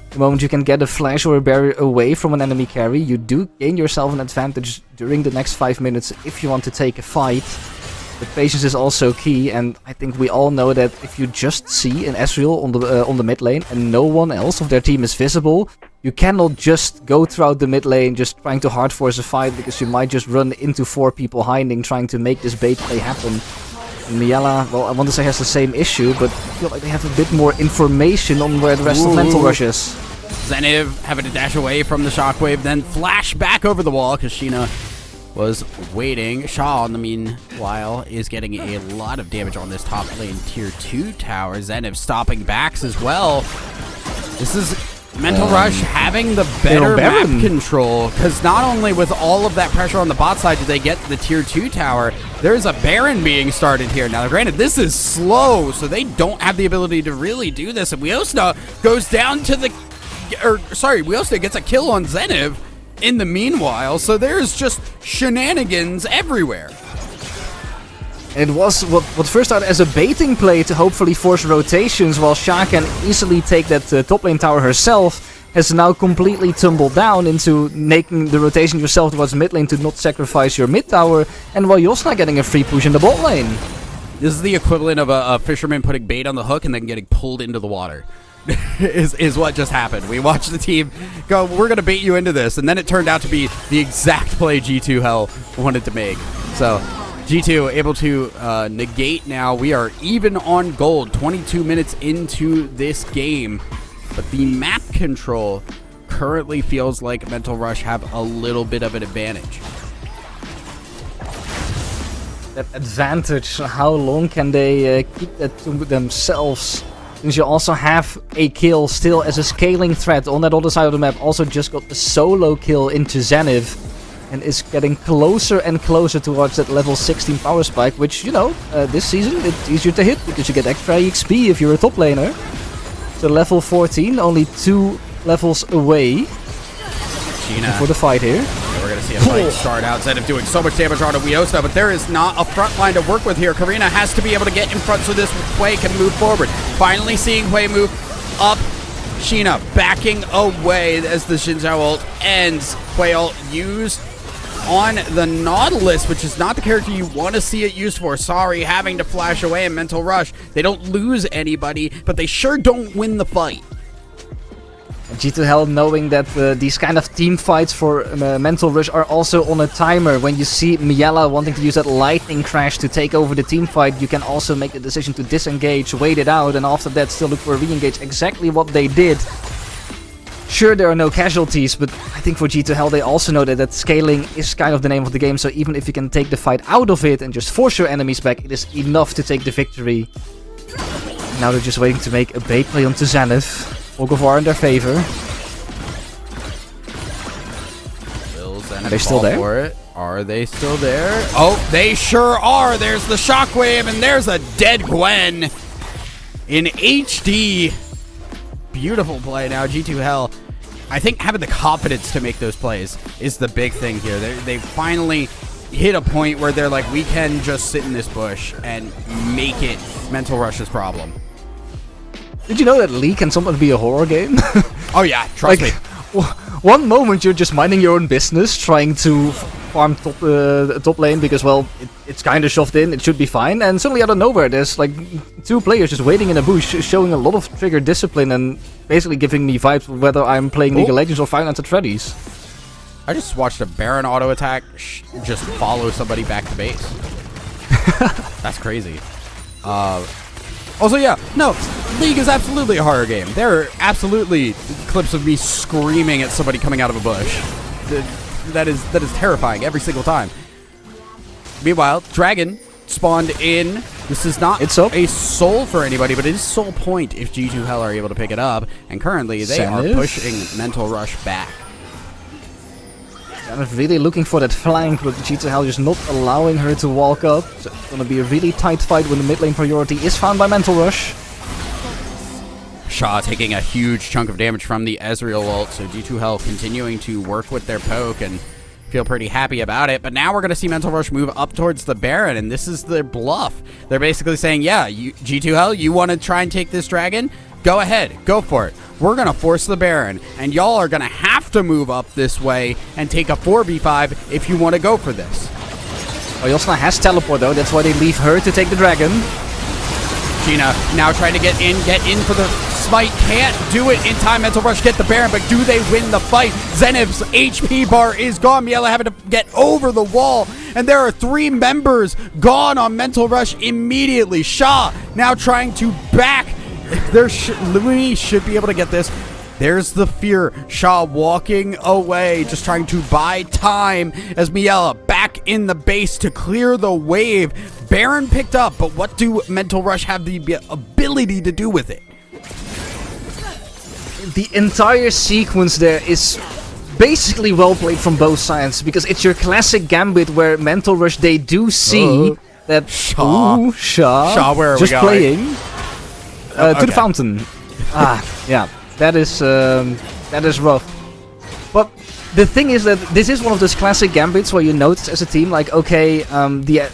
The moment you can get a flash or a barrier away from an enemy carry, you do gain yourself an advantage during the next 5 minutes if you want to take a fight. But patience is also key, and I think we all know that if you just see an Ezreal on the mid lane and no one else of their team is visible, you cannot just go throughout the mid lane just trying to hard force a fight, because you might just run into 4 people hiding trying to make this bait play happen. And Miela, well, I want to say has the same issue, but I feel like they have a bit more information on where the rest of Mental Rush is. Zenith having to dash away from the shockwave, then flash back over the wall because Sheena was waiting. Shaw, in the meanwhile, is getting a lot of damage on this top lane tier 2 tower. Zenith stopping backs as well. This is Mental Rush having the better map control, because not only with all of that pressure on the bot side did they get the tier 2 tower, there's a Baron being started here. Now, granted, this is slow, so they don't have the ability to really do this, and Wiosna goes down to the... Wiosna gets a kill on Zenith in the meanwhile, so there's just shenanigans everywhere. It was what first started as a baiting play to hopefully force rotations, while Sha can easily take that top lane tower herself, has now completely tumbled down into making the rotation yourself towards mid lane to not sacrifice your mid tower, and while Yosna getting a free push in the bot lane. This is the equivalent of a fisherman putting bait on the hook and then getting pulled into the water. is what just happened. We watched the team go, we're going to bait you into this, and then it turned out to be the exact play G2H wanted to make. So G2 able to negate now. We are even on gold, 22 minutes into this game. But the map control currently feels like Mental Rush have a little bit of an advantage. That advantage, how long can they keep that to themselves? Since you also have a kill still as a scaling threat on that other side of the map. Also just got the solo kill into Zenith, and is getting closer and closer towards that level 16 power spike, which, you know, this season it's easier to hit because you get extra XP if you're a top laner. So level 14, only 2 levels away for the fight here. We're going to see a fight start out. Zenith doing so much damage on a Wiosna, but there is not a front line to work with here. Karina has to be able to get in front so this Hui can move forward. Finally seeing Hui move up. Sheena backing away as the Xin Zhao ult ends. Hui ult used on the Nautilus, which is not the character you want to see it used for. Sorry, having to flash away in Mental Rush. They don't lose anybody, but they sure don't win the fight. G2H knowing that these kind of team fights for Mental Rush are also on a timer. When you see Miela wanting to use that lightning crash to take over the team fight, you can also make the decision to disengage, wait it out, and after that still look for a re-engage. Exactly what they did. Sure, there are no casualties, but I think for G2H they also know that scaling is kind of the name of the game, so even if you can take the fight out of it and just force your enemies back, it is enough to take the victory. Now they're just waiting to make a bait play onto Zenith. Fog of War in their favor. Are they still there? For it? Are they still there? Oh, they sure are. There's the shockwave, and there's a dead Gwen in HD. Beautiful play now. G2H, I think having the confidence to make those plays is the big thing here. They finally hit a point where they're like, we can just sit in this bush and make it Mental Rush's problem. Did you know that League can sometimes be a horror game? Oh yeah, trust me. One moment you're just minding your own business, trying to farm top lane because, well, it's kind of shoved in, it should be fine. And suddenly out of nowhere, there's like 2 players just waiting in a bush, showing a lot of trigger discipline and basically giving me vibes of whether I'm playing League of Legends or Five Nights at Freddy's. I just watched a Baron auto attack just follow somebody back to base. That's crazy. Also, yeah, no, League is absolutely a horror game. There are absolutely clips of me screaming at somebody coming out of a bush. That is terrifying every single time. Meanwhile, Dragon spawned in. This is not It's up. a soul for anybody, but it is soul point if G2 Hell are able to pick it up. And currently, they are Zenith. pushing Mental Rush back. And really looking for that flank, but G2 Hell just not allowing her to walk up. So it's gonna be a really tight fight when the mid lane priority is found by Mental Rush. Shaw taking a huge chunk of damage from the Ezreal ult, so G2 Hell continuing to work with their poke and feel pretty happy about it. But now we're going to see Mental Rush move up towards the Baron, and this is their bluff. They're basically saying, yeah, G2 Hell, you want to try and take this dragon? Go ahead, go for it. We're going to force the Baron, and y'all are going to have to move up this way and take a 4v5 if you want to go for this. Yosna has teleport though, that's why they leave her to take the dragon. Gina now trying to get in for the smite. Can't do it in time. Mental Rush get the Baron, but do they win the fight? Zeniv's HP bar is gone. Miela having to get over the wall, and there are 3 members gone on Mental Rush immediately. Shaw now trying to back. Louis should be able to get this. There's the fear. Shaw walking away, just trying to buy time as Miela back in the base to clear the wave. Baron picked up, but what do Mental Rush have the ability to do with it? The entire sequence there is basically well played from both sides, because it's your classic gambit where Mental Rush, they do see that Shaw. Shaw, where are just we going? playing to Okay. the fountain. Yeah, that is rough. But the thing is that this is one of those classic gambits where you notice as a team, like, okay, the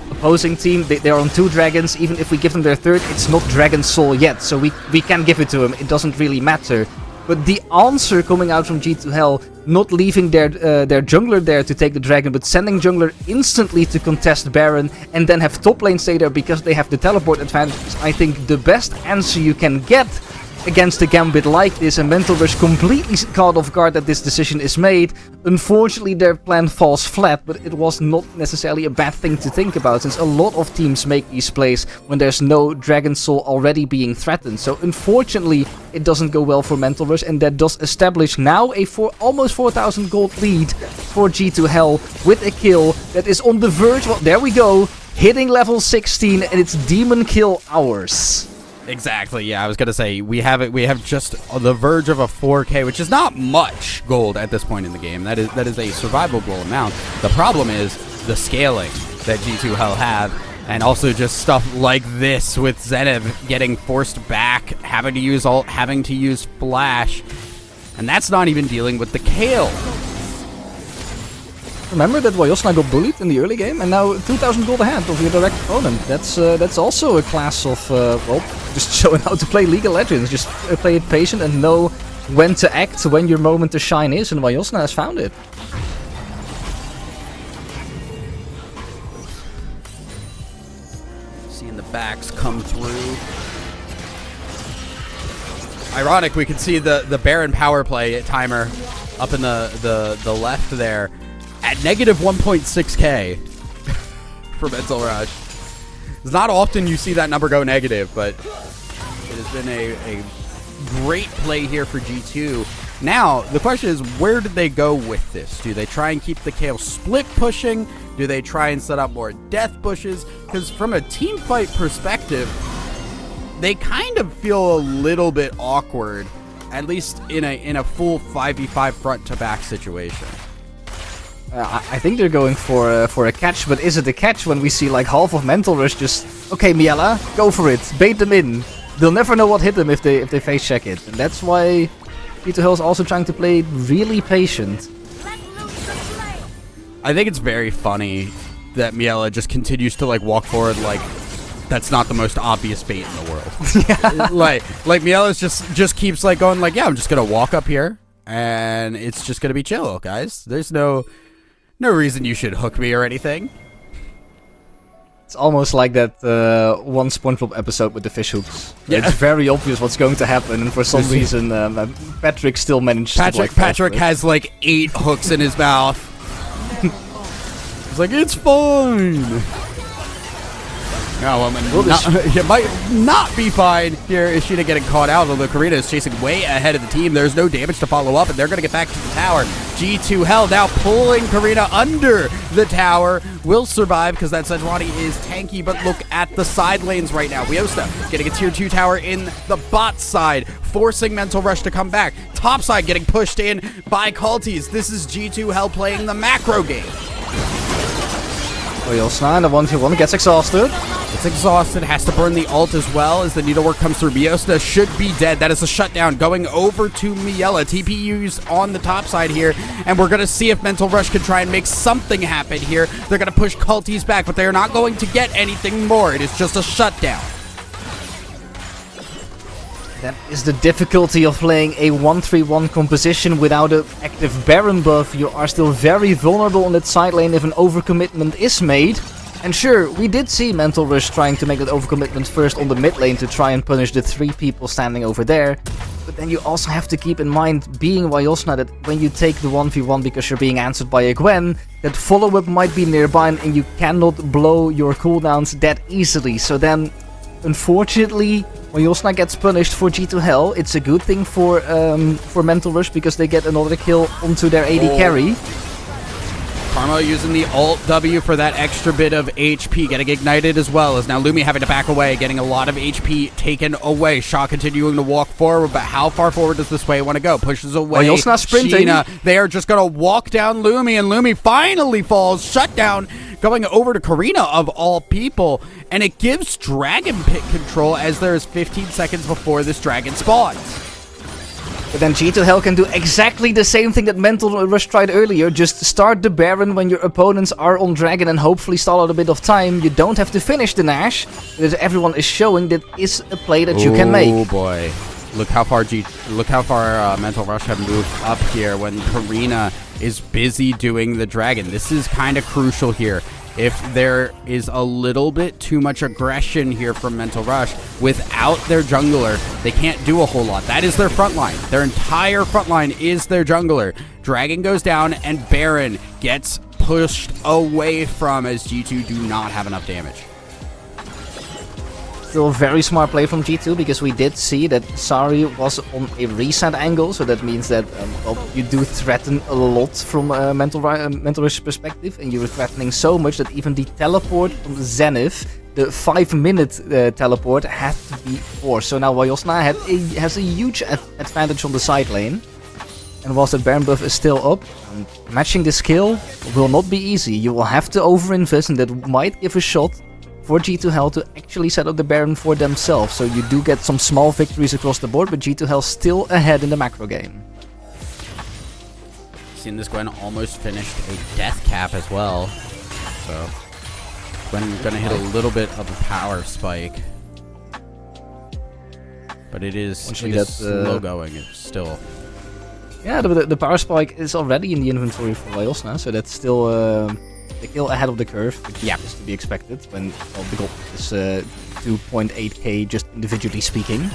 opposing team, they're on 2 dragons. Even if we give them their 3rd, it's not Dragon Soul yet, so we can give it to them. It doesn't really matter. But the answer coming out from G2 Hell, not leaving their jungler there to take the dragon, but sending jungler instantly to contest Baron, and then have top lane stay there because they have the teleport advantage, is, I think, the best answer you can get against a gambit like this, and Mental Rush completely caught off guard that this decision is made. Unfortunately, their plan falls flat, but it was not necessarily a bad thing to think about, since a lot of teams make these plays when there's no Dragon Soul already being threatened. So unfortunately, it doesn't go well for Mental Rush, and that does establish now a almost 4,000 gold lead for G2 Hell with a kill that is on the verge. Well, there we go, hitting level 16, and it's Demon Kill hours. Exactly, yeah, I was going to say, we have just on the verge of a 4K, which is not much gold at this point in the game. That is a survivable amount. The problem is the scaling that G2 Hell have, and also just stuff like this with Zenith getting forced back, having to use ult, having to use flash, and that's not even dealing with the Kale. Remember that Yosna got bullied in the early game, and now 2,000 gold ahead of your direct opponent. That's also a class of, well, just showing how to play League of Legends. Just play it patient and know when to act, when your moment to shine is, and Yosna has found it. Seeing the backs come through. Ironic, we can see the Baron power play timer up in the left there. At negative 1.6k for Mental Rush. It's not often you see that number go negative, but it has been a great play here for G2. Now, the question is, where did they go with this? Do they try and keep the Kale split pushing? Do they try and set up more death bushes? Because from a team fight perspective, they kind of feel a little bit awkward, at least in a full 5v5 front to back situation. I think they're going for a catch, but is it a catch when we see like half of Mental Rush just, okay, Miela, go for it, bait them in. They'll never know what hit them if they face check it, and that's why G2 Hell is also trying to play really patient. I think it's very funny that Miela just continues to like walk forward like that's not the most obvious bait in the world. Yeah. like Miela just keeps like going like, yeah, I'm just gonna walk up here and it's just gonna be chill, guys. There's no reason you should hook me or anything. It's almost like that one SpongeBob episode with the fish hooks. Yeah. It's very obvious what's going to happen, and for some reason Patrick still managed to like Patrick has like 8 hooks in his mouth. He's like, it's fine. No, I mean, not be fine. Here is Sheena getting caught out, although Karina is chasing way ahead of the team. There's no damage to follow up, and they're going to get back to the tower. G2H now pulling Karina under the tower. Will survive because that Sejuani is tanky, but look at the side lanes right now. Wiosna getting a tier 2 tower in the bot side, forcing Mental Rush to come back. Top side getting pushed in by Culties. This is G2H playing the macro game. Wiosna in the 1v1 gets exhausted. It's exhausted, has to burn the ult as well as the needlework comes through. Wiosna should be dead. That is a shutdown going over to Miela. TPU's on the top side here, and we're going to see if Mental Rush can try and make something happen here. They're going to push Culties back, but they are not going to get anything more. It is just a shutdown. That is the difficulty of playing a 1-3-1 composition without an active Baron buff. You are still very vulnerable on that side lane if an overcommitment is made. And sure, we did see Mental Rush trying to make that overcommitment first on the mid lane to try and punish the 3 people standing over there. But then you also have to keep in mind, being Wiosna, that when you take the 1v1 because you're being answered by a Gwen, that follow-up might be nearby and you cannot blow your cooldowns that easily. So then, unfortunately, Wiosna gets punished for G2H. It's a good thing for Mental Rush because they get another kill onto their AD carry. Karma using the Alt W for that extra bit of HP, getting ignited as well, as now Lumi having to back away, getting a lot of HP taken away. Shaw continuing to walk forward, but how far forward does this way want to go? Pushes away. Wiosna sprinting. Sheena, they are just going to walk down Lumi, and Lumi finally falls. Shutdown going over to Karina of all people, and it gives Dragon Pit control as there is 15 seconds before this dragon spawns. But then G2H can do exactly the same thing that Mental Rush tried earlier. Just start the Baron when your opponents are on Dragon and hopefully stall out a bit of time. You don't have to finish the Nash, because everyone is showing that is a play that you can make. Oh boy. Look how far Mental Rush have moved up here when Karina is busy doing the Dragon. This is kind of crucial here. If there is a little bit too much aggression here from Mental Rush, without their jungler, they can't do a whole lot. That is their front line. Their entire front line is their jungler. Dragon goes down, and Baron gets pushed away from as G2 do not have enough damage. Still a very smart play from G2, because we did see that Sari was on a reset angle, so that means that well, you do threaten a lot from Mental Rush's perspective, and you were threatening so much that even the teleport from Zenith, the 5-minute teleport, had to be forced. So now Wiosna has a huge advantage on the side lane, and whilst the Baron buff is still up, matching this kill will not be easy. You will have to overinvest, and that might give a shot for G2H to actually set up the Baron for themselves. So you do get some small victories across the board, but G2H still ahead in the macro game. Seen this Gwen almost finished a death cap as well. So Gwen gonna hit a little bit of a power spike. But it is slow going. It's still... Yeah, the power spike is already in the inventory for Wiosna, so that's still the kill ahead of the curve, which is to be expected when the goal is 2.8k just individually speaking.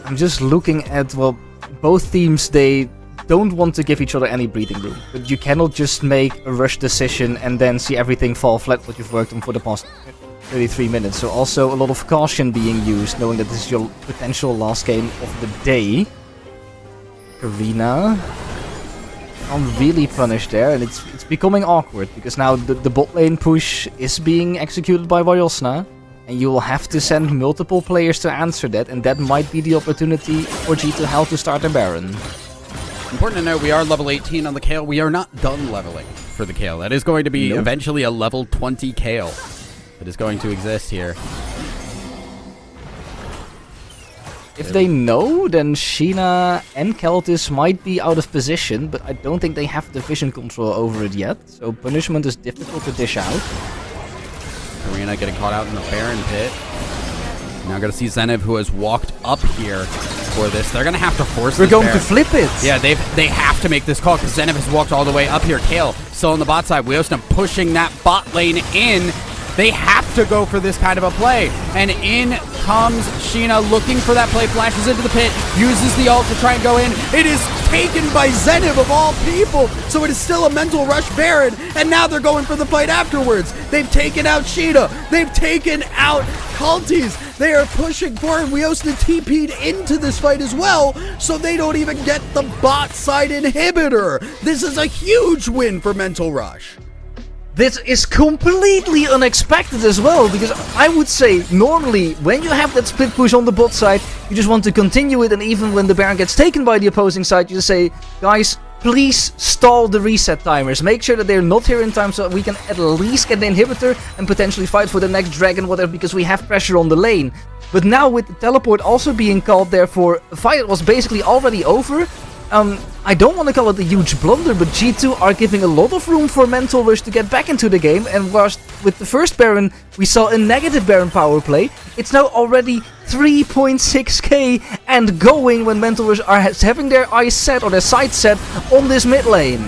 I'm just looking at, well, both teams, they don't want to give each other any breathing room, but you cannot just make a rush decision and then see everything fall flat what you've worked on for the past 33 minutes. So also a lot of caution being used, knowing that this is your potential last game of the day. Karina really punished there, and it's becoming awkward because now the bot lane push is being executed by Wiosna, and you will have to send multiple players to answer that, and that might be the opportunity for G2H to start a Baron. Important to note, we are level 18 on the Kayle. We are not done leveling for the Kayle. That is going to be eventually a level 20 Kayle that is going to exist here. If they know, then Sheena and Keltis might be out of position, but I don't think they have the vision control over it yet, so punishment is difficult to dish out. Karina getting caught out in the Baron pit. Now going to see Zenith, who has walked up here for this. They're going to have to force this. We're going Baron. to flip it! Yeah, they have to make this call because Zenith has walked all the way up here. Kayle still on the bot side. Wiosna pushing that bot lane in. They have to go for this kind of a play. And in comes Sheena looking for that play, flashes into the pit, uses the ult to try and go in. It is taken by Zenith of all people. So it is still a mental rush Baron, and now they're going for the fight afterwards. They've taken out Sheeta. They've taken out Culties. They are pushing forward. Weosna TP'd into this fight as well, so they don't even get the bot side inhibitor. This is a huge win for Mental Rush. This is completely unexpected as well, because I would say normally when you have that split push on the bot side, you just want to continue it, and even when the Baron gets taken by the opposing side, you just say, guys, please stall the reset timers. Make sure that they're not here in time so we can at least get the inhibitor and potentially fight for the next dragon, whatever, because we have pressure on the lane. But now with the teleport also being called, therefore, the fight was basically already over. I don't want to call it a huge blunder, but G2 are giving a lot of room for Mental Rush to get back into the game, and whilst with the first Baron we saw a negative Baron power play, it's now already 3.6k and going when Mental Rush are having their eyes set or their sights set on this mid lane.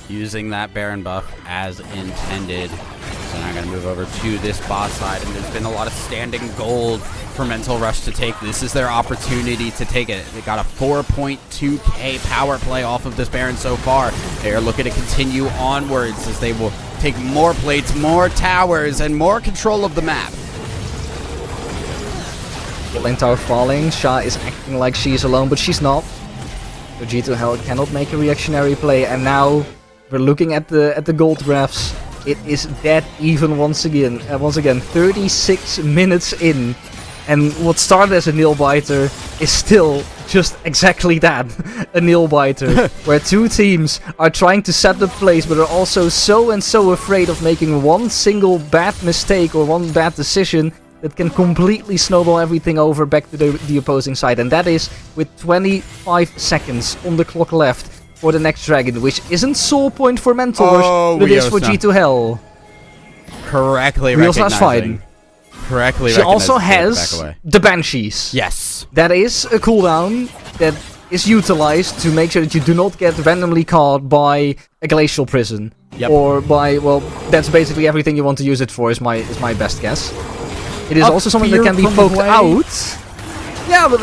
Using that Baron buff as intended. So now I'm going to move over to this bot side, and there's been a lot of standing gold for Mental Rush to take. This is their opportunity to take it. They got a 4.2k power play off of this Baron so far. They are looking to continue onwards as they will take more plates, more towers, and more control of the map. Lane tower falling, Sha is acting like she's alone, but she's not. So G2H cannot make a reactionary play, and now we're looking at the gold graphs. It is dead even once again. 36 minutes in, and what started as a nail biter is still just exactly that, a nail biter, where two teams are trying to set the plays, but are also so afraid of making one single bad mistake or one bad decision that can completely snowball everything over back to the opposing side. And that is with 25 seconds on the clock left for the next dragon, which isn't soul point for Mental Rush, but it is for G2H. Correctly Weosna's fine. Correctly She also has the Banshees. Yes. That is a cooldown that is utilized to make sure that you do not get randomly caught by a glacial prison. Yep. Or by, well, that's basically everything you want to use it for, is my best guess. It is also something that can be poked out. Yeah, but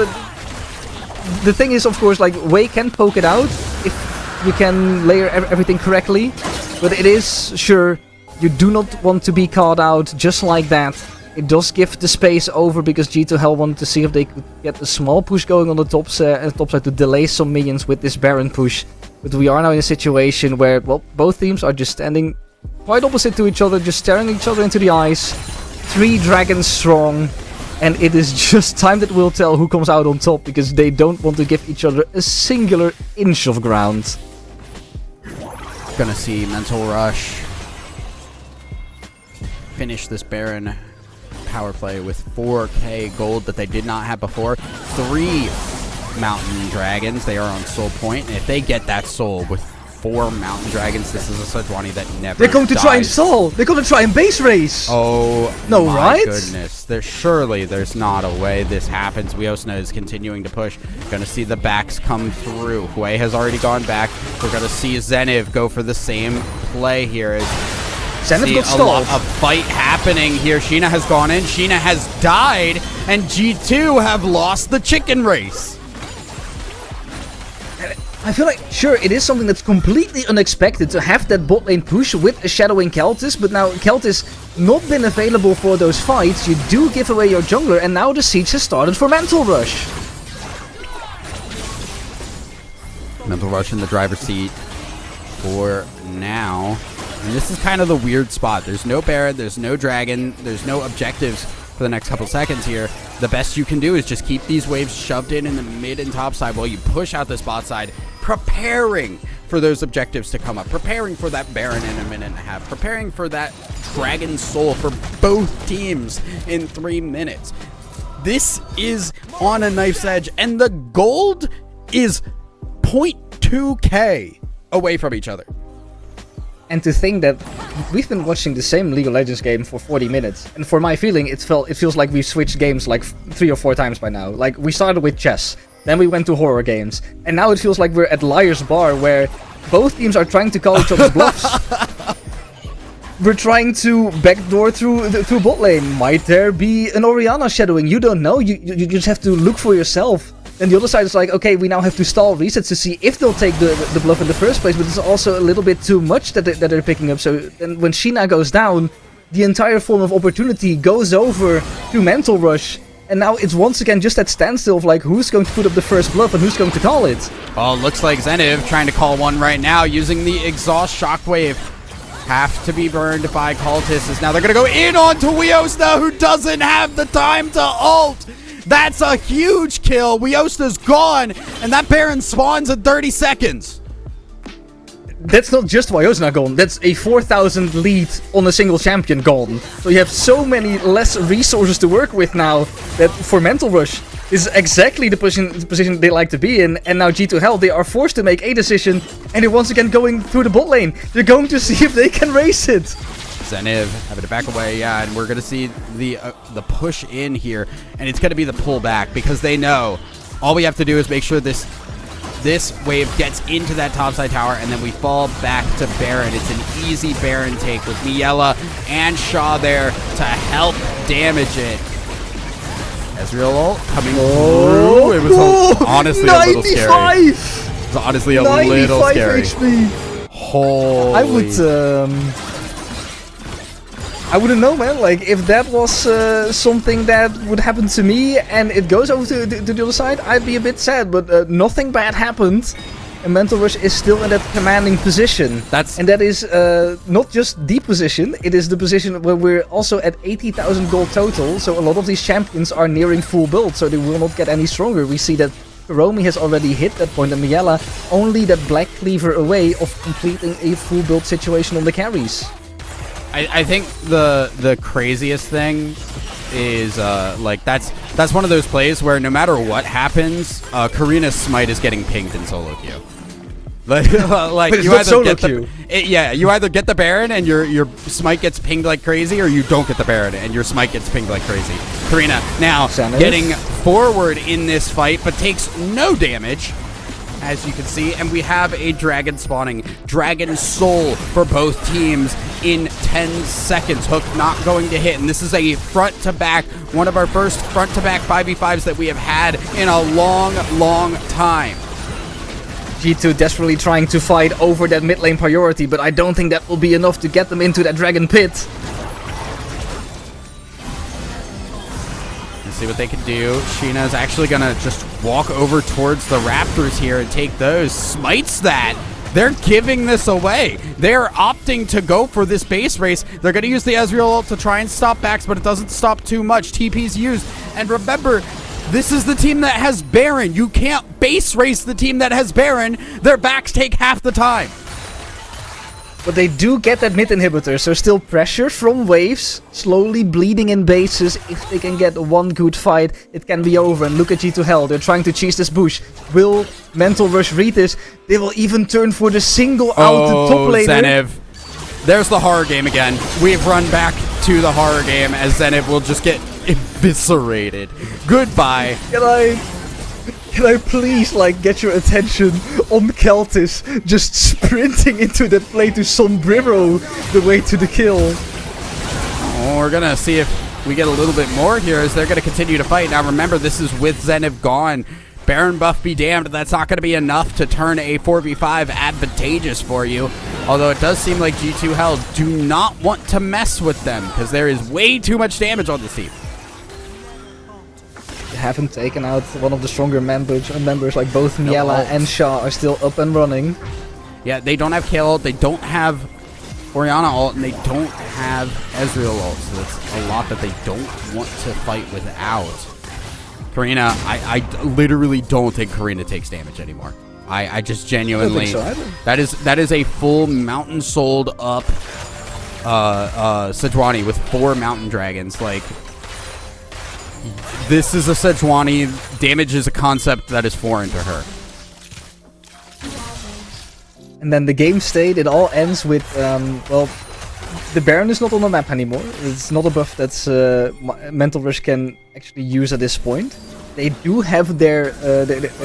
the thing is, of course, like, Wei can poke it out if you can layer everything correctly. But it is, sure, you do not want to be caught out just like that. It does give the space over because G2H wanted to see if they could get a small push going on the top side to delay some minions with this Baron push. But we are now in a situation where, well, both teams are just standing quite opposite to each other, just staring each other into the eyes. 3 dragons strong, and it is just time that will tell who comes out on top, because they don't want to give each other a singular inch of ground. Gonna see Mental Rush finish this Baron power play with 4k gold that they did not have before. 3 mountain dragons, they are on soul point, and if they get that soul with 4 mountain dragons, this is a Sejuani that never They're going to dies. try and stall! They're going to try and base race! Oh, no, my right? goodness. There's not a way this happens. Weosna is continuing to push. Gonna see the backs come through. Hui has already gone back. We're gonna see Zenith go for the same play here. Zenith got a stalled. fight happening here. Sheena has gone in. Sheena has died. And G2 have lost the chicken race. I feel like, sure, it is something that's completely unexpected to have that bot lane push with a shadowing Keltis, but now Keltis not been available for those fights. You do give away your jungler, and now the siege has started for Mental Rush. Mental Rush in the driver's seat for now. And this is kind of the weird spot. There's no Baron, there's no Dragon, there's no objectives for the next couple seconds here. The best you can do is just keep these waves shoved in the mid and top side while you push out this bot side, preparing for those objectives to come up, preparing for that Baron in a minute and a half, preparing for that Dragon Soul for both teams in 3 minutes. This is on a knife's edge, and the gold is 0.2k away from each other. And to think that we've been watching the same League of Legends game for 40 minutes, and for my feeling, it feels like we've switched games like 3 or 4 times by now. Like, we started with chess, then we went to horror games, and now it feels like we're at Liar's Bar, where both teams are trying to call each other's bluffs. We're trying to backdoor through bot lane. Might there be an Orianna shadowing? You don't know. You just have to look for yourself. then the other side is like, okay, we now have to stall resets to see if they'll take the bluff in the first place, but it's also a little bit too much that they're picking up. So then when Sheena goes down, the entire form of opportunity goes over to Mental Rush, and now it's once again just that standstill of like, who's going to put up the first bluff and who's going to call it? Oh, looks like Zenev trying to call one right now using the exhaust shockwave. Have to be burned by Cultists. Now they're going to go in onto Weosna, who doesn't have the time to ult. That's a huge kill. Weosna's gone, and that Baron spawns in 30 seconds. That's not just Weosna gone, that's a 4,000 lead on a single champion gone. So you have so many less resources to work with now that for Mental Rush, this is exactly the position they like to be in. And now G2H, they are forced to make a decision, and they're once again going through the bot lane. They're going to see if they can race it. Zenev having to back away, yeah, and we're going to see the push in here, and it's going to be the pullback because they know all we have to do is make sure this wave gets into that topside tower, and then we fall back to Baron. It's an easy Baron take with Miela and Shaw there to help damage it. Ezreal ult coming through. It was honestly a little scary. It was honestly a little scary. HP. Holy. I wouldn't know, man. Like, if that was something that would happen to me and it goes over to the other side, I'd be a bit sad. But nothing bad happened. And Mental Rush is still in that commanding position. And that is not just the position. It is the position where we're also at 80,000 gold total. So a lot of these champions are nearing full build. So they will not get any stronger. We see that Hiromi has already hit that point. And Miela only that Black Cleaver away of completing a full build situation on the carries. I think the craziest thing is like that's one of those plays where no matter what happens, Karina's smite is getting pinged in solo queue. Like you either get you either get the Baron and your smite gets pinged like crazy, or you don't get the Baron and your smite gets pinged like crazy. Karina now getting forward in this fight, but takes no damage, as you can see, and we have a dragon spawning. Dragon Soul for both teams in 10 seconds. Hook not going to hit, and this is a front-to-back, one of our first front-to-back 5v5s that we have had in a long, long time. G2 desperately trying to fight over that mid lane priority, but I don't think that will be enough to get them into that dragon pit. Let's see what they can do. Sheena's actually gonna just walk over towards the Raptors here and take those. Smites that. They're giving this away. They're opting to go for this base race. They're gonna use the Ezreal ult to try and stop backs, but it doesn't stop too much. TP's used. And remember, this is the team that has Baron. You can't base race the team that has Baron. Their backs take half the time. But they do get that mid inhibitor, so still pressure from waves, slowly bleeding in bases. If they can get one good fight, it can be over. And look at G2H, they're trying to cheese this bush. Will Mental Rush read this? They will even turn for the single out the top laner. Zenev. There's the horror game again. We've run back to the horror game as Zenev will just get eviscerated. Goodbye. Can I please, like, get your attention on Keltis just sprinting into that play to Sombrero the way to the kill? Oh, we're gonna see if we get a little bit more here as they're gonna continue to fight. Now remember, this is with Zenev gone. Baron buff be damned, that's not gonna be enough to turn a 4v5 advantageous for you. Although it does seem like G2H do not want to mess with them because there is way too much damage on this team. Haven't taken out one of the stronger members like both Miela and Shaw are still up and running. Yeah, they don't have Kayle ult, they don't have Orianna ult, and they don't have Ezreal ult, so that's a lot that they don't want to fight without. Karina, I literally don't think Karina takes damage anymore. I just genuinely... I don't think so that is a full mountain sold up Sejuani with 4 mountain dragons, like... This is a Sejuani. Damage is a concept that is foreign to her. And then the game state, it all ends with, well, the Baron is not on the map anymore. It's not a buff that's Mental Rush can actually use at this point. They do have their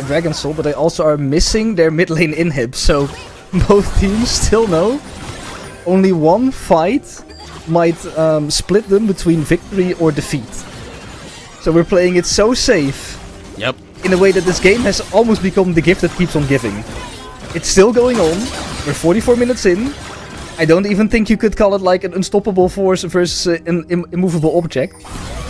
Dragon Soul, but they also are missing their mid lane inhib. So both teams still know only one fight might split them between victory or defeat. So we're playing it so safe. Yep. in a way that this game has almost become the gift that keeps on giving. It's still going on. We're 44 minutes in. I don't even think you could call it like an unstoppable force versus an immovable object.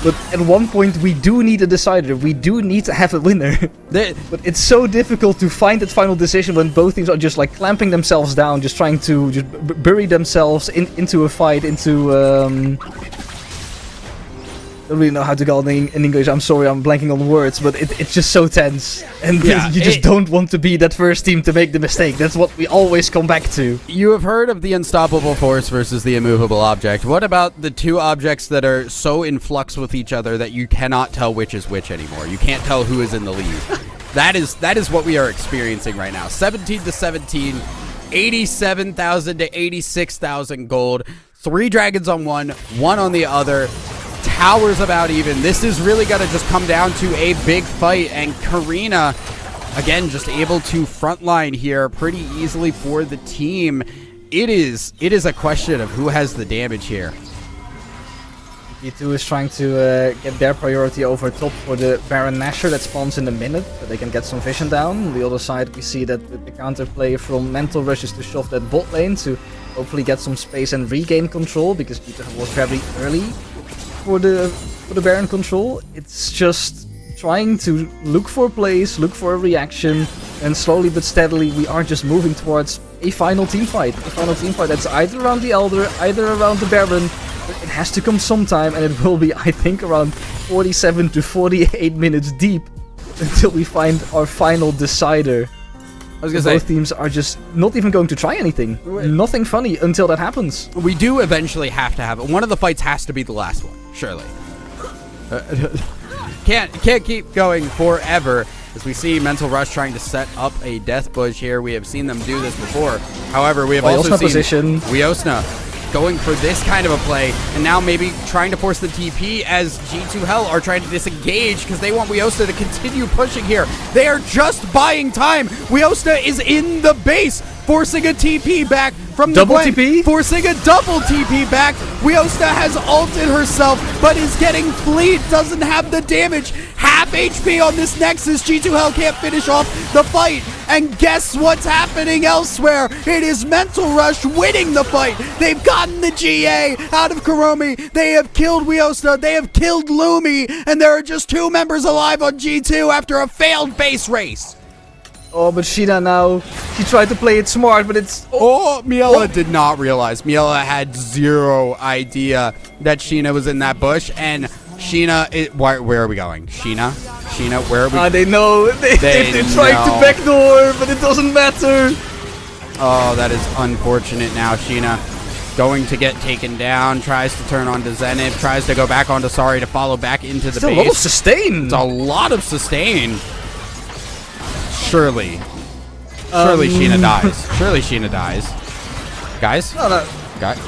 But at one point we do need a decider. We do need to have a winner. But it's so difficult to find that final decision when both teams are just like clamping themselves down, just trying to just bury themselves into a fight, into I don't really know how to call it in English. I'm sorry, I'm blanking on words, but it's just so tense. And you just don't want to be that first team to make the mistake. That's what we always come back to. You have heard of the unstoppable force versus the immovable object. What about the two objects that are so in flux with each other that you cannot tell which is which anymore? You can't tell who is in the lead. That is what we are experiencing right now. 17 to 17, 87,000 to 86,000 gold. 3 dragons on one on the other. Towers about even. This is really going to just come down to a big fight, and Karina, again, just able to frontline here pretty easily for the team. It is a question of who has the damage here. G2 is trying to get their priority over top for the Baron Nashor that spawns in a minute, so they can get some vision down. On the other side, we see that the counterplay from Mental Rush is to shove that bot lane to hopefully get some space and regain control, because G2 was very early for the Baron control. It's just trying to look for plays, look for a reaction, and slowly but steadily we are just moving towards a final team fight. A final team fight that's either around the Elder, either around the Baron. But it has to come sometime, and it will be, I think, around 47 to 48 minutes deep until we find our final decider. I was gonna say, both teams are just not even going to try anything. Nothing funny until that happens. We do eventually have to have it. One of the fights has to be the last one, surely. Can't keep going forever. As we see Mental Rush trying to set up a death bush here. We have seen them do this before. However, we have also seen Wiosna going for this kind of a play, and now maybe trying to force the TP as G2H are trying to disengage because they want Wiosna to continue pushing here. They are just buying time. Wiosna is in the base, forcing a TP back from the Gwen, TP? Forcing a double TP back. Wiosna has ulted herself, but is getting fleet, doesn't have the damage. Half HP on this Nexus. G2H can't finish off the fight. And guess what's happening elsewhere? It is Mental Rush winning the fight. They've gotten the GA out of Kuromi. They have killed Wiosna. They have killed Lumi. And there are just 2 members alive on G2 after a failed base race. Oh, but Sheena now, she tried to play it smart, but it's... Miela did not realize. Miela had 0 idea that Sheena was in that bush, and Sheena... where are we going? Sheena, where are we? They know. They're trying to backdoor, but it doesn't matter. Oh, that is unfortunate now. Sheena going to get taken down, tries to turn on to Zenith, tries to go back onto Sari to follow back into the base. A lot of sustain. It's a lot of sustain. Surely Sheena dies. Surely Sheena dies. Guys? No.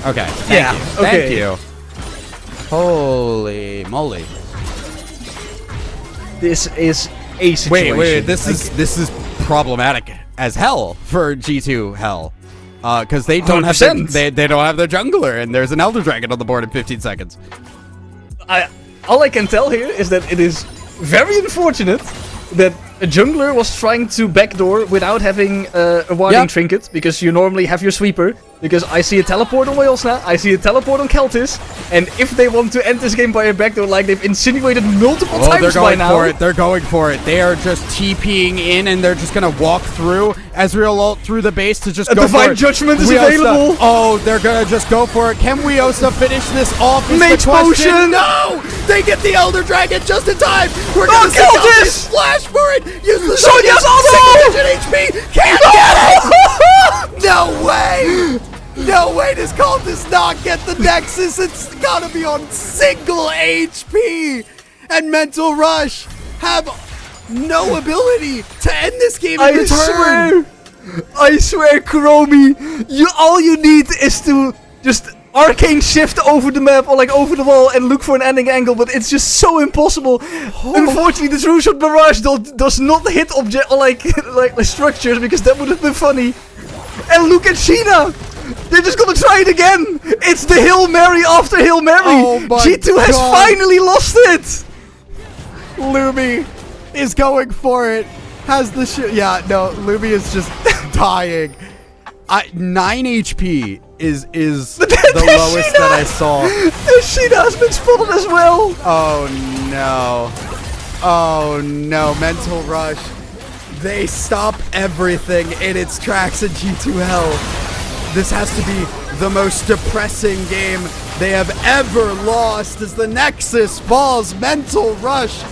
Okay. Thank you. Holy moly. This is a situation. Wait. This is problematic as hell for G2H. Because they don't have they don't have their jungler, and there's an Elder Dragon on the board in 15 seconds. All I can tell here is that it is very unfortunate that a jungler was trying to backdoor without having a warding trinket, because you normally have your sweeper. Because I see a teleport on Wiosna, I see a teleport on Keltis, and if they want to end this game by a backdoor like they've insinuated multiple times by now... They're going for it. They are just TPing in, and they're just gonna walk through Ezreal ult through the base to just go for it. Divine Judgment is available! Oh, they're gonna just go for it. Can Wiosna finish this off? Mage Potion! No! They get the Elder Dragon just in time! We're gonna see Keltis splash for it! Use the Sonya's auto! HP! Can't get it! No way! No way does Cultist not get the Nexus. It's gotta be on single HP. And Mental Rush have no ability to end this game in return. I swear, Kuromi, all you need is to just arcane shift over the map or like over the wall and look for an ending angle, but it's just so impossible. Unfortunately, the True Shot Barrage does not hit object or like structures, because that would have been funny. And look at Sheena. They're just gonna try it again! It's the Hail Mary after Hail Mary! G2 has finally lost it! Lumi is going for it. Has the shit. Yeah, no, Luby is just dying. 9 HP is the lowest that I saw. Sheena has been spotted as well. Oh no. Oh no, Mental Rush. They stop everything in its tracks in G2 Hell. This has to be the most depressing game they have ever lost as the Nexus falls Mental Rush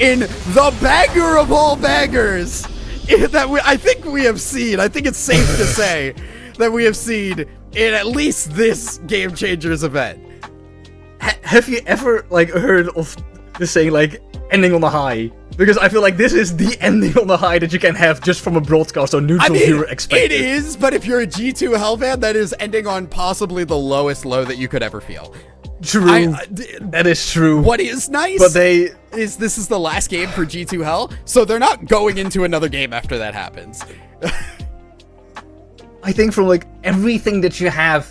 in the banger of all bangers that I think we have seen. I think it's safe to say that we have seen in at least this Game Changers event. Have you ever like heard of the saying like ending on a high? Because I feel like this is the ending on a high that you can have just from a broadcast or neutral viewer expected. It is, but if you're a G2 Hell fan, that is ending on possibly the lowest low that you could ever feel. True. That is true. What is nice but this is the last game for G2 Hell, so they're not going into another game after that happens. I think from like everything that you have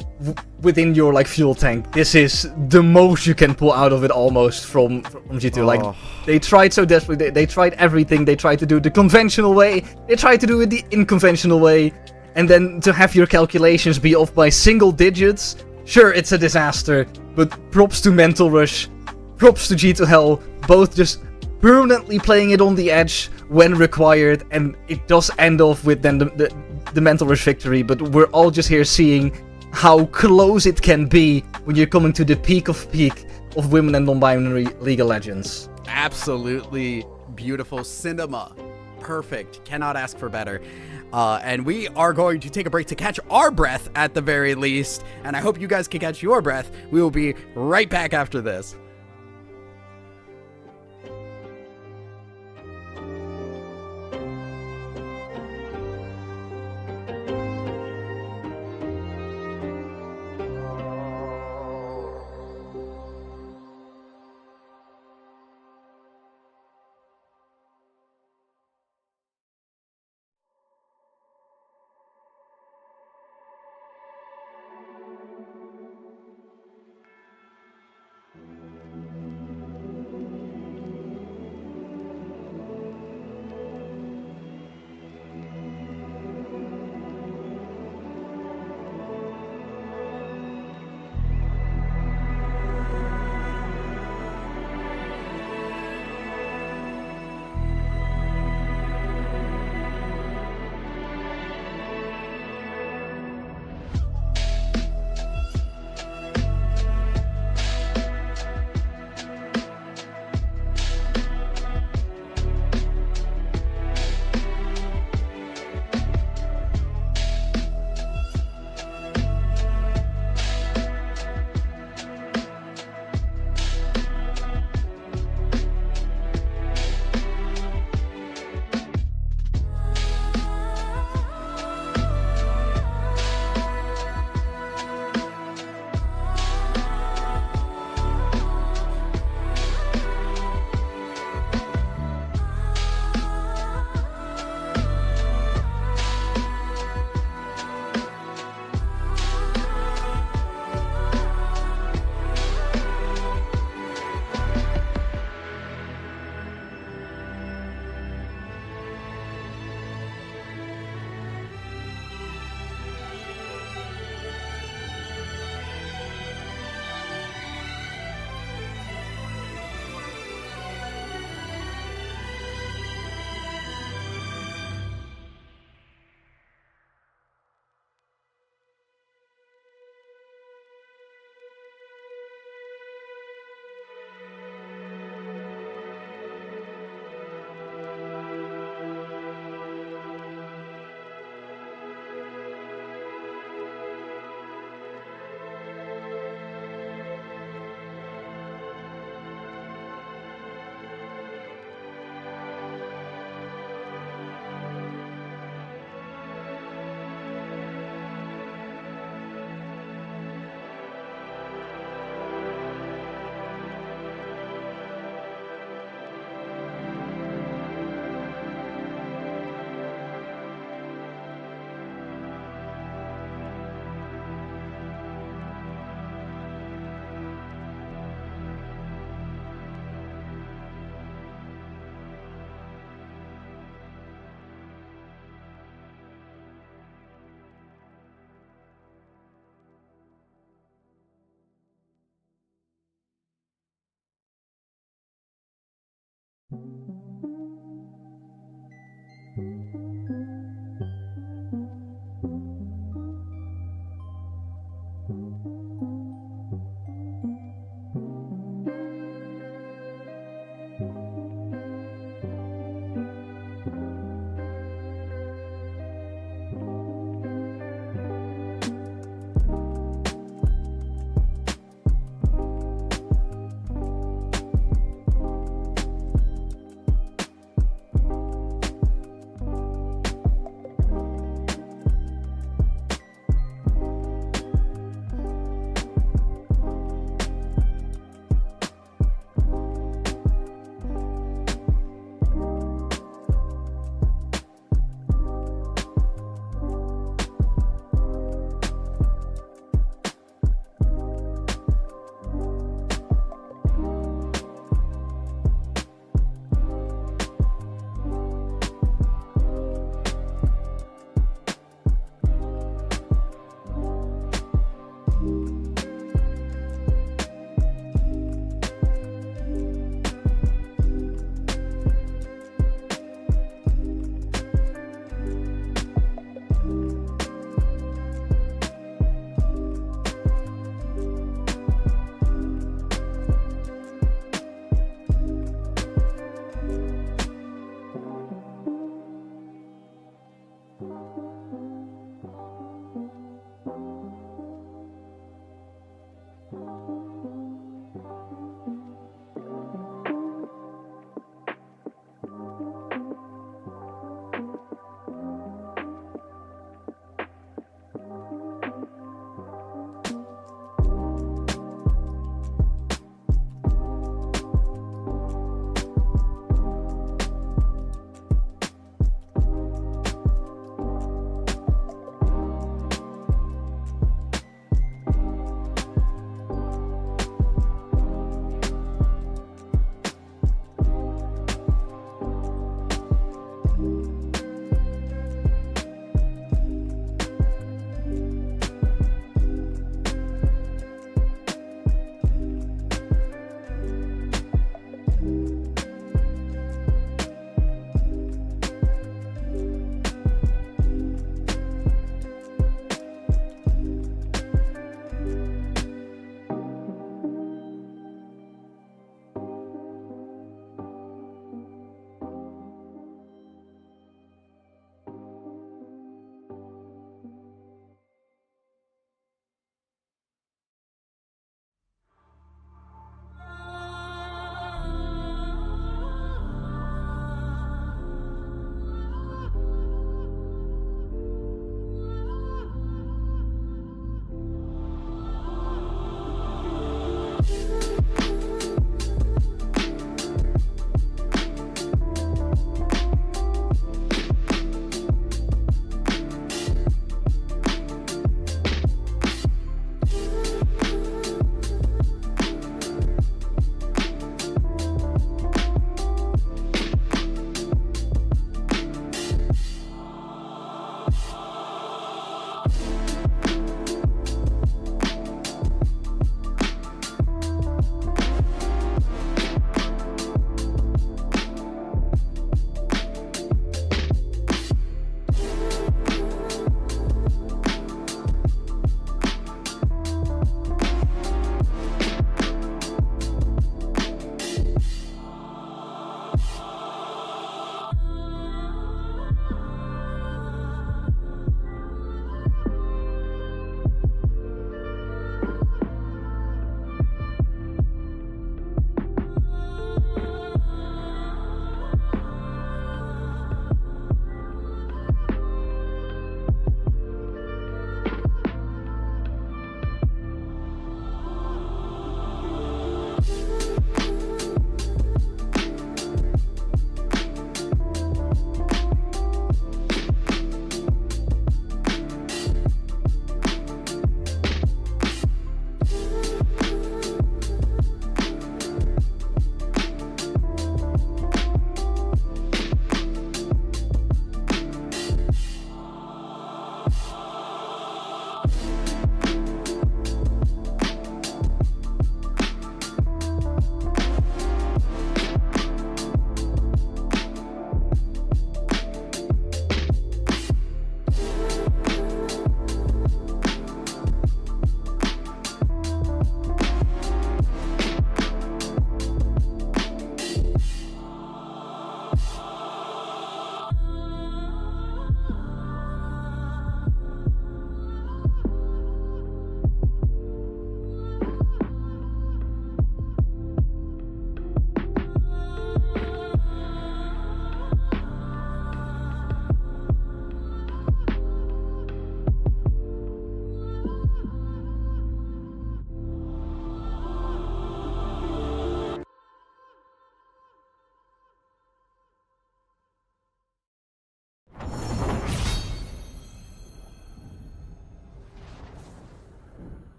within your like fuel tank, this is the most you can pull out of it almost from G2. Like they tried so desperately, they tried everything. They tried to do it the conventional way, they tried to do it the unconventional way, and then to have your calculations be off by single digits. Sure, it's a disaster, but props to Mental Rush, props to G2 Hell, both just permanently playing it on the edge when required, and it does end off with then the Mental Rush victory, but we're all just here seeing how close it can be when you're coming to the peak of women and non-binary League of Legends. Absolutely beautiful cinema. Perfect. Cannot ask for better. And we are going to take a break to catch our breath at the very least, and I hope you guys can catch your breath. We will be right back after this.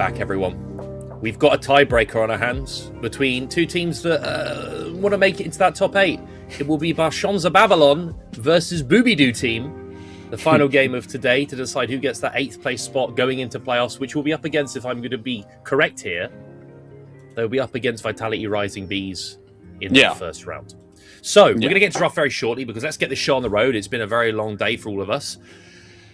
back, everyone. We've got a tiebreaker on our hands between two teams that want to make it into that top 8. It will be Barczaca Babylon versus Boobidoo team. The final game of today to decide who gets that 8th place spot going into playoffs, which will be up against, if I'm going to be correct here, they'll be up against Vitality Rising Bees in the first round. So we're going to get to draft very shortly because let's get this show on the road. It's been a very long day for all of us.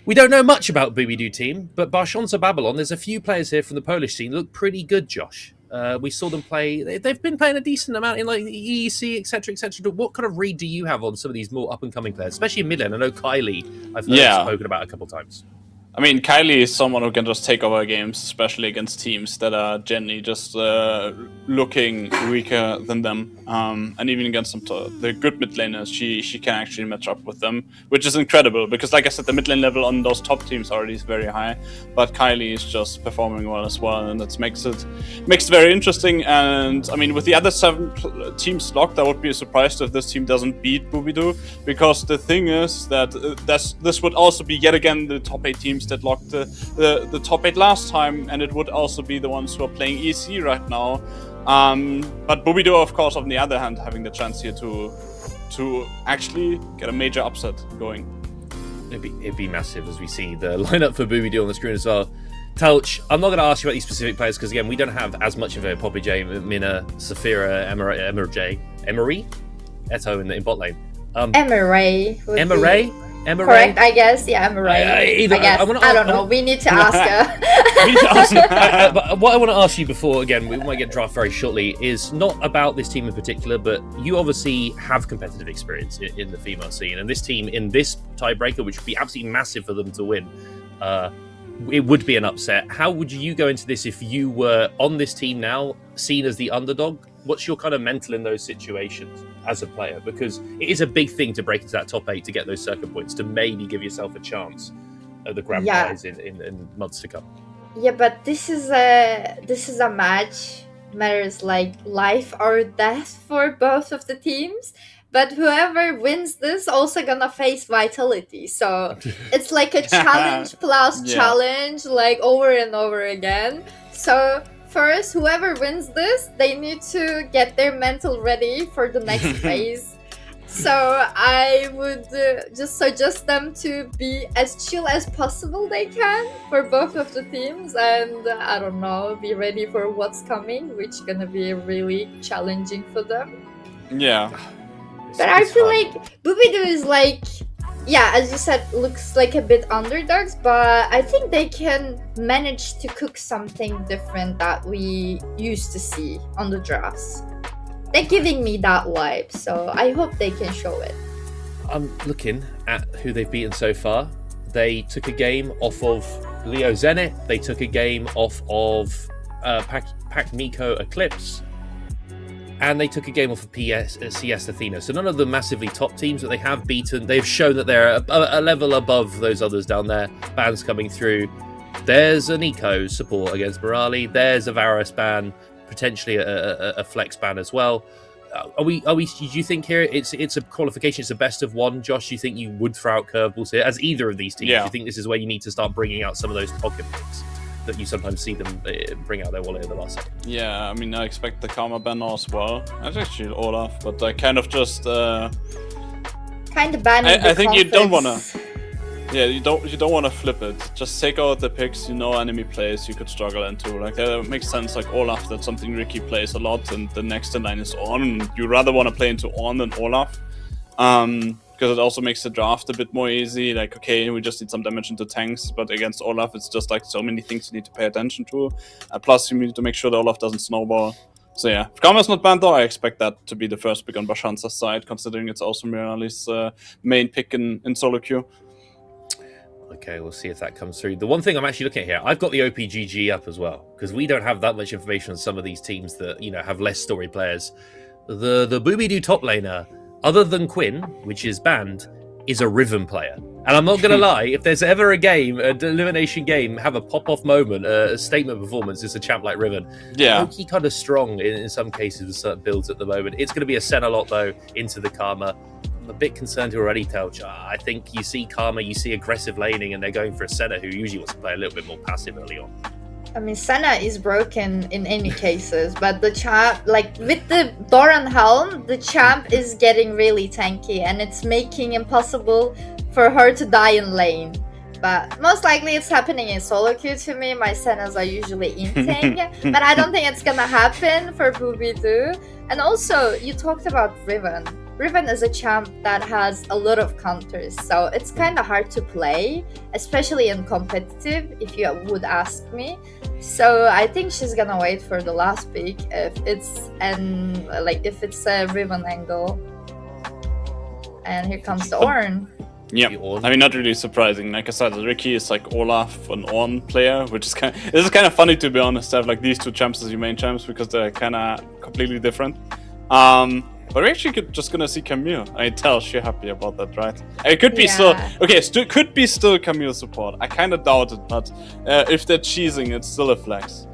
We don't know much about Boobidoo team, but Barczaca Babylon, there's a few players here from the Polish scene that look pretty good, Josh. We saw them play. They've been playing a decent amount in like the EEC, etc., etc. What kind of read do you have on some of these more up-and-coming players, especially in mid lane? I know Kylie, I've heard spoken about a couple of times. I mean, Kylie is someone who can just take over games, especially against teams that are generally just looking weaker than them. And even against the good mid laners, she can actually match up with them, which is incredible because, like I said, the mid lane level on those top teams already is very high. But Kylie is just performing well as well, and that makes it very interesting. And I mean, with the other 7 teams locked, I would be surprised if this team doesn't beat Boobidoo, because the thing is that this would also be yet again the top 8 teams that locked the top 8 last time, and it would also be the ones who are playing EC right now. But Boobidoo, of course, on the other hand, having the chance here to actually get a major upset going. It'd be massive as we see the lineup for Boobidoo on the screen as well. Telch, I'm not going to ask you about these specific players because, again, we don't have as much of a Poppy J, Mina, Saphira, Emery, Eto in bot lane. Emery. Emery? Correct, I guess. Yeah, Emery. I guess. I don't know. We need to ask her. But what I want to ask you before, again, we might get draft very shortly, is not about this team in particular, but you obviously have competitive experience in the female scene. And this team, in this tiebreaker, which would be absolutely massive for them to win, it would be an upset. How would you go into this if you were on this team now, seen as the underdog? What's your kind of mental in those situations as a player? Because it is a big thing to break into that top 8 to get those circuit points, to maybe give yourself a chance at the grand prize in months to come. Yeah, but this is a match. Matters like life or death for both of the teams. But whoever wins this also gonna face Vitality. So it's like a challenge plus challenge, like over and over again. So first, whoever wins this, they need to get their mental ready for the next phase. So I would just suggest them to be as chill as possible they can for both of the teams, and I don't know, be ready for what's coming, which is gonna be really challenging for them. Yeah. But I feel like Boobidoo is like, yeah, as you said, looks like a bit underdogs, but I think they can manage to cook something different that we used to see on the drafts. They're giving me that vibe, so I hope they can show it. I'm looking at who they've beaten so far. They took a game off of Leo Zenit. They took a game off of Pac Miko Eclipse. And they took a game off of CS Athena. So none of the massively top teams that they have beaten. They've shown that they're a level above those others down there. Bans coming through. There's a Nico support against Morali. There's a Varus ban, potentially a flex ban as well. Are we? Do you think here it's a qualification? It's a best of one, Josh. Do you think you would throw out curveballs here as either of these teams? Yeah. Do you think this is where you need to start bringing out some of those pocket picks that you sometimes see them bring out their wallet at the last second? Yeah, I mean, I expect the Karma banner as well. That's actually Olaf, but I kind of just kind of banning. I think you don't wanna. Yeah, you don't want to flip it. Just take out the picks enemy plays you could struggle into. Like that makes sense. Like Olaf, that's something Ricky plays a lot, and the next in line is Ornn. And you rather want to play into Ornn than Olaf, because it also makes the draft a bit more easy. Like, okay, we just need some damage into tanks, but against Olaf, it's just like so many things you need to pay attention to. Plus, you need to make sure that Olaf doesn't snowball. So yeah, if Karma's not banned though, I expect that to be the first pick on Barczaca's side, considering it's also Mirali's main pick in solo queue. Okay, we'll see if that comes through. The one thing I'm actually looking at here, I've got the OPGG up as well, because we don't have that much information on some of these teams that, have less story players. The Boobidoo top laner, other than Quinn, which is banned, is a Riven player. And I'm not going to lie, if there's ever a game, an elimination game, have a pop-off moment, a statement performance, it's a champ like Riven. Yeah. Low-key kind of strong in some cases with certain builds at the moment. It's going to be a Senna lot, though, into the Karma. I'm a bit concerned already, Telch. I think you see Karma, you see aggressive laning, and they're going for a Senna who usually wants to play a little bit more passive early on. I mean, Senna is broken in any cases, but the champ, like with the Doran helm, the champ is getting really tanky, and it's making impossible for her to die in lane. But most likely it's happening in solo queue to me. My Sennas are usually inting, but I don't think it's gonna happen for BBN. And also, you talked about Riven. Riven is a champ that has a lot of counters, so it's kind of hard to play, especially in competitive, if you would ask me. So I think she's gonna wait for the last pick if it's a Riven angle. And here comes the Ornn. Yeah, I mean, not really surprising. Like I said, Ricky is like Olaf, an Ornn player, which is this is kind of funny, to be honest, to have like these two champs as your main champs, because they're kind of completely different. But we're actually just gonna see Camille. I tell she's happy about that, right? It could be still okay. Could be still Camille support. I kind of doubt it, but if they're cheesing, it's still a flex.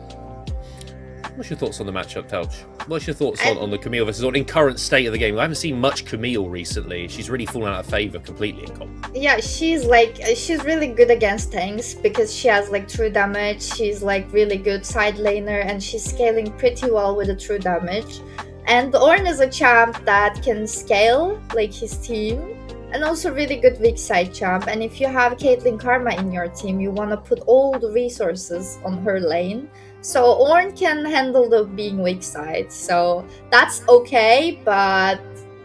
What's your thoughts on the matchup, Telch? What's your thoughts on the Camille versus Ornn in current state of the game? I haven't seen much Camille recently. She's really fallen out of favor completely in comp. Yeah, she's really good against tanks because she has like true damage. She's like really good side laner, and she's scaling pretty well with the true damage. And Ornn is a champ that can scale like his team, and also really good weak side champ. And if you have Caitlyn Karma in your team, you want to put all the resources on her lane. So Ornn can handle the being weak side, so that's okay. But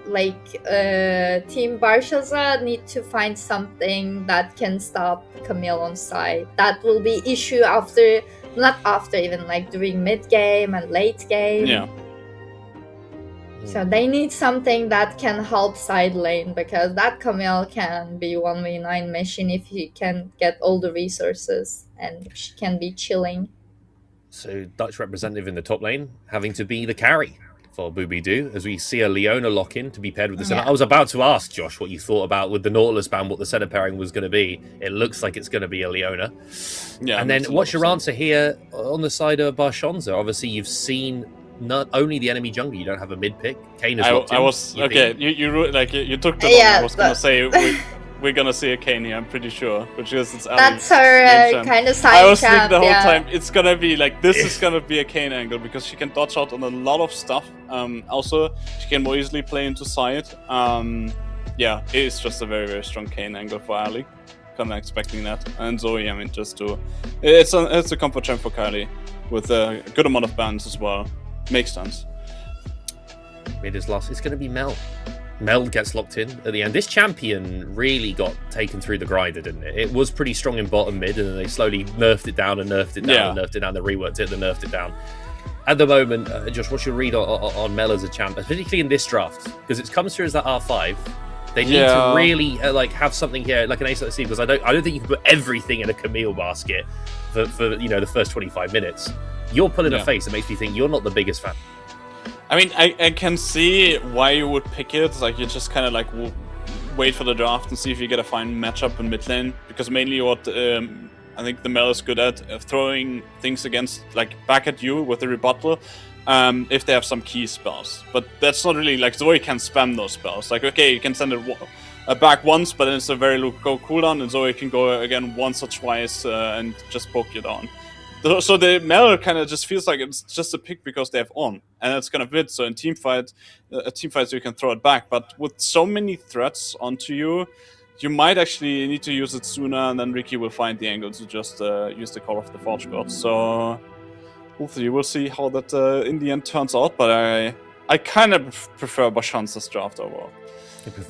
like Team Barczaca need to find something that can stop Camille on side. That will be issue even like during mid game and late game. Yeah. So they need something that can help side lane, because that Camille can be 1v9 machine if he can get all the resources, and she can be chilling. So Dutch representative in the top lane having to be the carry for BBN, as we see a Leona lock in to be paired with the center. I was about to ask Josh what you thought about with the Nautilus ban, what the center pairing was going to be. It looks like it's going to be a Leona. Yeah. And then what's your answer here on the side of Barczaca? Obviously, you've seen not only the enemy jungle, you don't have a mid pick. Kane is locked in. I was okay. You took the one. I was gonna say we're gonna see a Kane here. I'm pretty sure, because it's that's her kind of side. I was thinking the whole time it's gonna be like this is gonna be a Kane angle, because she can dodge out on a lot of stuff. Also, she can more easily play into side. Yeah, it is just a very, very strong Kane angle for Ali. Kind of expecting that. And Zoe, I mean, it's a comfort champ for Kylie with a good amount of bans as well. Makes sense. Mid is lost. It's going to be Mel. Mel gets locked in at the end. This champion really got taken through the grinder, didn't it? It was pretty strong in bottom mid, and then they slowly nerfed it down and nerfed it down and nerfed it down. They reworked it, then nerfed it down. At the moment, Josh, what's your read on Mel as a champ, particularly in this draft? Because it comes through as that R5. They need to really have something here, like an ace like C, because I don't think you can put everything in a Camille basket for the first 25 minutes. You're pulling a face that makes me think you're not the biggest fan. I mean, I can see why you would pick it. Like, you just kind of like wait for the draft and see if you get a fine matchup in mid lane. Because mainly what I think the Mel is good at throwing things back at you with the rebuttal. If they have some key spells. But that's not really, like, Zoe can spam those spells. Like, okay, you can send it back once, but then it's a very low cooldown, and Zoe can go again once or twice and just poke you down. So the Mel kind of just feels like it's just a pick because they have on, and it's gonna fit. So in teamfights you can throw it back. But with so many threats onto you, you might actually need to use it sooner, and then Ricky will find the angle to just use the Call of the Forge God. So hopefully we'll see how that in the end turns out. But I kind of prefer Barczaca's draft overall.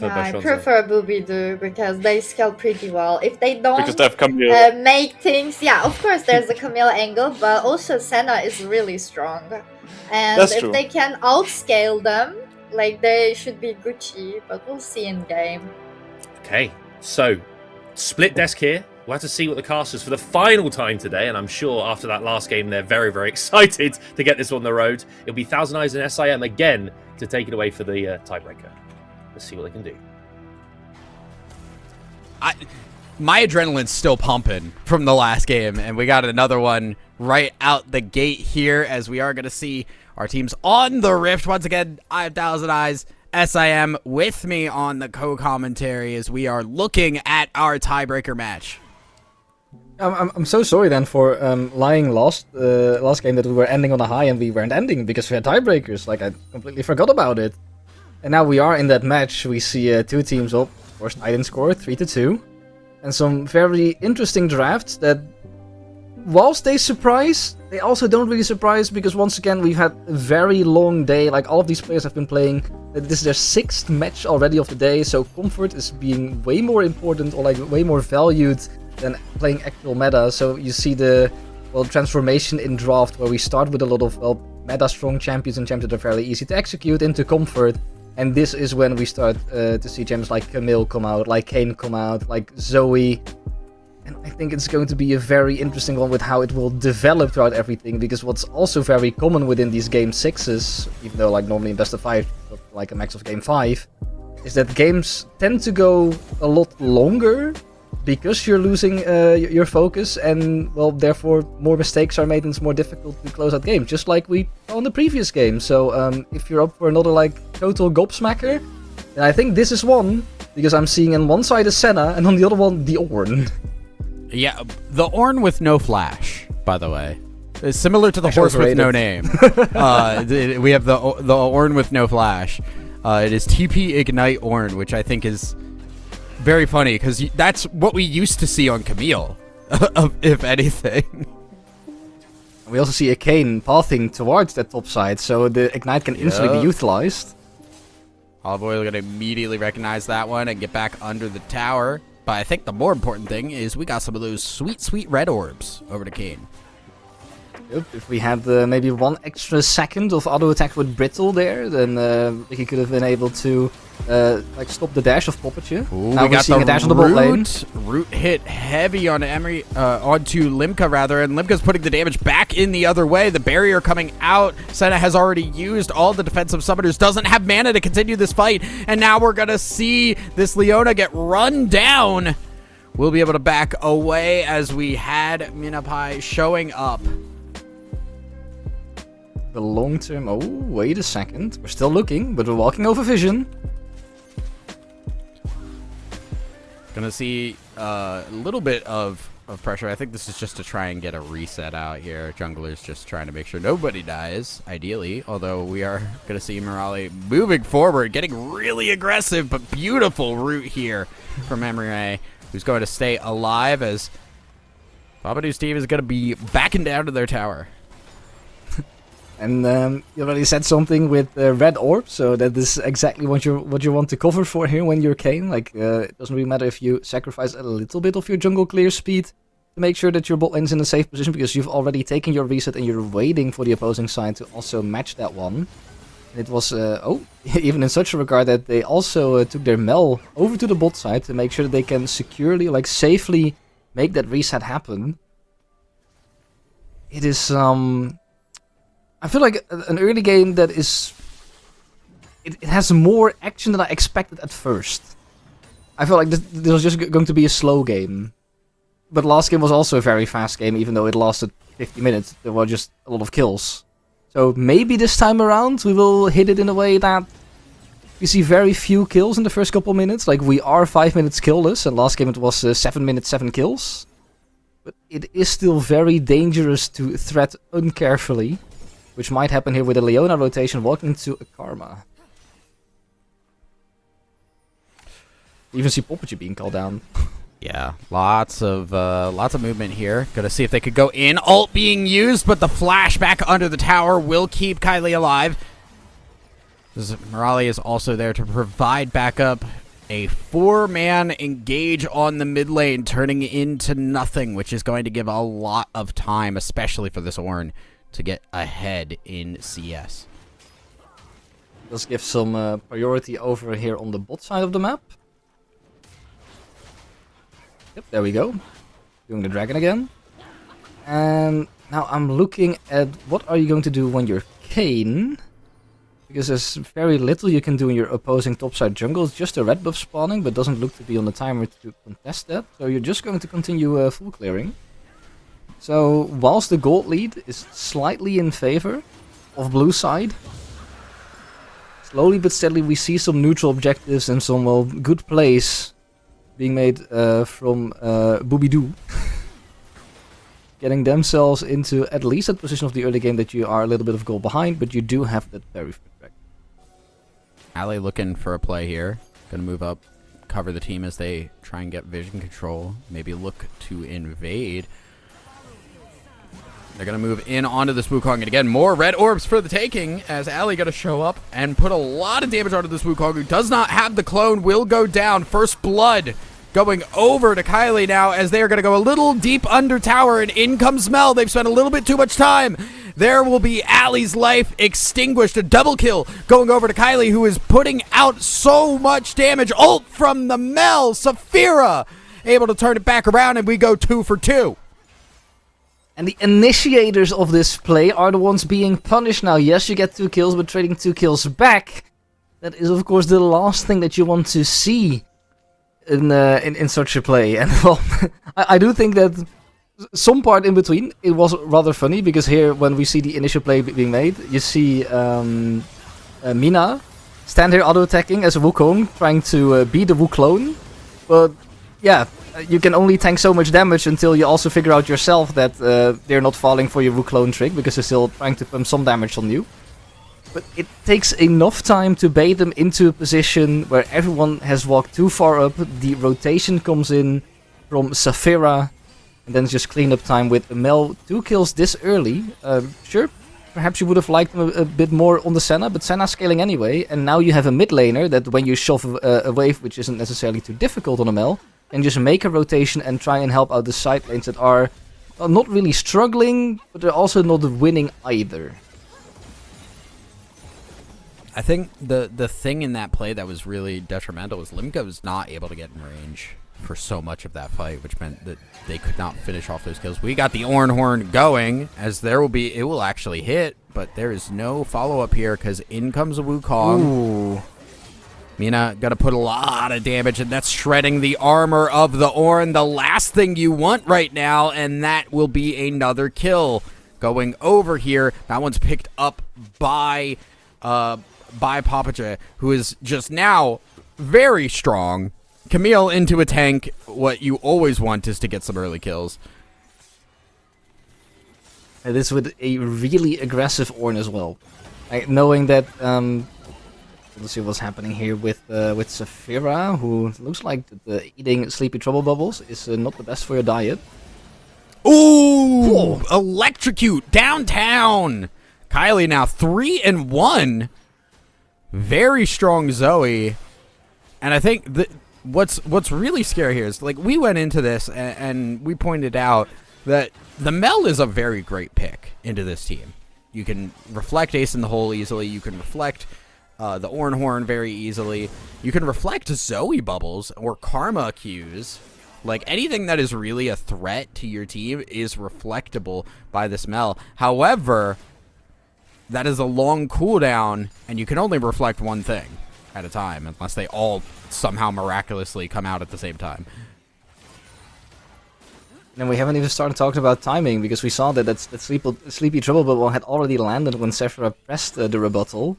I prefer BBN because they scale pretty well. If they don't because they have Camille. Make things, of course there's the Camille angle, but also Senna is really strong. And That's if true. they can outscale them, like, they should be Gucci, but we'll see in game. Okay, so split desk here. We'll have to see what the casters for the final time today, and I'm sure after that last game they're very, very excited to get this on the road. It'll be Thousand Eyes and SIM again to take it away for the tiebreaker. Let's see what they can do. My adrenaline's still pumping from the last game, and we got another one right out the gate here, as we are going to see our teams on the Rift. Once again, I have Thousand Eyes, SIM with me on the co-commentary as we are looking at our tiebreaker match. I'm so sorry then for lying last game that we were ending on a high and we weren't ending because we had tiebreakers. Like, I completely forgot about it. And now we are in that match. We see two teams up. Of course, Titan score 3-2. And some very interesting drafts that, whilst they surprise, they also don't really surprise because once again we've had a very long day. Like, all of these players have been playing. This is their 6th match already of the day, so comfort is being way more important or like way more valued than playing actual meta. So you see the transformation in draft where we start with a lot of meta strong champions and champions that are fairly easy to execute into comfort. And this is when we start to see champions like Camille come out, like Kayn come out, like Zoe. And I think it's going to be a very interesting one with how it will develop throughout everything, because what's also very common within these game 6s, even though like normally in best of 5, like a max of game 5, is that games tend to go a lot longer because you're losing your focus, and well, therefore more mistakes are made and it's more difficult to close out games, just like we saw in the previous game. So if you're up for another like total gobsmacker, then I think this is one, because I'm seeing on one side a Senna and on the other one the Ornn. Yeah, the Ornn with no flash, by the way. It's similar to the horse with no name. We have the Ornn with no flash. It is TP Ignite Ornn, which I think is very funny, because that's what we used to see on Camille, if anything. We also see a Kayn pathing towards that top side, so the Ignite can instantly be utilized. Olive Oil going to immediately recognize that one and get back under the tower. But I think the more important thing is we got some of those sweet, sweet red orbs over to Kayn. Yep, if we had maybe 1 extra second of auto attack with Brittle there, then he could have been able to like stop the dash of Poppetje. Now we got seeing a dash on the bot lane. Root hit heavy on onto Limca rather, and Limca's putting the damage back in the other way. The barrier coming out. Senna has already used all the defensive summoners, doesn't have mana to continue this fight, and now we're gonna see this Leona get run down. We'll be able to back away as we had Minapai showing up. The long term. Oh, wait a second. We're still looking, but we're walking over vision. Gonna see a little bit of pressure. I think this is just to try and get a reset out here. Jungler's just trying to make sure nobody dies, ideally. Although we are gonna see Morale moving forward, getting really aggressive, but beautiful route here from Emery, who's going to stay alive as Babadoo's team is gonna be backing down to their tower. And you already said something with red orb, so that is exactly what you want to cover for here when you're Kayn. Like, it doesn't really matter if you sacrifice a little bit of your jungle clear speed to make sure that your bot lane is in a safe position, because you've already taken your reset and you're waiting for the opposing side to also match that one. And it was, even in such a regard that they also took their Mel over to the bot side to make sure that they can securely, like safely make that reset happen. It is, I feel like an early game that is... It has more action than I expected at first. I feel like this was just going to be a slow game. But last game was also a very fast game, even though it lasted 50 minutes. There were just a lot of kills. So maybe this time around we will hit it in a way that we see very few kills in the first couple minutes. Like, we are 5 minutes killless, and last game it was 7 minutes, 7 kills. But it is still very dangerous to threat uncarefully, which might happen here with a Leona rotation walking into a Karma. You even see Poppetje being called down. Yeah, lots of movement here. Gonna see if they could go in. Ult being used, but the flash back under the tower will keep Kylie alive. Morale is also there to provide backup. A 4-man engage on the mid lane, turning into nothing, which is going to give a lot of time, especially for this Ornn, to get ahead in CS. Let's give some priority over here on the bot side of the map. Yep, there we go. Doing the dragon again. And now I'm looking at what are you going to do when you're Kayn. Because there's very little you can do in your opposing topside jungle. It's just a red buff spawning, but doesn't look to be on the timer to contest that. So you're just going to continue full clearing. So, whilst the gold lead is slightly in favor of blue side, slowly but steadily we see some neutral objectives and some, well, good plays being made from Boobidoo. getting themselves into at least that position of the early game that you are a little bit of goal behind, but you do have that very back. Ali looking for a play here. Gonna move up, cover the team as they try and get vision control. Maybe look to invade. They're going to move in onto this Wukong. And again, more red orbs for the taking as Ali going to show up and put a lot of damage onto this Wukong, who does not have the clone, will go down. First blood going over to Kylie now as they are going to go a little deep under tower, and in comes Mel. They've spent a little bit too much time. There will be Ali's life extinguished. A double kill going over to Kylie, who is putting out so much damage. Ult from the Mel. Saphira able to turn it back around, and we go 2 for 2. And the initiators of this play are the ones being punished now. Yes, you get 2 kills, but trading 2 kills back, that is of course the last thing that you want to see in such a play. And well, I do think that some part in between, it was rather funny, because here when we see the initial play being made, you see Mina stand here auto-attacking as a Wukong, trying to beat the Wuklone. But yeah, you can only tank so much damage until you also figure out yourself that they're not falling for your Wuklone trick, because they're still trying to pump some damage on you. But it takes enough time to bait them into a position where everyone has walked too far up. The rotation comes in from Saphira, and then it's just cleanup time with Mel. 2 kills this early. Sure, perhaps you would have liked them a bit more on the Senna, but Senna's scaling anyway. And now you have a mid laner that when you shove a wave, which isn't necessarily too difficult on a Mel, and just make a rotation and try and help out the side lanes that are not really struggling, but they're also not winning either. I think the thing in that play that was really detrimental was Limca was not able to get in range for so much of that fight, which meant that they could not finish off those kills. We got the Orn Horn going, as it will actually hit, but there is no follow-up here because in comes a Wukong. Ooh. Mina got to put a lot of damage, and that's shredding the armor of the Orn, the last thing you want right now, and that will be another kill going over here. That one's picked up by Barczaca, who is just now very strong. Camille into a tank. What you always want is to get some early kills. And this with a really aggressive Orn as well. Knowing that, let's see what's happening here with Saphira, who looks like eating Sleepy Trouble Bubbles is not the best for your diet. Ooh! Electrocute downtown! Kylie now 3-1. Very strong Zoe. And I think that what's really scary here is, like, we went into this and we pointed out that the Mel is a very great pick into this team. You can reflect Ace in the Hole easily. You can reflect the Orn Horn very easily. You can reflect Zoe Bubbles or Karma Qs. Like, anything that is really a threat to your team is reflectable by this Mel. However, that is a long cooldown, and you can only reflect one thing at a time, unless they all somehow miraculously come out at the same time. And we haven't even started talking about timing, because we saw that Sleepy Trouble Bubble had already landed when Saphira pressed the rebuttal.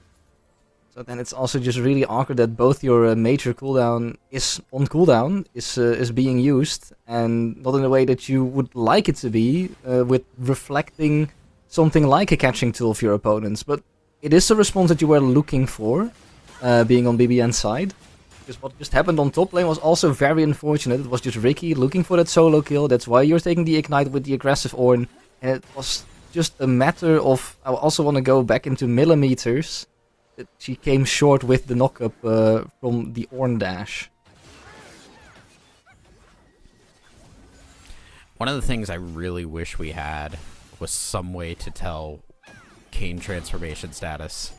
So then it's also just really awkward that both your major cooldown is on cooldown, is being used, and not in a way that you would like it to be, with reflecting something like a catching tool for your opponents. But it is the response that you were looking for, being on BBN's side. Because what just happened on top lane was also very unfortunate. It was just Ricky looking for that solo kill. That's why you're taking the Ignite with the aggressive Orn. And it was just a matter of, I also want to go back into millimeters, that she came short with the knockup from the Orn dash. One of the things I really wish we had was some way to tell Kayn transformation status.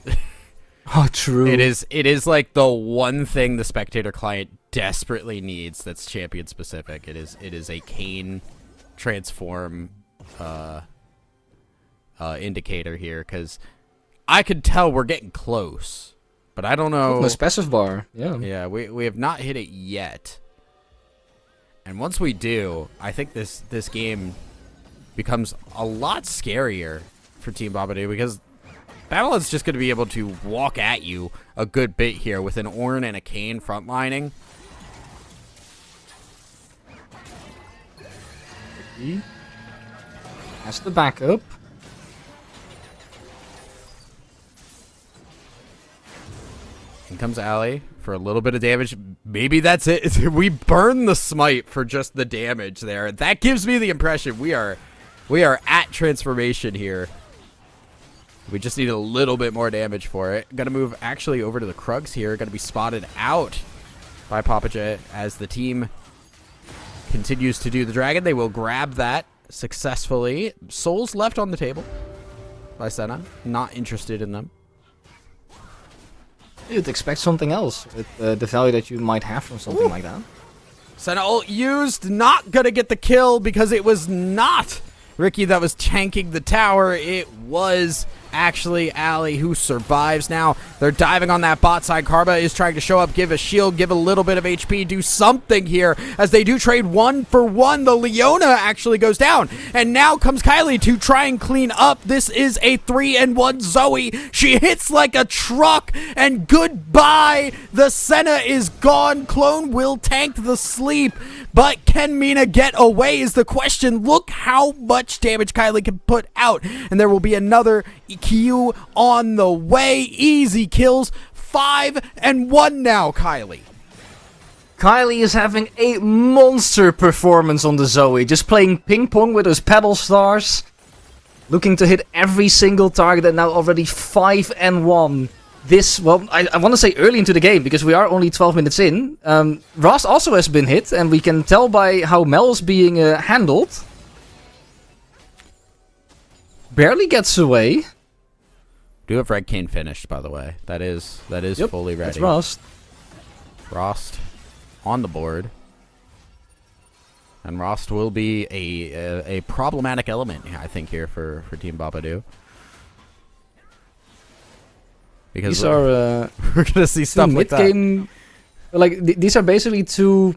Oh, true. It is like the one thing the spectator client desperately needs that's champion specific. It is a Kayn transform indicator here, because I could tell we're getting close, but I don't know. The specif bar, yeah. Yeah, we have not hit it yet. And once we do, I think this game becomes a lot scarier for Team Babadoo, because Babylon's just going to be able to walk at you a good bit here with an Ornn and a Kayn frontlining. Has the backup. In comes Ali for a little bit of damage. Maybe that's it. We burn the smite for just the damage there. That gives me the impression we are at transformation here. We just need a little bit more damage for it. Gonna move actually over to the Krugs here. Gonna be spotted out by Barczaca as the team continues to do the dragon. They will grab that successfully. Souls left on the table by Senna. Not interested in them. You'd expect something else with the value that you might have from something like that. Senna ult used. Not gonna get the kill because it was not Ricky that was tanking the tower. It was actually Ali who survives. Now they're diving on that bot side. Karma is trying to show up, give a shield, give a little bit of HP, do something here as they do trade 1 for 1. The Leona actually goes down, and now comes Kylie to try and clean up. This is a 3-1 Zoe. She hits like a truck, and goodbye. The Senna is gone. Clone will tank the sleep, but can Mina get away is the question. Look how much damage Kylie can put out, and there will be another EQ on the way. Easy kills. 5-1 now, Kylie. Kylie is having a monster performance on the Zoe, just playing ping pong with those pedal stars, looking to hit every single target, and now already 5-1. This, well, I want to say early into the game, because we are only 12 minutes in. Ross also has been hit, and we can tell by how Mel's being handled. Barely gets away. Do have Red Cane finished, by the way. That is Yep, fully ready. That's Rost. Rost on the board. And Rost will be a problematic element, I think, here for Team BBN. Because These are we're gonna see stuff like that. Mid-game, like these are basically two.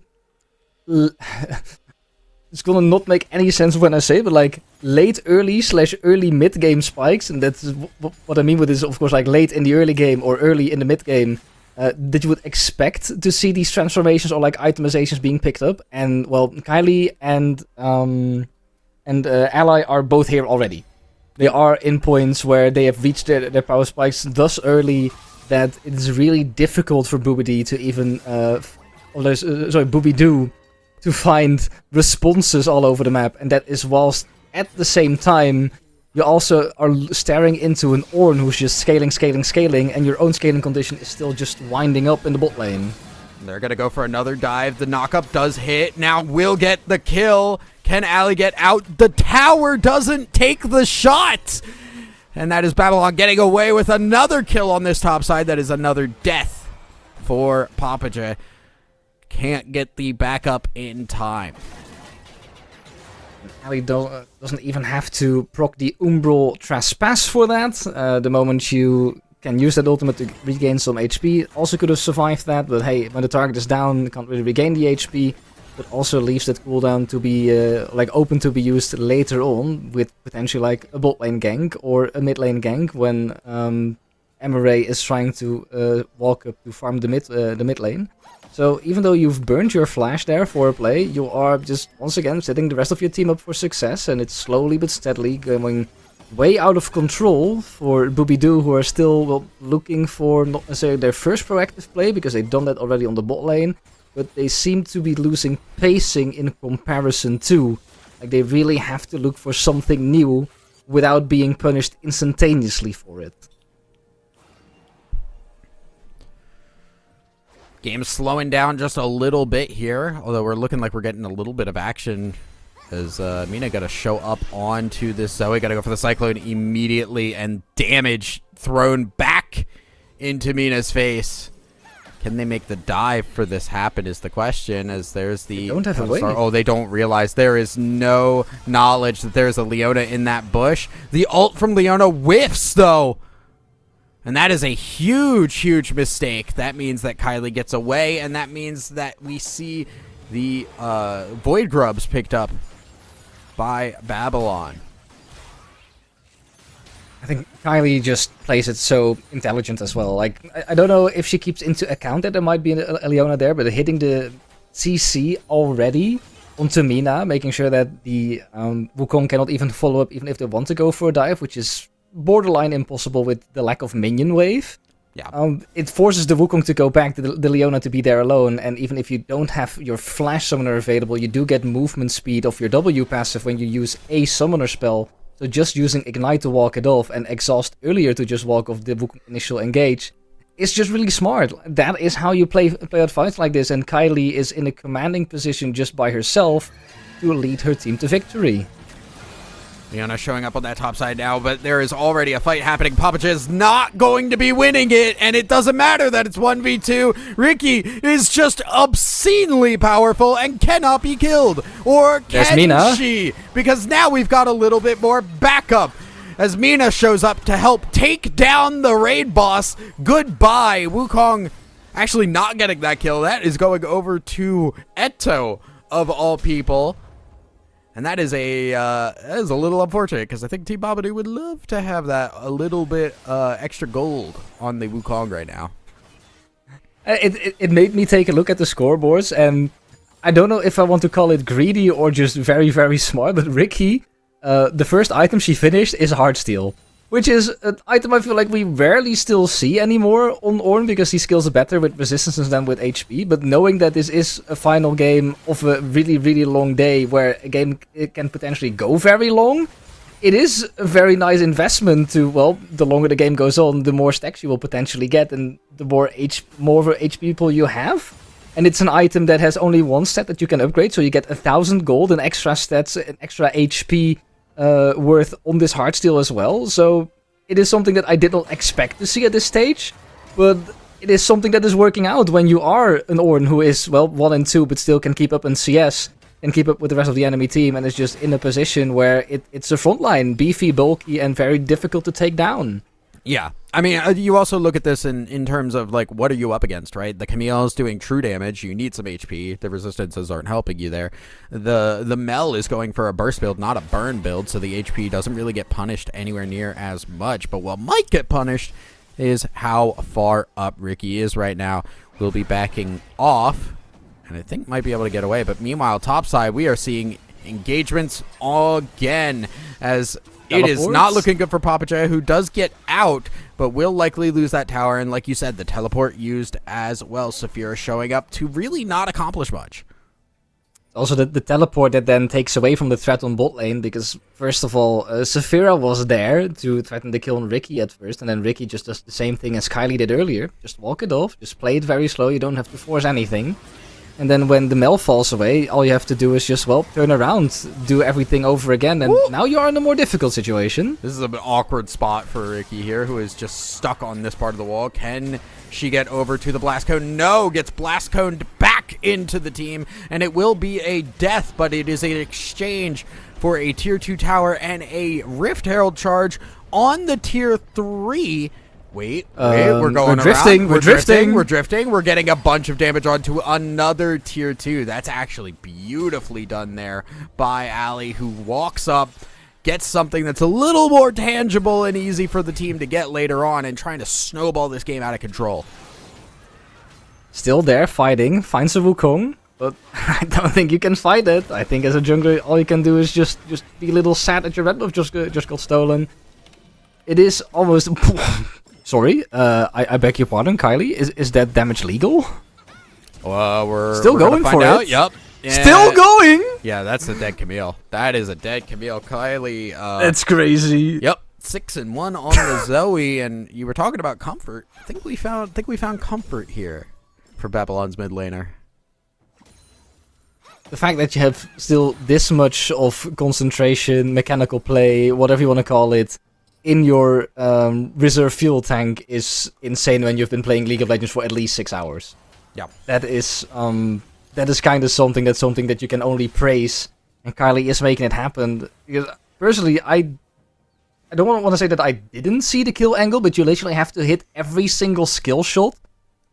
It's gonna not make any sense when I say, but like late early/early mid game spikes, and that's what I mean with this. Of course, like late in the early game or early in the mid game, that you would expect to see these transformations or like itemizations being picked up. And well, Kylie and Ally are both here already. They are in points where they have reached their power spikes thus early that it is really difficult for BBD to even, BBD to find responses all over the map. And that is whilst at the same time you also are staring into an Ornn who's just scaling, and your own scaling condition is still just winding up in the bot lane. They're going to go for another dive. The knockup does hit. Now will get the kill. Can Ali get out? The tower doesn't take the shot. And that is Babylon getting away with another kill on this top side. That is another death for Barczaca. Can't get the backup in time. Ali doesn't even have to proc the Umbral Trespass for that. The moment you can use that ultimate to regain some HP. Also could have survived that, but hey, when the target is down, can't really regain the HP. But also leaves that cooldown to be open to be used later on with potentially like a bot lane gank or a mid lane gank when EMEA is trying to walk up to farm the mid lane. So even though you've burned your flash there for a play, you are just once again setting the rest of your team up for success, and it's slowly but steadily going way out of control for BBD, who are still looking for not necessarily their first proactive play because they've done that already on the bot lane. But they seem to be losing pacing in comparison to. Like they really have to look for something new without being punished instantaneously for it. Game's slowing down just a little bit here, although we're looking like we're getting a little bit of action as Mina got to show up onto this Zoe. Got to go for the Cyclone immediately, and damage thrown back into Mina's face. Can they make the dive for this happen is the question, as there's the... They don't have a way. Oh, they don't realize. There is no knowledge that there's a Leona in that bush. The ult from Leona whiffs, though. And that is a huge, huge mistake. That means that Kylie gets away, and that means that we see the Void Grubs picked up by Babylon. I think Kylie just plays it so intelligent as well. Like, I don't know if she keeps into account that there might be a Leona there, but hitting the CC already onto Mina, making sure that the Wukong cannot even follow up even if they want to go for a dive, which is borderline impossible with the lack of minion wave. Yeah. It forces the Wukong to go back, the Leona to be there alone, and even if you don't have your Flash Summoner available, you do get movement speed of your W passive when you use a Summoner spell. So just using Ignite to walk it off and Exhaust earlier to just walk off the Wukong initial engage is just really smart. That is how you play out fights like this, and Kylie is in a commanding position just by herself to lead her team to victory. Leona showing up on that top side now, but there is already a fight happening. Papacha is not going to be winning it, and it doesn't matter that it's 1v2. Ricky is just obscenely powerful and cannot be killed. Or can Mina. she? Because now we've got a little bit more backup. As Mina shows up to help take down the raid boss. Goodbye. Wukong actually not getting that kill. That is going over to Eto, of all people. And that is a little unfortunate, because I think Team Babadoo would love to have that a little bit extra gold on the Wukong right now. It made me take a look at the scoreboards, and I don't know if I want to call it greedy or just very, very smart, but Ricky, the first item she finished is Heartsteel, which is an item I feel like we rarely still see anymore on Ornn, because he scales better with resistances than with HP. But knowing that this is a final game of a really, really long day, where a game it can potentially go very long, it is a very nice investment to, well, the longer the game goes on, the more stacks you will potentially get, and the more of a HP pool you have. And it's an item that has only one stat that you can upgrade, so you get 1,000 gold and extra stats and extra HP worth on this Heartsteel as well. So it is something that I did not expect to see at this stage, but it is something that is working out when you are an Ornn who is, well, 1 and 2 but still can keep up in CS and keep up with the rest of the enemy team, and is just in a position where it's a frontline, beefy, bulky, and very difficult to take down. Yeah. I mean, you also look at this in terms of, like, what are you up against, right? The Camille is doing true damage. You need some HP. The resistances aren't helping you there. The Mel is going for a burst build, not a burn build, so the HP doesn't really get punished anywhere near as much. But what might get punished is how far up Ricky is right now. We'll be backing off, and I think might be able to get away. But meanwhile, topside, we are seeing engagements again, as it is not looking good for Papacha, who does get out, but will likely lose that tower. And like you said, the teleport used as well. Saphira showing up to really not accomplish much. Also, the teleport that then takes away from the threat on bot lane, because first of all, Saphira was there to threaten the kill on Ricky at first, and then Ricky just does the same thing as Kylie did earlier. Just walk it off, just play it very slow, you don't have to force anything. And then when the Mel falls away, all you have to do is just, well, turn around, do everything over again, and now you are in a more difficult situation. This is a bit awkward spot for Ricky here, who is just stuck on this part of the wall. Can she get over to the blast cone? No, gets blast coned back into the team, and it will be a death, but it is an exchange for a tier 2 tower and a Rift Herald charge on the tier 3. Wait, we're going drifting, around. We're drifting. We're getting a bunch of damage onto another tier 2. That's actually beautifully done there by Ali, who walks up, gets something that's a little more tangible and easy for the team to get later on, and trying to snowball this game out of control. Still there, fighting, finds a Wukong, but I don't think you can fight it. I think as a jungler, all you can do is just be a little sad that your red buff just got stolen. It is almost... Sorry, I beg your pardon, Kylie. Is that damage legal? We're still going for it. Yep. Yeah. Still going. Yeah, that's a dead Camille. That is a dead Camille. Kylie. That's crazy. Yep. 6-1 on the Zoe, and you were talking about comfort. I think we found comfort here for Babylon's mid laner. The fact that you have still this much of concentration, mechanical play, whatever you want to call it, in your reserve fuel tank is insane when you've been playing League of Legends for at least 6 hours. Yeah. That is kind of something that you can only praise, and Kylie is making it happen. Because personally, I don't want to say that I didn't see the kill angle, but you literally have to hit every single skill shot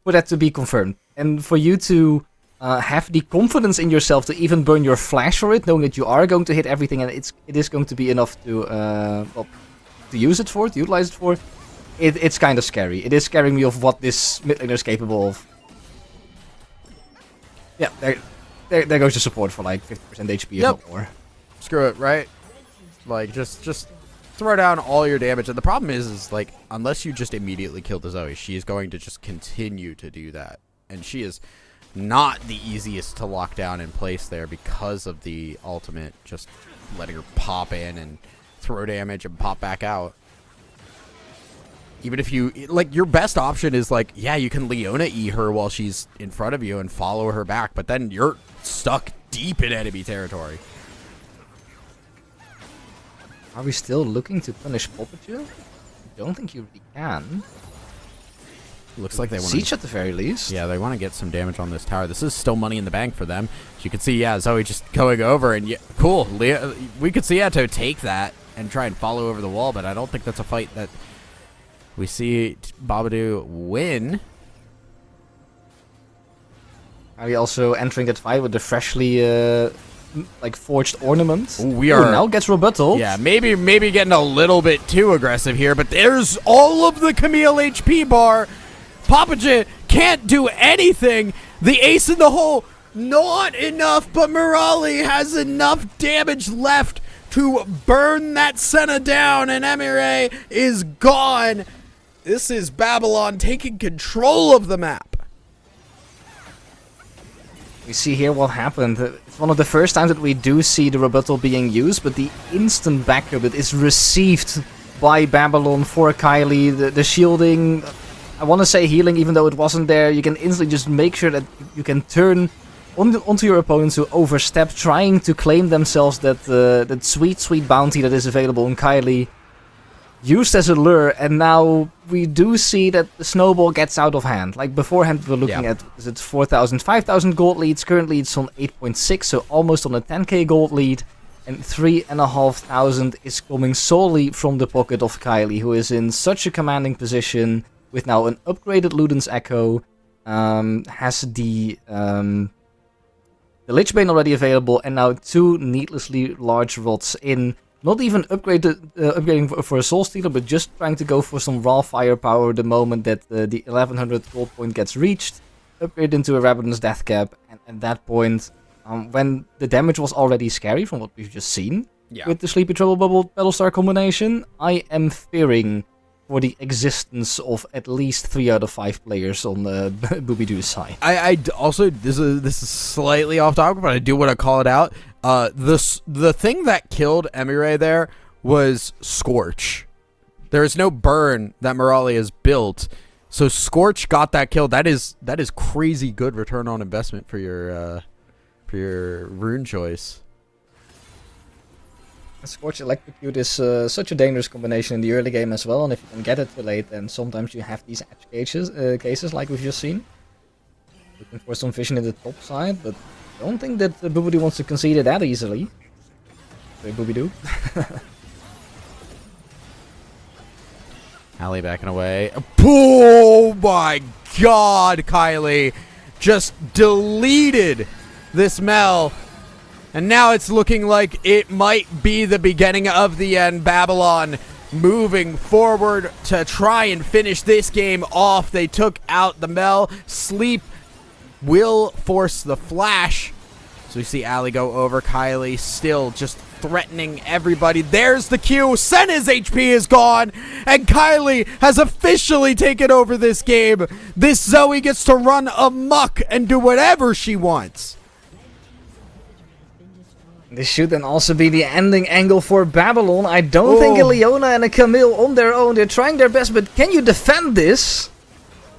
for that to be confirmed. And for you to have the confidence in yourself to even burn your flash for it, knowing that you are going to hit everything and it is going to be enough to to use it for, to utilize it for, it's kind of scary. It is scaring me of what this mid laner is capable of. Yeah, there goes the support for like 50% HP, if not more. Screw it, right? Like, just throw down all your damage. And the problem is like, unless you just immediately kill the Zoe, she is going to just continue to do that. And she is not the easiest to lock down in place there because of the ultimate, just letting her pop in and throw damage and pop back out. Even if you, like, your best option is, like, yeah, you can Leona E her while she's in front of you and follow her back, but then you're stuck deep in enemy territory. Are we still looking to punish Poppature? I don't think you really can. Looks like they want Siege at the very least. Yeah, they want to get some damage on this tower. This is still money in the bank for them. As you can see, yeah, Zoe just going over, and yeah, cool. We could see Eto take that and try and follow over the wall, but I don't think that's a fight that we see Babadoo win. Are we also entering that fight with the freshly like forged ornament? We are now gets rebuttal. Yeah, maybe getting a little bit too aggressive here, but there's all of the Camille HP bar. Poppaja can't do anything. The ace in the hole, not enough, but Morali has enough damage left to burn that Senna down, and EMEA is gone. This is Babylon taking control of the map. We see here what happened. It's one of the first times that we do see the rebuttal being used, but the instant backup that is received by Babylon for Kylie, the shielding, I want to say healing even though it wasn't there, you can instantly just make sure that you can turn onto your opponents who overstep, trying to claim themselves that sweet bounty that is available on Kylie, used as a lure, and now we do see that the snowball gets out of hand. Like beforehand we were looking at, is it 4,000, 5,000 gold leads, currently it's on 8.6, so almost on a 10k gold lead, and 3,500 is coming solely from the pocket of Kylie, who is in such a commanding position, with now an upgraded Luden's Echo, has the Lichbane already available, and now 2 needlessly large rods in. Not even upgrading for a Soul Stealer, but just trying to go for some raw firepower the moment that the 1100 gold point gets reached. Upgrade into a Rabadon's Death Cap, and at that point, when the damage was already scary from what we've just seen, with the Sleepy Trouble Bubble Battlestar combination, I am fearing for the existence of at least 3 out of 5 players on the Boobidoo's side. I also, this is slightly off topic, but I do want to call it out. The thing that killed EMEA there was Scorch. There is no burn that Morali has built, so Scorch got that kill. That is crazy good return on investment for your rune choice. Scorch Electrocute is such a dangerous combination in the early game as well, and if you can get it too late, then sometimes you have these edge cases like we've just seen. Looking for some vision in the top side, but I don't think that Boobidoo wants to concede it that easily. Sorry, Boobidoo. Ali backing away. Oh my god, Kylie just deleted this Mel. And now it's looking like it might be the beginning of the end. Babylon moving forward to try and finish this game off. They took out the Mel. Sleep will force the flash. So we see Ali go over. Kylie still just threatening everybody. There's the Q. Senna's HP is gone. And Kylie has officially taken over this game. This Zoe gets to run amok and do whatever she wants. This should then also be the ending angle for Babylon. I don't think a Leona and a Camille on their own. They're trying their best, but can you defend this?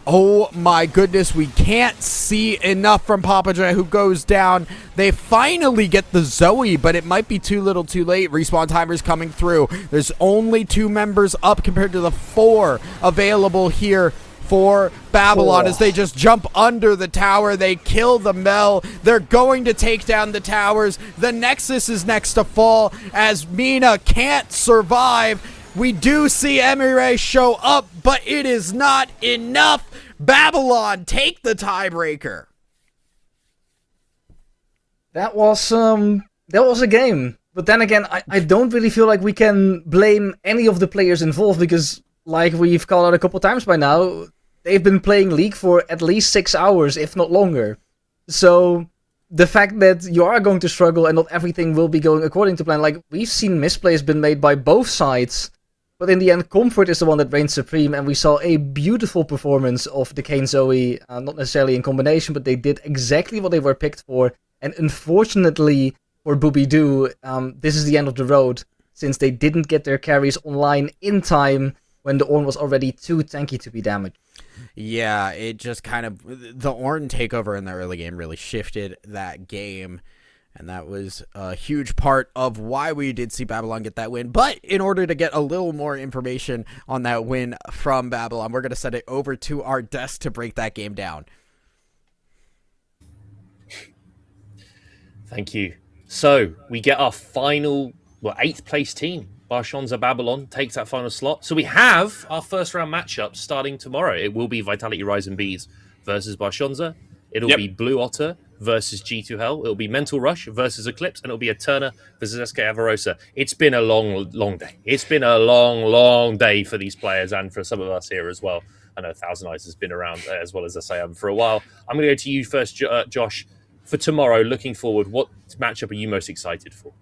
Oh my goodness, we can't see enough from Poppaja, who goes down. They finally get the Zoe, but it might be too little too late. Respawn timer's coming through. There's only 2 members up compared to the 4 available here for Babylon as they just jump under the tower. They kill the Mel. They're going to take down the towers. The Nexus is next to fall as Mina can't survive. We do see EMEA show up, but it is not enough. Babylon take the tiebreaker. That was a game. But then again, I don't really feel like we can blame any of the players involved, because like we've called out a couple times by now, they've been playing League for at least 6 hours, if not longer. So the fact that you are going to struggle and not everything will be going according to plan. Like, we've seen misplays been made by both sides, but in the end, comfort is the one that reigns supreme, and we saw a beautiful performance of the Kayn Zoe, not necessarily in combination, but they did exactly what they were picked for, and unfortunately for BBN, this is the end of the road, since they didn't get their carries online in time when the Ornn was already too tanky to be damaged. Yeah, it just kind of, the Ornn takeover in the early game really shifted that game, and that was a huge part of why we did see Babylon get that win. But in order to get a little more information on that win from Babylon, we're going to send it over to our desk to break that game down. Thank you. So we get our final, 8th place team. Barczaca Babylon takes that final slot. So we have our first round matchup starting tomorrow. It will be Vitality Rising Bees versus Barczaca. It'll be Blue Otter versus G2H. It'll be Mental Rush versus Eclipse, and it'll be Eterna versus SK Avarosa. It's been a long day. It's been a long day for these players and for some of us here as well. I know Thousand Eyes has been around as well as SAM for a while. I'm going to go to you first, Josh. For tomorrow, looking forward, what matchup are you most excited for?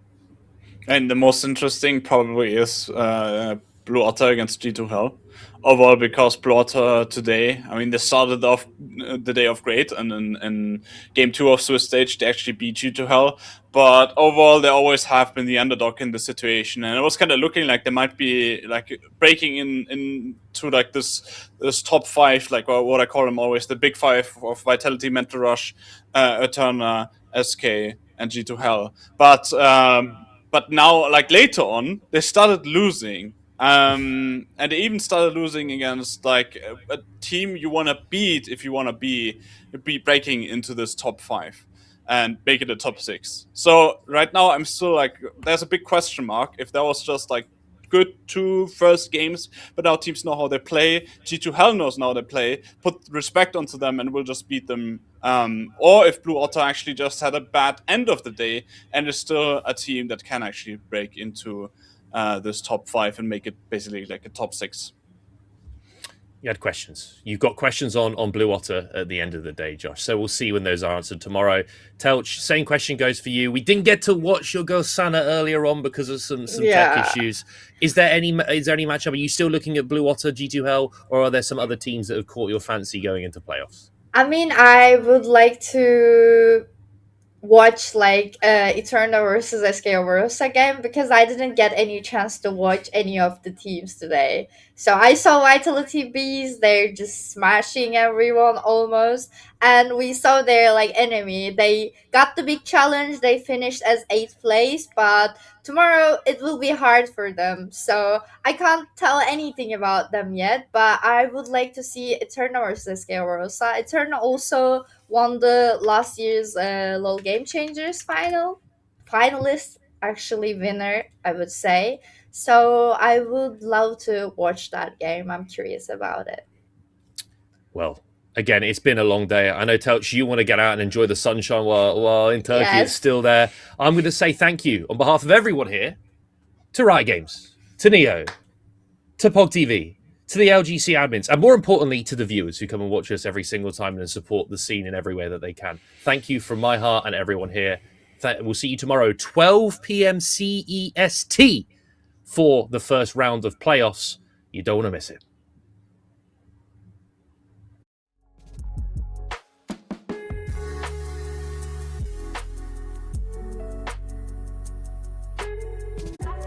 And the most interesting probably is Blue Otter against G2H. Overall, because Blue Otter today, I mean, they started off the day off great, and in game 2 of Swiss Stage, they actually beat G2H. But overall, they always have been the underdog in the situation, and it was kind of looking like they might be like breaking into like this top 5, like what I call them always, the big 5 of Vitality, Mental Rush, Eterna, SK, and G2H. But now, like later on, they started losing. And they even started losing against like a team you want to beat if you want to be breaking into this top 5 and make it a top 6. So right now I'm still like, there's a big question mark if that was just like good 2 first games, but now teams know how they play. G2H knows now they play. Put respect onto them and we'll just beat them. Or if Blue Otter actually just had a bad end of the day and is still a team that can actually break into this top 5 and make it basically like a top 6. You had questions. You've got questions on Blue Otter at the end of the day, Josh. So we'll see when those are answered tomorrow. Telch, same question goes for you. We didn't get to watch your girl Sana earlier on because of some tech issues. Is there any matchup? Are you still looking at Blue Otter, G2H, or are there some other teams that have caught your fancy going into playoffs? I mean, I would like to watch like Eterna versus SK Avarosa game because I didn't get any chance to watch any of the teams today. So I saw Vitality Bees, they're just smashing everyone almost, and we saw their like enemy. They got the big challenge, they finished as 8th place, but tomorrow it will be hard for them. So I can't tell anything about them yet, but I would like to see Eterna versus SK Avarosa. Eterna also won the last year's lolgamechangers finalist, actually winner, I would say. So I would love to watch that game. I'm curious about it. Well, again, it's been a long day. I know, Telch, you want to get out and enjoy the sunshine while in Turkey it's still there. I'm going to say thank you on behalf of everyone here to Riot Games, to Neo, to POG TV, to the LGC admins, and more importantly, to the viewers who come and watch us every single time and support the scene in every way that they can. Thank you from my heart and everyone here. We'll see you tomorrow, 12 p.m. CEST, for the first round of playoffs. You don't want to miss it.